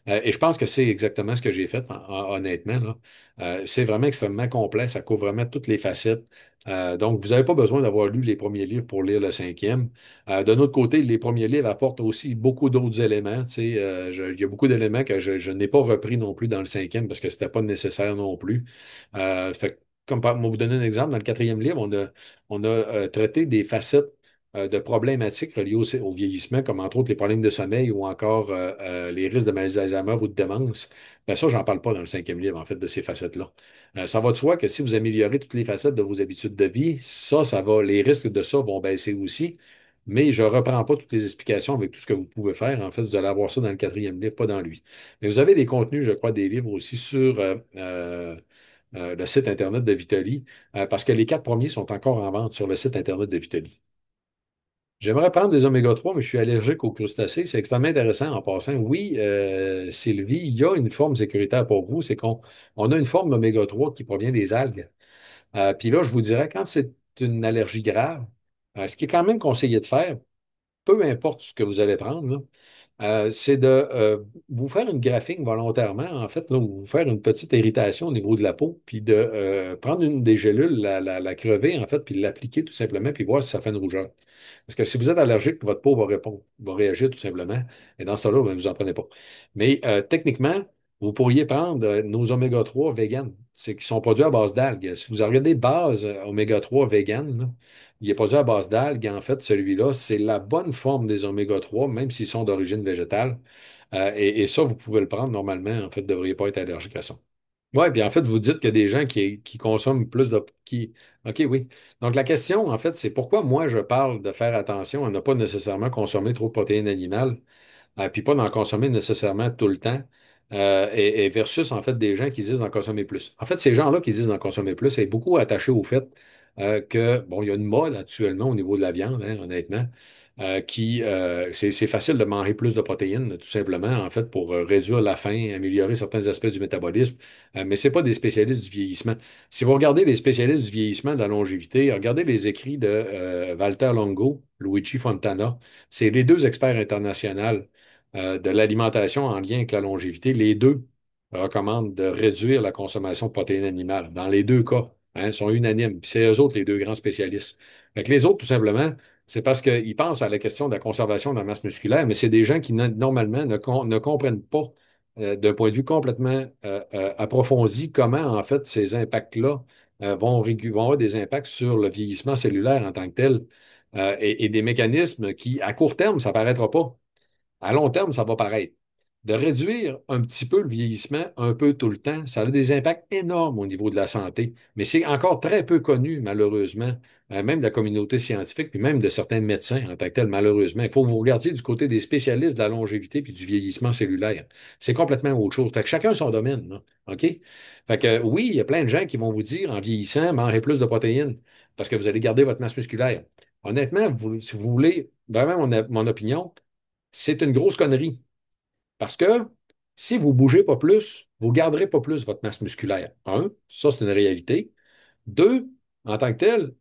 Et je pense que c'est exactement ce que j'ai fait, honnêtement, là. C'est vraiment extrêmement complet, ça couvre vraiment toutes les facettes. Donc, vous n'avez pas besoin d'avoir lu les premiers livres pour lire le cinquième. De notre côté, les premiers livres apportent aussi beaucoup d'autres éléments. Tu sais, il y a beaucoup d'éléments que je n'ai pas repris non plus dans le cinquième parce que ce n'était pas nécessaire non plus. Fait que, moi, vous donner un exemple, dans le quatrième livre, on a traité des facettes de problématiques reliées au vieillissement, comme entre autres les problèmes de sommeil ou encore les risques de maladie d'Alzheimer ou de démence. Ben ça, j'en parle pas dans le cinquième livre, en fait, de ces facettes-là. Ça va de soi que si vous améliorez toutes les facettes de vos habitudes de vie, ça va, les risques de ça vont baisser aussi. Mais je ne reprends pas toutes les explications avec tout ce que vous pouvez faire. En fait, vous allez avoir ça dans le quatrième livre, pas dans lui. Mais vous avez des contenus, je crois, des livres aussi sur le site Internet de Vitali, parce que les quatre premiers sont encore en vente sur le site Internet de Vitali. J'aimerais prendre des oméga 3, mais je suis allergique aux crustacés. C'est extrêmement intéressant en passant. Oui, Sylvie, il y a une forme sécuritaire pour vous, c'est qu'on a une forme d'oméga 3 qui provient des algues. Puis là, je vous dirais, quand c'est une allergie grave, ce qui est quand même conseillé de faire, peu importe ce que vous allez prendre, là, c'est de vous faire une graphing volontairement, en fait, là, ou vous faire une petite irritation au niveau de la peau, puis de prendre une des gélules, la crever, en fait, puis l'appliquer tout simplement, puis voir si ça fait une rougeur. Parce que si vous êtes allergique, votre peau va répondre, va réagir tout simplement, et dans ce cas-là, ben, vous n'en prenez pas. Mais techniquement, vous pourriez prendre nos oméga 3 vegan, c'est qui sont produits à base d'algues. Si vous regardez base oméga 3 vegan, là, il est produit à base d'algues. En fait, celui-là, c'est la bonne forme des oméga 3, même s'ils sont d'origine végétale. Et ça, vous pouvez le prendre normalement. En fait, vous ne devriez pas être allergique à ça. Oui, puis en fait, vous dites qu'il y a des gens qui consomment plus de... OK, oui. Donc, la question, en fait, c'est pourquoi moi, je parle de faire attention à ne pas nécessairement consommer trop de protéines animales, puis pas d'en consommer nécessairement tout le temps, et versus, en fait, des gens qui disent d'en consommer plus. En fait, ces gens-là qui disent d'en consommer plus est beaucoup attaché au fait que, bon, il y a une mode actuellement au niveau de la viande, hein, honnêtement, c'est facile de manger plus de protéines, tout simplement, en fait, pour réduire la faim, améliorer certains aspects du métabolisme, mais ce n'est pas des spécialistes du vieillissement. Si vous regardez les spécialistes du vieillissement, de la longévité, regardez les écrits de Walter Longo, Luigi Fontana, c'est les deux experts internationaux de l'alimentation en lien avec la longévité. Les deux recommandent de réduire la consommation de protéines animales. Dans les deux cas, hein, sont unanimes. Puis c'est eux autres les deux grands spécialistes. Fait que les autres, tout simplement, c'est parce qu'ils pensent à la question de la conservation de la masse musculaire, mais c'est des gens qui, normalement, ne comprennent pas, d'un point de vue complètement approfondi, comment, en fait, ces impacts-là vont avoir des impacts sur le vieillissement cellulaire en tant que tel, et des mécanismes qui, à court terme, ça ne paraîtra pas. À long terme, ça va paraître. de réduire un petit peu le vieillissement, un peu tout le temps, ça a des impacts énormes au niveau de la santé. Mais c'est encore très peu connu, malheureusement, même de la communauté scientifique, puis même de certains médecins en tant que tel, malheureusement. Il faut que vous regardiez du côté des spécialistes de la longévité puis du vieillissement cellulaire. C'est complètement autre chose. Fait que chacun son domaine, là. OK? Fait que oui, il y a plein de gens qui vont vous dire, en vieillissant, mangez plus de protéines parce que vous allez garder votre masse musculaire. Honnêtement, si vous voulez vraiment mon opinion, c'est une grosse connerie. Parce que si vous ne bougez pas plus, vous ne garderez pas plus votre masse musculaire. Un, ça, c'est une réalité. Deux, en tant que tel,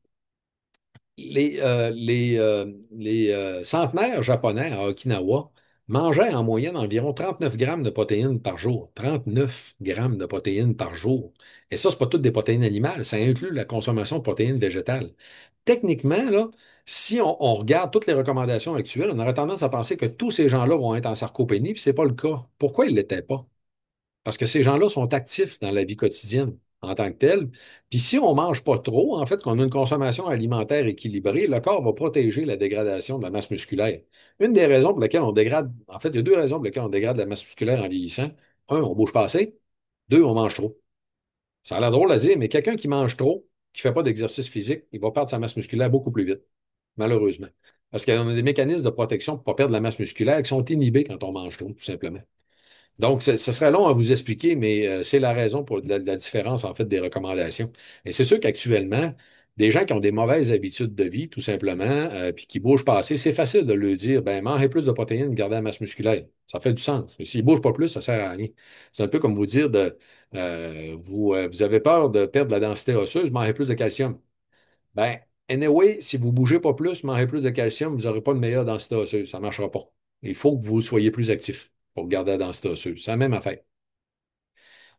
les centenaires japonais à Okinawa mangeaient en moyenne environ 39 grammes de protéines par jour. 39 grammes de protéines par jour. Et ça, ce n'est pas toutes des protéines animales, ça inclut la consommation de protéines végétales. Techniquement, là, si on regarde toutes les recommandations actuelles, on aurait tendance à penser que tous ces gens-là vont être en sarcopénie, puis ce n'est pas le cas. Pourquoi ils ne l'étaient pas? Parce que ces gens-là sont actifs dans la vie quotidienne en tant que tels. Puis si on ne mange pas trop, en fait, qu'on a une consommation alimentaire équilibrée, le corps va protéger la dégradation de la masse musculaire. Une des raisons pour lesquelles on dégrade, en fait, il y a deux raisons pour lesquelles on dégrade la masse musculaire en vieillissant. Un, on bouge pas assez. Deux, on mange trop. Ça a l'air drôle à dire, mais quelqu'un qui mange trop, qui ne fait pas d'exercice physique, il va perdre sa masse musculaire beaucoup plus vite, malheureusement. Parce qu'on a des mécanismes de protection pour ne pas perdre la masse musculaire qui sont inhibés quand on mange trop, tout simplement. Donc, ce serait long à vous expliquer, mais c'est la raison pour la différence, en fait, des recommandations. Et c'est sûr qu'actuellement, des gens qui ont des mauvaises habitudes de vie, tout simplement, puis qui bougent pas assez, c'est facile de leur dire, ben, mangez plus de protéines, gardez la masse musculaire. Ça fait du sens. Mais s'ils bougent pas plus, ça sert à rien. C'est un peu comme vous dire vous avez peur de perdre la densité osseuse, mangez plus de calcium. Ben, anyway, si vous bougez pas plus, mangez plus de calcium, vous n'aurez pas de meilleure densité osseuse. Ça ne marchera pas. Il faut que vous soyez plus actif pour garder la densité osseuse. C'est la même affaire.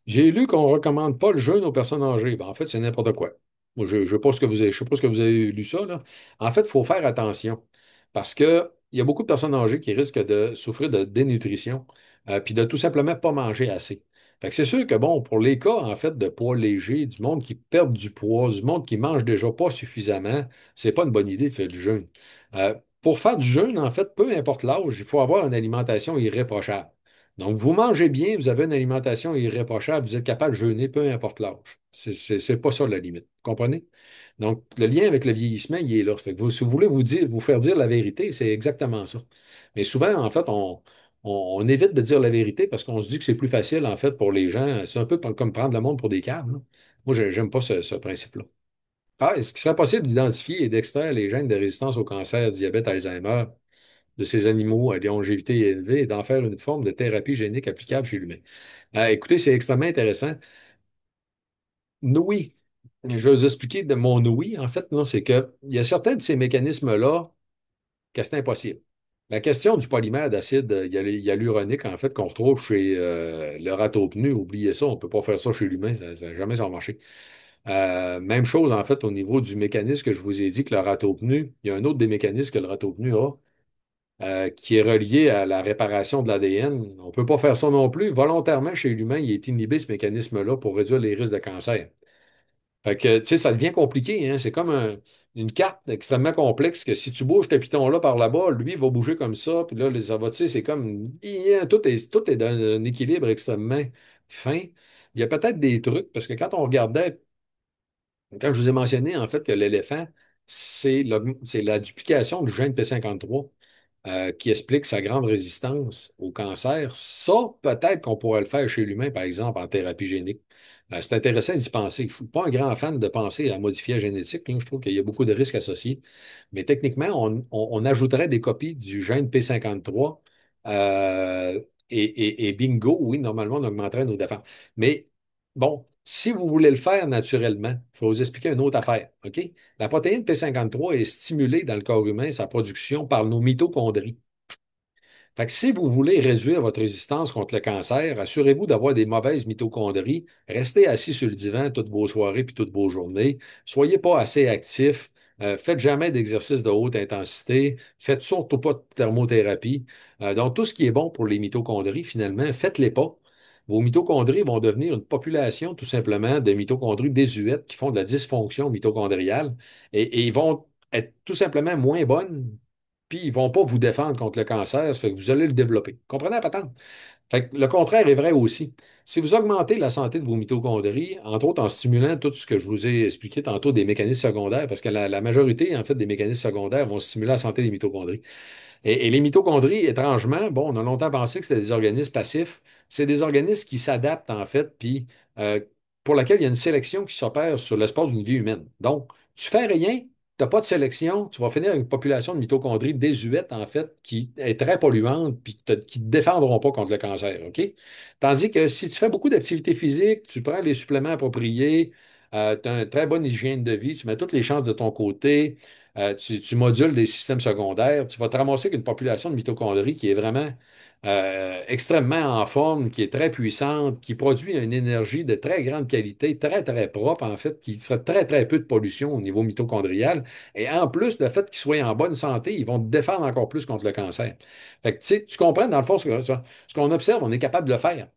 J'ai lu qu'on ne recommande pas le jeûne aux personnes âgées. Ben, en fait, c'est n'importe quoi. Moi, je ne sais pas ce que vous avez, je sais pas ce que vous avez lu ça, là. En fait, il faut faire attention parce que il y a beaucoup de personnes âgées qui risquent de souffrir de dénutrition, puis de tout simplement pas manger assez. Fait que c'est sûr que, bon, pour les cas, en fait, de poids léger, du monde qui perd du poids, du monde qui mange déjà pas suffisamment, c'est pas une bonne idée de faire du jeûne. Pour faire du jeûne, en fait, peu importe l'âge, il faut avoir une alimentation irréprochable. Donc, vous mangez bien, vous avez une alimentation irréprochable, vous êtes capable de jeûner, peu importe l'âge. C'est pas ça la limite. Vous comprenez? Donc, le lien avec le vieillissement, il est là. Fait que si vous voulez vous faire dire la vérité, c'est exactement ça. Mais souvent, en fait, on évite de dire la vérité parce qu'on se dit que c'est plus facile, en fait, pour les gens. C'est un peu comme prendre le monde pour des caves, là. Moi, j'aime pas ce principe-là. Ah, est-ce qu'il serait possible d'identifier et d'extraire les gènes de résistance au cancer, diabète, Alzheimer de ces animaux à longévité élevée et d'en faire une forme de thérapie génique applicable chez l'humain? Écoutez, c'est extrêmement intéressant. Oui, je vais vous expliquer de mon oui, en fait, non, c'est qu'il y a certains de ces mécanismes-là que c'est impossible. La question du polymère d'acide hyaluronique, en fait, qu'on retrouve chez le ratopnu, oubliez ça, on ne peut pas faire ça chez l'humain, jamais ça va marcher. Même chose, en fait, au niveau du mécanisme que je vous ai dit que le ratopnu, il y a un autre des mécanismes que le ratopnu a, qui est relié à la réparation de l'ADN. On ne peut pas faire ça non plus. Volontairement, chez l'humain, il est inhibé ce mécanisme-là pour réduire les risques de cancer. Fait que, tu sais, ça devient compliqué, hein. C'est comme une carte extrêmement complexe que si tu bouges tes pitons-là par là-bas, lui, il va bouger comme ça. Puis là, ça va, tu sais, c'est comme. Tout est dans un équilibre extrêmement fin. Il y a peut-être des trucs, parce que quand on regardait, quand je vous ai mentionné, en fait, que l'éléphant, c'est la duplication du gène P53 qui explique sa grande résistance au cancer. Ça, peut-être qu'on pourrait le faire chez l'humain, par exemple, en thérapie génique. C'est intéressant d'y penser. Je ne suis pas un grand fan de penser à modifier la génétique, là. Je trouve qu'il y a beaucoup de risques associés. Mais techniquement, on ajouterait des copies du gène P53 et bingo, oui, normalement, on augmenterait nos défenses. Mais bon, si vous voulez le faire naturellement, je vais vous expliquer une autre affaire. OK? La protéine P53 est stimulée dans le corps humain, sa production, par nos mitochondries. Fait que si vous voulez réduire votre résistance contre le cancer, assurez-vous d'avoir des mauvaises mitochondries. Restez assis sur le divan toutes vos soirées puis toutes vos journées. Soyez pas assez actif. Faites jamais d'exercice de haute intensité. Faites surtout pas de thermothérapie. Donc, tout ce qui est bon pour les mitochondries, finalement, faites-les pas. Vos mitochondries vont devenir une population, tout simplement, de mitochondries désuètes qui font de la dysfonction mitochondriale et ils vont être tout simplement moins bonnes puis ils ne vont pas vous défendre contre le cancer, ça fait que vous allez le développer. Comprenez la patente? Fait que le contraire est vrai aussi. Si vous augmentez la santé de vos mitochondries, entre autres en stimulant tout ce que je vous ai expliqué tantôt des mécanismes secondaires, parce que la majorité, en fait, des mécanismes secondaires vont stimuler la santé des mitochondries. Et les mitochondries, étrangement, bon, on a longtemps pensé que c'était des organismes passifs. C'est des organismes qui s'adaptent, en fait, puis euh, pour laquelle il y a une sélection qui s'opère sur l'espace d'une vie humaine. Donc, tu fais rien, tu n'as pas de sélection, tu vas finir avec une population de mitochondries désuète, en fait, qui est très polluante, puis qui ne te défendront pas contre le cancer, OK? Tandis que si tu fais beaucoup d'activité physique, tu prends les suppléments appropriés, tu as une très bonne hygiène de vie, tu mets toutes les chances de ton côté, tu modules des systèmes secondaires, tu vas te ramasser avec une population de mitochondries qui est vraiment extrêmement en forme, qui est très puissante, qui produit une énergie de très grande qualité, très, très propre, en fait, qui serait très, très peu de pollution au niveau mitochondrial. Et en plus, le fait qu'ils soient en bonne santé, ils vont te défendre encore plus contre le cancer. Fait que, tu sais, tu comprends, dans le fond, ce qu'on observe, on est capable de le faire,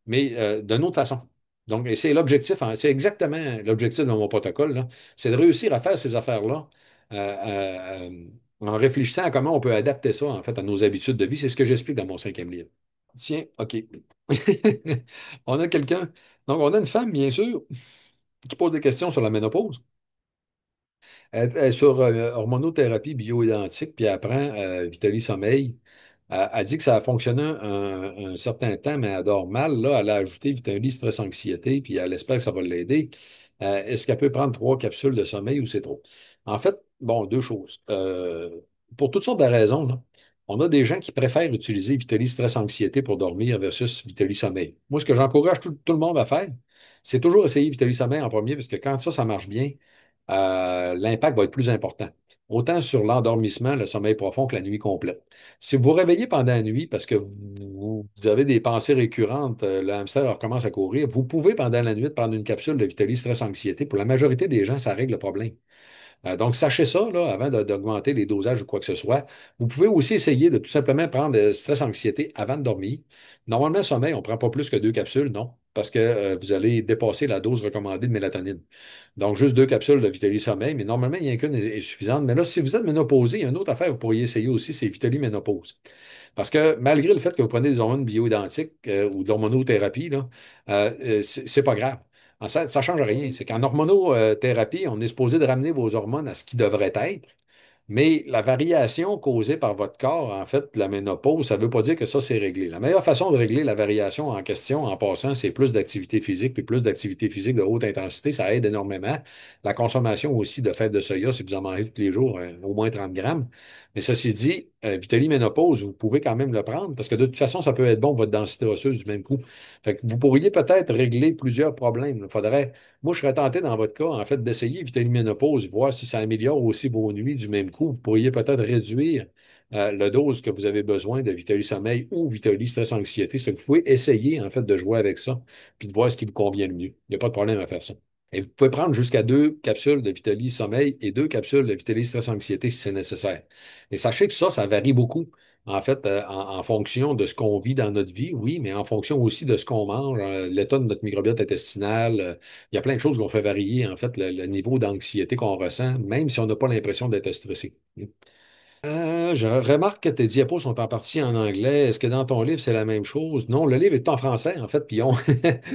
mais d'une autre façon. Donc, et c'est l'objectif, c'est exactement l'objectif de mon protocole, là, c'est de réussir à faire ces affaires-là en réfléchissant à comment on peut adapter ça, en fait, à nos habitudes de vie. C'est ce que j'explique dans mon cinquième livre. Tiens, OK. On a quelqu'un, donc on a une femme, bien sûr, qui pose des questions sur la ménopause. Elle est sur hormonothérapie bioidentique, puis elle apprend Vitaly Sommeil. Elle dit que ça a fonctionné un certain temps, mais elle dort mal. Là, elle a ajouté Vitaly Stress Anxiété, puis elle espère que ça va l'aider. Est-ce qu'elle peut prendre 3 capsules de sommeil ou c'est trop? En fait, bon, deux choses. Pour toutes sortes de raisons, là, on a des gens qui préfèrent utiliser Vitaly Stress Anxiété pour dormir versus Vitaly Sommeil. Moi, ce que j'encourage tout le monde à faire, c'est toujours essayer Vitaly Sommeil en premier, parce que quand ça marche bien, l'impact va être plus important. Autant sur l'endormissement, le sommeil profond que la nuit complète. Si vous vous réveillez pendant la nuit parce que vous avez des pensées récurrentes, le hamster recommence à courir, vous pouvez pendant la nuit prendre une capsule de Vitaly Stress Anxiété. Pour la majorité des gens, ça règle le problème. Donc, sachez ça là, avant d'augmenter les dosages ou quoi que ce soit. Vous pouvez aussi essayer de tout simplement prendre stress anxiété avant de dormir. Normalement, le sommeil, on ne prend pas plus que 2 capsules, non, parce que vous allez dépasser la dose recommandée de mélatonine. Donc, juste 2 capsules de Vitaly Sommeil, mais normalement, il n'y en a qu'une est suffisante. Mais là, si vous êtes ménopausé, il y a une autre affaire que vous pourriez essayer aussi, c'est Vitaly Ménopause. Parce que malgré le fait que vous prenez des hormones bioidentiques ou de l'hormonothérapie, là, c'est pas grave. Ça ne change rien. C'est qu'en hormonothérapie, on est supposé de ramener vos hormones à ce qui devrait être. Mais la variation causée par votre corps, en fait, la ménopause, ça ne veut pas dire que ça, c'est réglé. La meilleure façon de régler la variation en question, en passant, c'est plus d'activité physique, puis plus d'activité physique de haute intensité, ça aide énormément. La consommation aussi de fèves de soya, si vous en mangez tous les jours, au moins 30 grammes. Mais ceci dit, Vitaly Ménopause, vous pouvez quand même le prendre, parce que de toute façon, ça peut être bon pour votre densité osseuse du même coup. Fait que vous pourriez peut-être régler plusieurs problèmes. Il faudrait moi, je serais tenté dans votre cas, en fait, d'essayer Vitaly Ménopause, voir si ça améliore aussi vos nuits du même coup. Vous pourriez peut-être réduire la dose que vous avez besoin de Vitaly Sommeil ou Vitaly Stress Anxiété. C'est que vous pouvez essayer, en fait, de jouer avec ça, puis de voir ce qui vous convient le mieux. Il n'y a pas de problème à faire ça. Et vous pouvez prendre jusqu'à 2 capsules de Vitaly Sommeil et 2 capsules de Vitaly Stress Anxiété si c'est nécessaire. Et sachez que ça varie beaucoup. En fait, en fonction de ce qu'on vit dans notre vie, oui, mais en fonction aussi de ce qu'on mange, l'état de notre microbiote intestinal, il y a plein de choses qui vont faire varier, en fait, le niveau d'anxiété qu'on ressent, même si on n'a pas l'impression d'être stressé. Je remarque que tes diapos sont en partie en anglais. Est-ce que dans ton livre, c'est la même chose? Non, le livre est en français, en fait, puis on...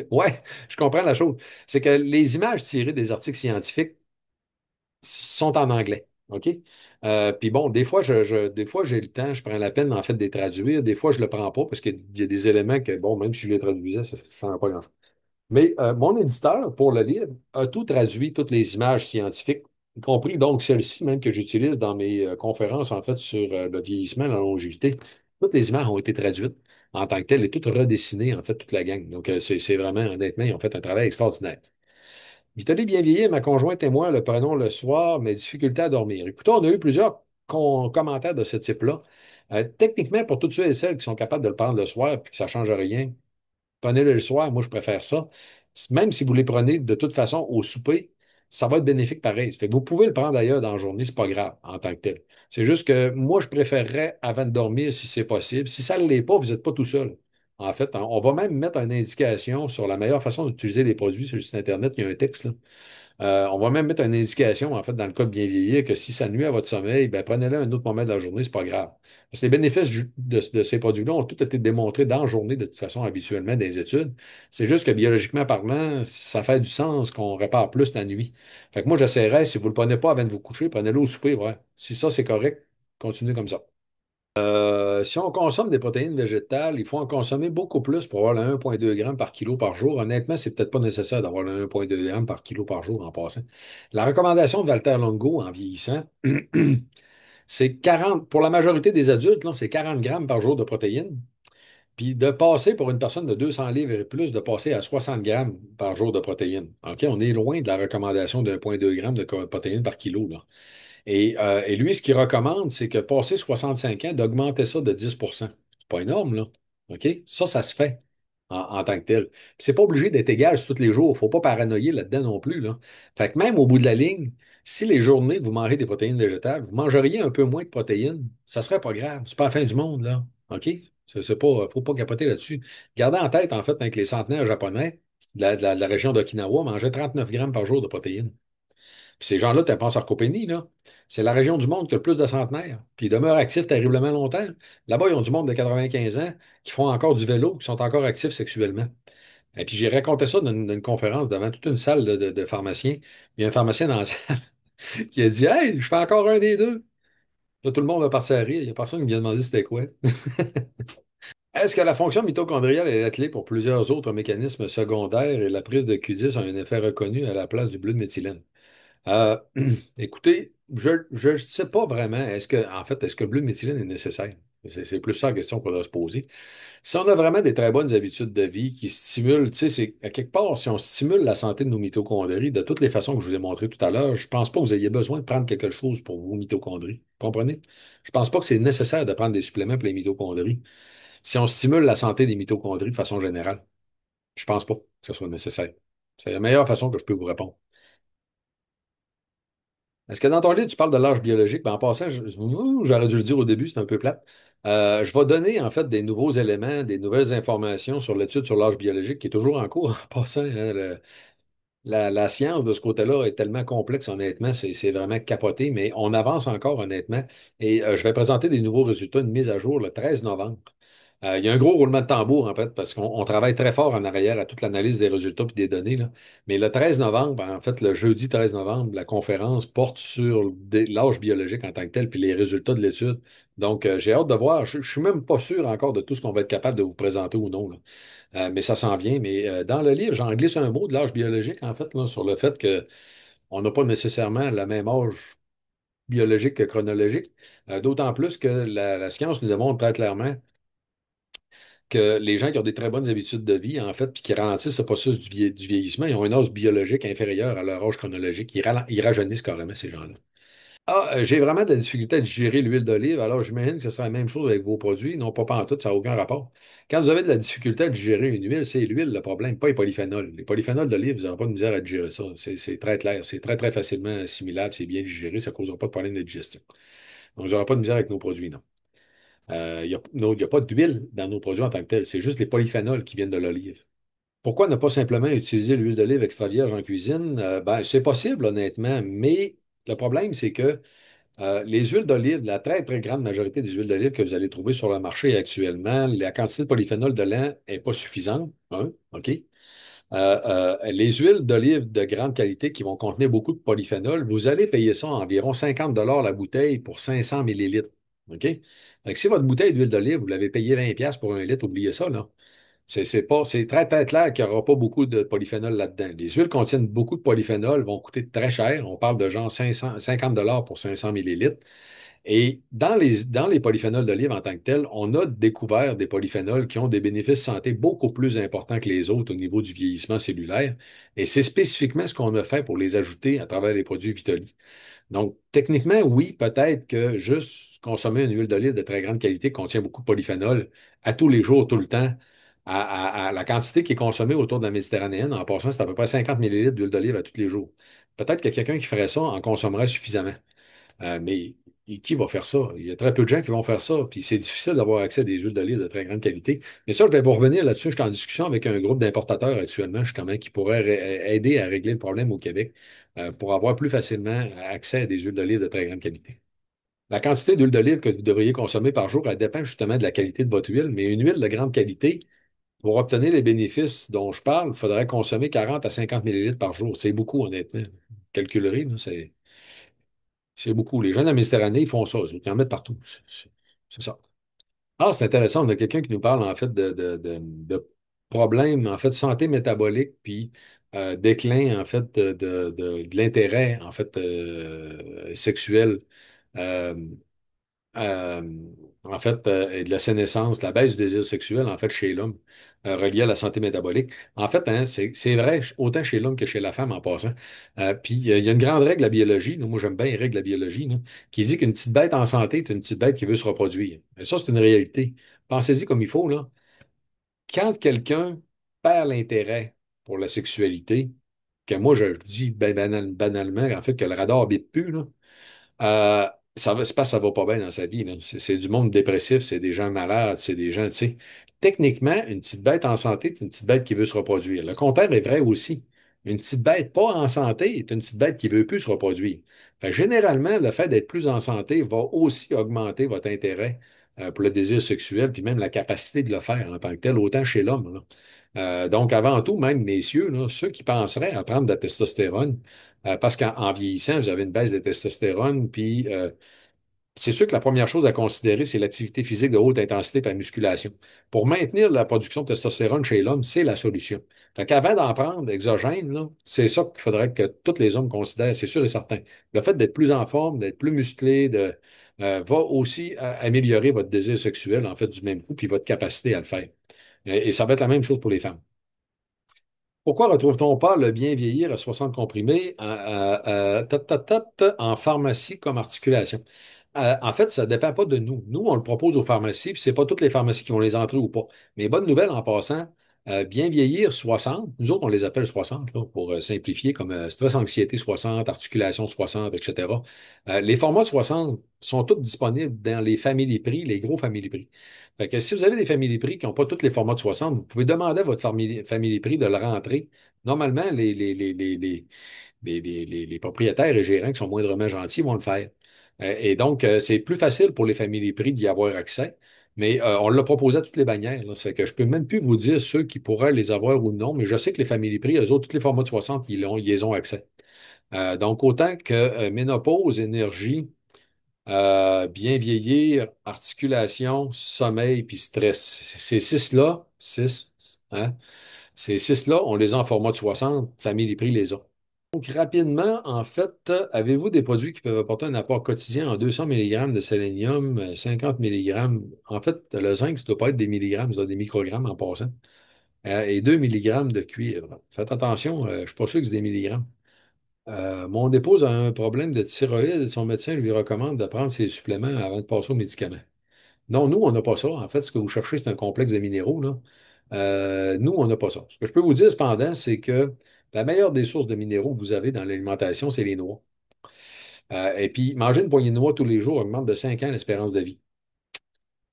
Ouais, je comprends la chose. C'est que les images tirées des articles scientifiques sont en anglais. OK? Puis bon, des fois, des fois, j'ai le temps, je prends la peine, en fait, de les traduire. Des fois, je le prends pas parce qu'il y a des éléments que, bon, même si je les traduisais, ça ne change pas grand-chose. Mais mon éditeur, pour le livre, a tout traduit, toutes les images scientifiques, y compris donc celles-ci même que j'utilise dans mes conférences, en fait, sur le vieillissement, la longévité. Toutes les images ont été traduites en tant que telles et toutes redessinées, en fait, toute la gang. Donc, c'est vraiment, honnêtement, ils ont fait un travail extraordinaire. Vitaly bien vieillir, ma conjointe et moi le prenons le soir, mais difficulté à dormir. Écoutez, on a eu plusieurs commentaires de ce type-là. Techniquement, pour tous ceux et celles qui sont capables de le prendre le soir et que ça ne change rien, prenez-le le soir, moi je préfère ça. Même si vous les prenez de toute façon au souper, ça va être bénéfique pareil. Fait que vous pouvez le prendre d'ailleurs dans la journée, c'est pas grave en tant que tel. C'est juste que moi je préférerais avant de dormir si c'est possible. Si ça ne l'est pas, vous n'êtes pas tout seul. En fait, on va même mettre une indication sur la meilleure façon d'utiliser les produits sur le site Internet. Il y a un texte, là. On va même mettre une indication, en fait, dans le cas de bien vieillir, que si ça nuit à votre sommeil, ben, prenez-le à un autre moment de la journée, c'est pas grave. Parce que les bénéfices de ces produits-là ont tous été démontrés dans la journée, de toute façon, habituellement, dans les études. C'est juste que biologiquement parlant, ça fait du sens qu'on répare plus la nuit. Fait que moi, j'essaierais, si vous ne le prenez pas avant de vous coucher, prenez-le au souper, ouais. Si ça, c'est correct, continuez comme ça. Si on consomme des protéines végétales, il faut en consommer beaucoup plus pour avoir le 1,2 g par kilo par jour. Honnêtement, c'est peut-être pas nécessaire d'avoir le 1,2 g par kilo par jour en passant. La recommandation de Walter Longo en vieillissant, c'est 40, pour la majorité des adultes, là, c'est 40 grammes par jour de protéines. Puis de passer pour une personne de 200 livres et plus, de passer à 60 grammes par jour de protéines. OK? On est loin de la recommandation de 1,2 g de protéines par kilo, là. Et lui, ce qu'il recommande, c'est que passer 65 ans, d'augmenter ça de 10%. C'est pas énorme, là. OK? Ça se fait en tant que tel. Puis c'est pas obligé d'être égal sur tous les jours. Faut pas paranoïer là-dedans non plus, là. Fait que même au bout de la ligne, si les journées que vous mangez des protéines végétales, vous mangeriez un peu moins de protéines, ça serait pas grave. C'est pas la fin du monde, là. OK? C'est pas, faut pas capoter là-dessus. Gardez en tête, en fait, que les centenaires japonais de la région d'Okinawa mangeaient 39 grammes par jour de protéines. Puis ces gens-là, tu pas en sarcopénie, là. C'est la région du monde qui a le plus de centenaires. Puis ils demeurent actifs terriblement longtemps. Là-bas, ils ont du monde de 95 ans qui font encore du vélo, qui sont encore actifs sexuellement. Et puis j'ai raconté ça dans une conférence devant toute une salle de pharmaciens. Il y a un pharmacien dans la salle qui a dit Hey, je fais encore un des deux. Là, tout le monde va partir à rire. Il n'y a personne qui vient demander c'était quoi. Est-ce que la fonction mitochondriale est la clé pour plusieurs autres mécanismes secondaires et la prise de Q10 a un effet reconnu à la place du bleu de méthylène? Euh, écoutez, je ne sais pas vraiment. En fait, est-ce que le bleu de méthylène est nécessaire? C'est plus ça la question qu'on doit se poser. Si on a vraiment des très bonnes habitudes de vie qui stimulent, tu sais, c'est à quelque part, si on stimule la santé de nos mitochondries de toutes les façons que je vous ai montrées tout à l'heure, je pense pas que vous ayez besoin de prendre quelque chose pour vos mitochondries. Vous comprenez? Je pense pas que c'est nécessaire de prendre des suppléments pour les mitochondries. Si on stimule la santé des mitochondries de façon générale, je pense pas que ce soit nécessaire. C'est la meilleure façon que je peux vous répondre. Est-ce que dans ton livre, tu parles de l'âge biologique? Ben, en passant, j'aurais dû le dire au début, c'est un peu plate. Je vais donner en fait des nouveaux éléments, des nouvelles informations sur l'étude sur l'âge biologique qui est toujours en cours. En passant, hein, la science de ce côté-là est tellement complexe, honnêtement, c'est vraiment capoté, mais on avance encore, honnêtement. Et je vais présenter des nouveaux résultats, une mise à jour le 13 novembre. Il y a un gros roulement de tambour, en fait, parce qu'on travaille très fort en arrière à toute l'analyse des résultats et des données, là. Mais le 13 novembre, en fait, le jeudi 13 novembre, la conférence porte sur l'âge biologique en tant que tel, puis les résultats de l'étude. Donc, j'ai hâte de voir. Je ne suis même pas sûr encore de tout ce qu'on va être capable de vous présenter ou non, là. Mais ça s'en vient. Mais dans le livre, j'en glisse un mot de l'âge biologique, en fait, là, sur le fait que on n'a pas nécessairement le même âge biologique que chronologique. D'autant plus que la science nous démontre très clairement que les gens qui ont des très bonnes habitudes de vie, en fait, puis qui ralentissent ce processus du vieillissement, ils ont un âge biologique inférieur à leur âge chronologique. Ils rajeunissent carrément, ces gens-là. Ah, j'ai vraiment de la difficulté à digérer l'huile d'olive, alors j'imagine que ce sera la même chose avec vos produits. Non, pas en tout, ça n'a aucun rapport. Quand vous avez de la difficulté à digérer une huile, c'est l'huile le problème, pas les polyphénols. Les polyphénols d'olive, vous n'aurez pas de misère à digérer ça. C'est très clair. C'est très, très facilement assimilable, c'est bien digéré, ça ne causera pas de problème de digestion. Donc, vous n'aurez pas de misère avec nos produits, non. Il y a pas d'huile dans nos produits en tant que tel. C'est juste les polyphénols qui viennent de l'olive. Pourquoi ne pas simplement utiliser l'huile d'olive extra vierge en cuisine? Ben, c'est possible, honnêtement, mais le problème, c'est que les huiles d'olive, la très, très grande majorité des huiles d'olive que vous allez trouver sur le marché actuellement, la quantité de polyphénol dedans n'est pas suffisante. Hein, OK? Les huiles d'olive de grande qualité qui vont contenir beaucoup de polyphénol, vous allez payer ça environ 50 la bouteille pour 500 millilitres. OK? Fait que si votre bouteille d'huile d'olive, vous l'avez payé 20 pièces pour un litre, oubliez ça, là. C'est très, très clair qu'il n'y aura pas beaucoup de polyphénol là-dedans. Les huiles contiennent beaucoup de polyphénol, vont coûter très cher. On parle de genre 500, 50 pour 500 millilitres. Et dans les polyphénols d'olive en tant que tels, on a découvert des polyphénols qui ont des bénéfices santé beaucoup plus importants que les autres au niveau du vieillissement cellulaire. Et c'est spécifiquement ce qu'on a fait pour les ajouter à travers les produits Vitoli. Donc, techniquement, oui, peut-être que juste consommer une huile d'olive de très grande qualité qui contient beaucoup de polyphénol à tous les jours, tout le temps, à la quantité qui est consommée autour de la Méditerranéenne, en passant, c'est à peu près 50 millilitres d'huile d'olive à tous les jours. Peut-être que quelqu'un qui ferait ça en consommerait suffisamment. Mais qui va faire ça? Il y a très peu de gens qui vont faire ça, puis c'est difficile d'avoir accès à des huiles d'olive de très grande qualité. Mais ça, je vais vous revenir là-dessus. Je suis en discussion avec un groupe d'importateurs actuellement, justement, qui pourrait aider à régler le problème au Québec pour avoir plus facilement accès à des huiles d'olive de très grande qualité. La quantité d'huile d'olive que vous devriez consommer par jour, elle dépend justement de la qualité de votre huile, mais une huile de grande qualité, pour obtenir les bénéfices dont je parle, il faudrait consommer 40 à 50 millilitres par jour. C'est beaucoup, honnêtement. Calculerez, là, c'est beaucoup. Les gens de la Méditerranée, ils font ça. Ils en mettent partout. C'est ça. Ah, c'est intéressant. On a quelqu'un qui nous parle, en fait, de problèmes, en fait, de santé métabolique, puis déclin, en fait, de l'intérêt, en fait, sexuel. Euh, euh, et de la sénescence, la baisse du désir sexuel, en fait, chez l'homme, relié à la santé métabolique. En fait, hein, c'est vrai, autant chez l'homme que chez la femme en passant. Puis, il y a une grande règle de la biologie, là, moi j'aime bien les règles de la biologie, là, qui dit qu'une petite bête en santé est une petite bête qui veut se reproduire. Et ça, c'est une réalité. Pensez-y comme il faut, là. Quand quelqu'un perd l'intérêt pour la sexualité, que moi je dis banalement, en fait, que le radar bip plus, là, euh, c'est parce que ça va pas bien dans sa vie, là. C'est du monde dépressif, c'est des gens malades, c'est des gens, tu sais. Techniquement, une petite bête en santé, c'est une petite bête qui veut se reproduire. Le contraire est vrai aussi. Une petite bête pas en santé est une petite bête qui veut plus se reproduire. Fait que généralement, le fait d'être plus en santé va aussi augmenter votre intérêt pour le désir sexuel, puis même la capacité de le faire en tant que tel, autant chez l'homme, là. Donc, avant tout, même messieurs, là, ceux qui penseraient à prendre de la testostérone, parce qu'en vieillissant, vous avez une baisse de testostérone, puis c'est sûr que la première chose à considérer, c'est l'activité physique de haute intensité par musculation. Pour maintenir la production de testostérone chez l'homme, c'est la solution. Fait qu'avant d'en prendre exogène, là, c'est ça qu'il faudrait que tous les hommes considèrent, c'est sûr et certain. Le fait d'être plus en forme, d'être plus musclé, va aussi améliorer votre désir sexuel, en fait, du même coup, puis votre capacité à le faire. Et ça va être la même chose pour les femmes. Pourquoi retrouve-t-on pas le bien vieillir à 60 comprimés en pharmacie comme articulation? En fait, ça ne dépend pas de nous. Nous, on le propose aux pharmacies, puis c'est pas toutes les pharmacies qui vont les entrer ou pas. Mais bonne nouvelle en passant, bien vieillir 60, nous autres, on les appelle 60 là, pour simplifier, comme stress, anxiété 60, articulation 60, etc. Les formats de 60 sont tous disponibles dans les familles prix, les gros familles prix. Fait que si vous avez des familles prix qui n'ont pas tous les formats de 60, vous pouvez demander à votre famille prix de le rentrer. Normalement, les propriétaires et gérants qui sont moindrement gentils vont le faire. Et donc, c'est plus facile pour les familles prix d'y avoir accès, mais on l'a proposé à toutes les bannières. Là. Ça fait que je peux même plus vous dire ceux qui pourraient les avoir ou non, mais je sais que les familles prix, eux autres, tous les formats de 60, ils y ont accès. Donc, autant que ménopause, énergie, bien vieillir, articulation, sommeil, puis stress. Ces six-là, hein, ces six-là, on les a en format de 60, famille prix les a. Donc, rapidement, en fait, avez-vous des produits qui peuvent apporter un apport quotidien en 200 mg de sélénium, 50 mg? En fait, le zinc, ça ne doit pas être des milligrammes, ça doit être des microgrammes en passant. Et 2 mg de cuivre. Faites attention, je ne suis pas sûr que c'est des milligrammes. Mon épouse a un problème de thyroïde et son médecin lui recommande de prendre ses suppléments avant de passer aux médicaments. Non, nous, on n'a pas ça. En fait, ce que vous cherchez, c'est un complexe de minéraux, là. Nous, on n'a pas ça. Ce que je peux vous dire, cependant, c'est que la meilleure des sources de minéraux que vous avez dans l'alimentation, c'est les noix. Et puis, manger une poignée de noix tous les jours augmente de 5 ans l'espérance de vie.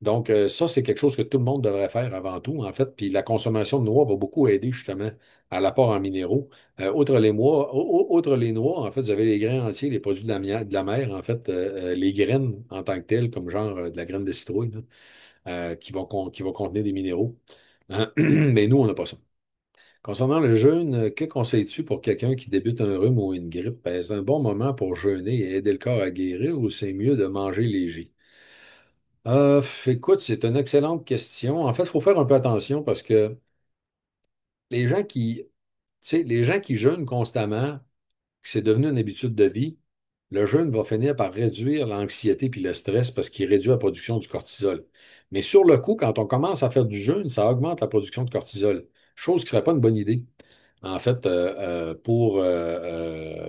Donc, ça, c'est quelque chose que tout le monde devrait faire avant tout, en fait. Puis la consommation de noix va beaucoup aider justement à l'apport en minéraux. Outre les noix, en fait, vous avez les grains entiers, les produits de la mer, en fait, les graines en tant que telles, comme genre de la graine de citrouille, là, qui vont contenir des minéraux. Hein? Mais nous, on n'a pas ça. Concernant le jeûne, que conseilles-tu pour quelqu'un qui débute un rhume ou une grippe? Est-ce un bon moment pour jeûner et aider le corps à guérir ou c'est mieux de manger léger? Écoute, c'est une excellente question. En fait, il faut faire un peu attention parce que les gens les gens qui jeûnent constamment, que c'est devenu une habitude de vie, le jeûne va finir par réduire l'anxiété puis le stress parce qu'il réduit la production du cortisol. Mais sur le coup, quand on commence à faire du jeûne, ça augmente la production de cortisol, chose qui ne serait pas une bonne idée. En fait, pour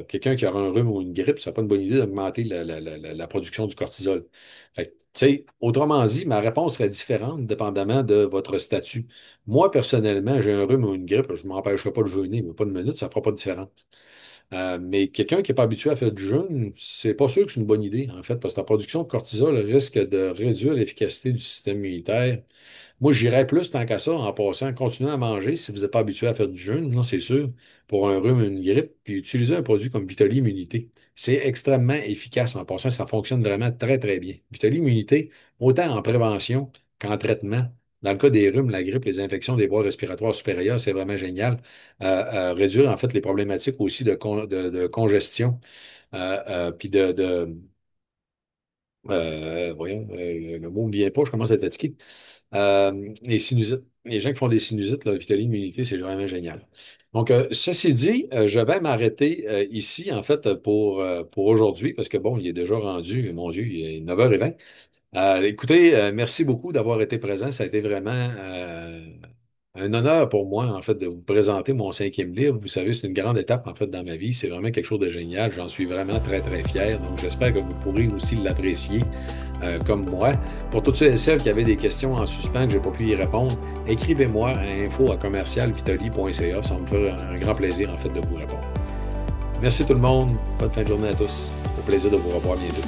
quelqu'un qui aura un rhume ou une grippe, ce n'est pas une bonne idée d'augmenter la production du cortisol. Fait que, tu sais, autrement dit, ma réponse serait différente dépendamment de votre statut. Moi, personnellement, j'ai un rhume ou une grippe, je ne m'empêcherai pas de jeûner, mais pas une minute, ça ne fera pas de différence. Mais quelqu'un qui n'est pas habitué à faire du jeûne, c'est pas sûr que c'est une bonne idée, en fait, parce que la production de cortisol risque de réduire l'efficacité du système immunitaire. Moi, j'irais plus tant qu'à ça en passant, continuer à manger si vous n'êtes pas habitué à faire du jeûne, non, c'est sûr, pour un rhume, une grippe, puis utiliser un produit comme Vitali Immunité. C'est extrêmement efficace en passant, ça fonctionne vraiment très, très bien. Vitali Immunité, autant en prévention qu'en traitement. Dans le cas des rhumes, la grippe, les infections des voies respiratoires supérieures, c'est vraiment génial. Réduire en fait les problématiques aussi de congestion, puis voyons, le mot ne me vient pas, je commence à être fatigué. Les sinusites. Les gens qui font des sinusites, la Vitali Immunité, c'est vraiment génial. Donc, ceci dit, je vais m'arrêter ici, en fait, pour aujourd'hui, parce que bon, il est déjà rendu, mon Dieu, il est 9h20. Écoutez, merci beaucoup d'avoir été présent. Ça a été vraiment un honneur pour moi, en fait, de vous présenter mon 5e livre. Vous savez, c'est une grande étape, en fait, dans ma vie. C'est vraiment quelque chose de génial. J'en suis vraiment très, très fier. Donc, j'espère que vous pourrez aussi l'apprécier comme moi. Pour toutes ceux et celles qui avaient des questions en suspens que je n'ai pas pu y répondre, écrivez-moi à info@commercialvitoli.ca. Ça va me faire un grand plaisir, en fait, de vous répondre. Merci tout le monde. Bonne fin de journée à tous. Au plaisir de vous revoir bientôt.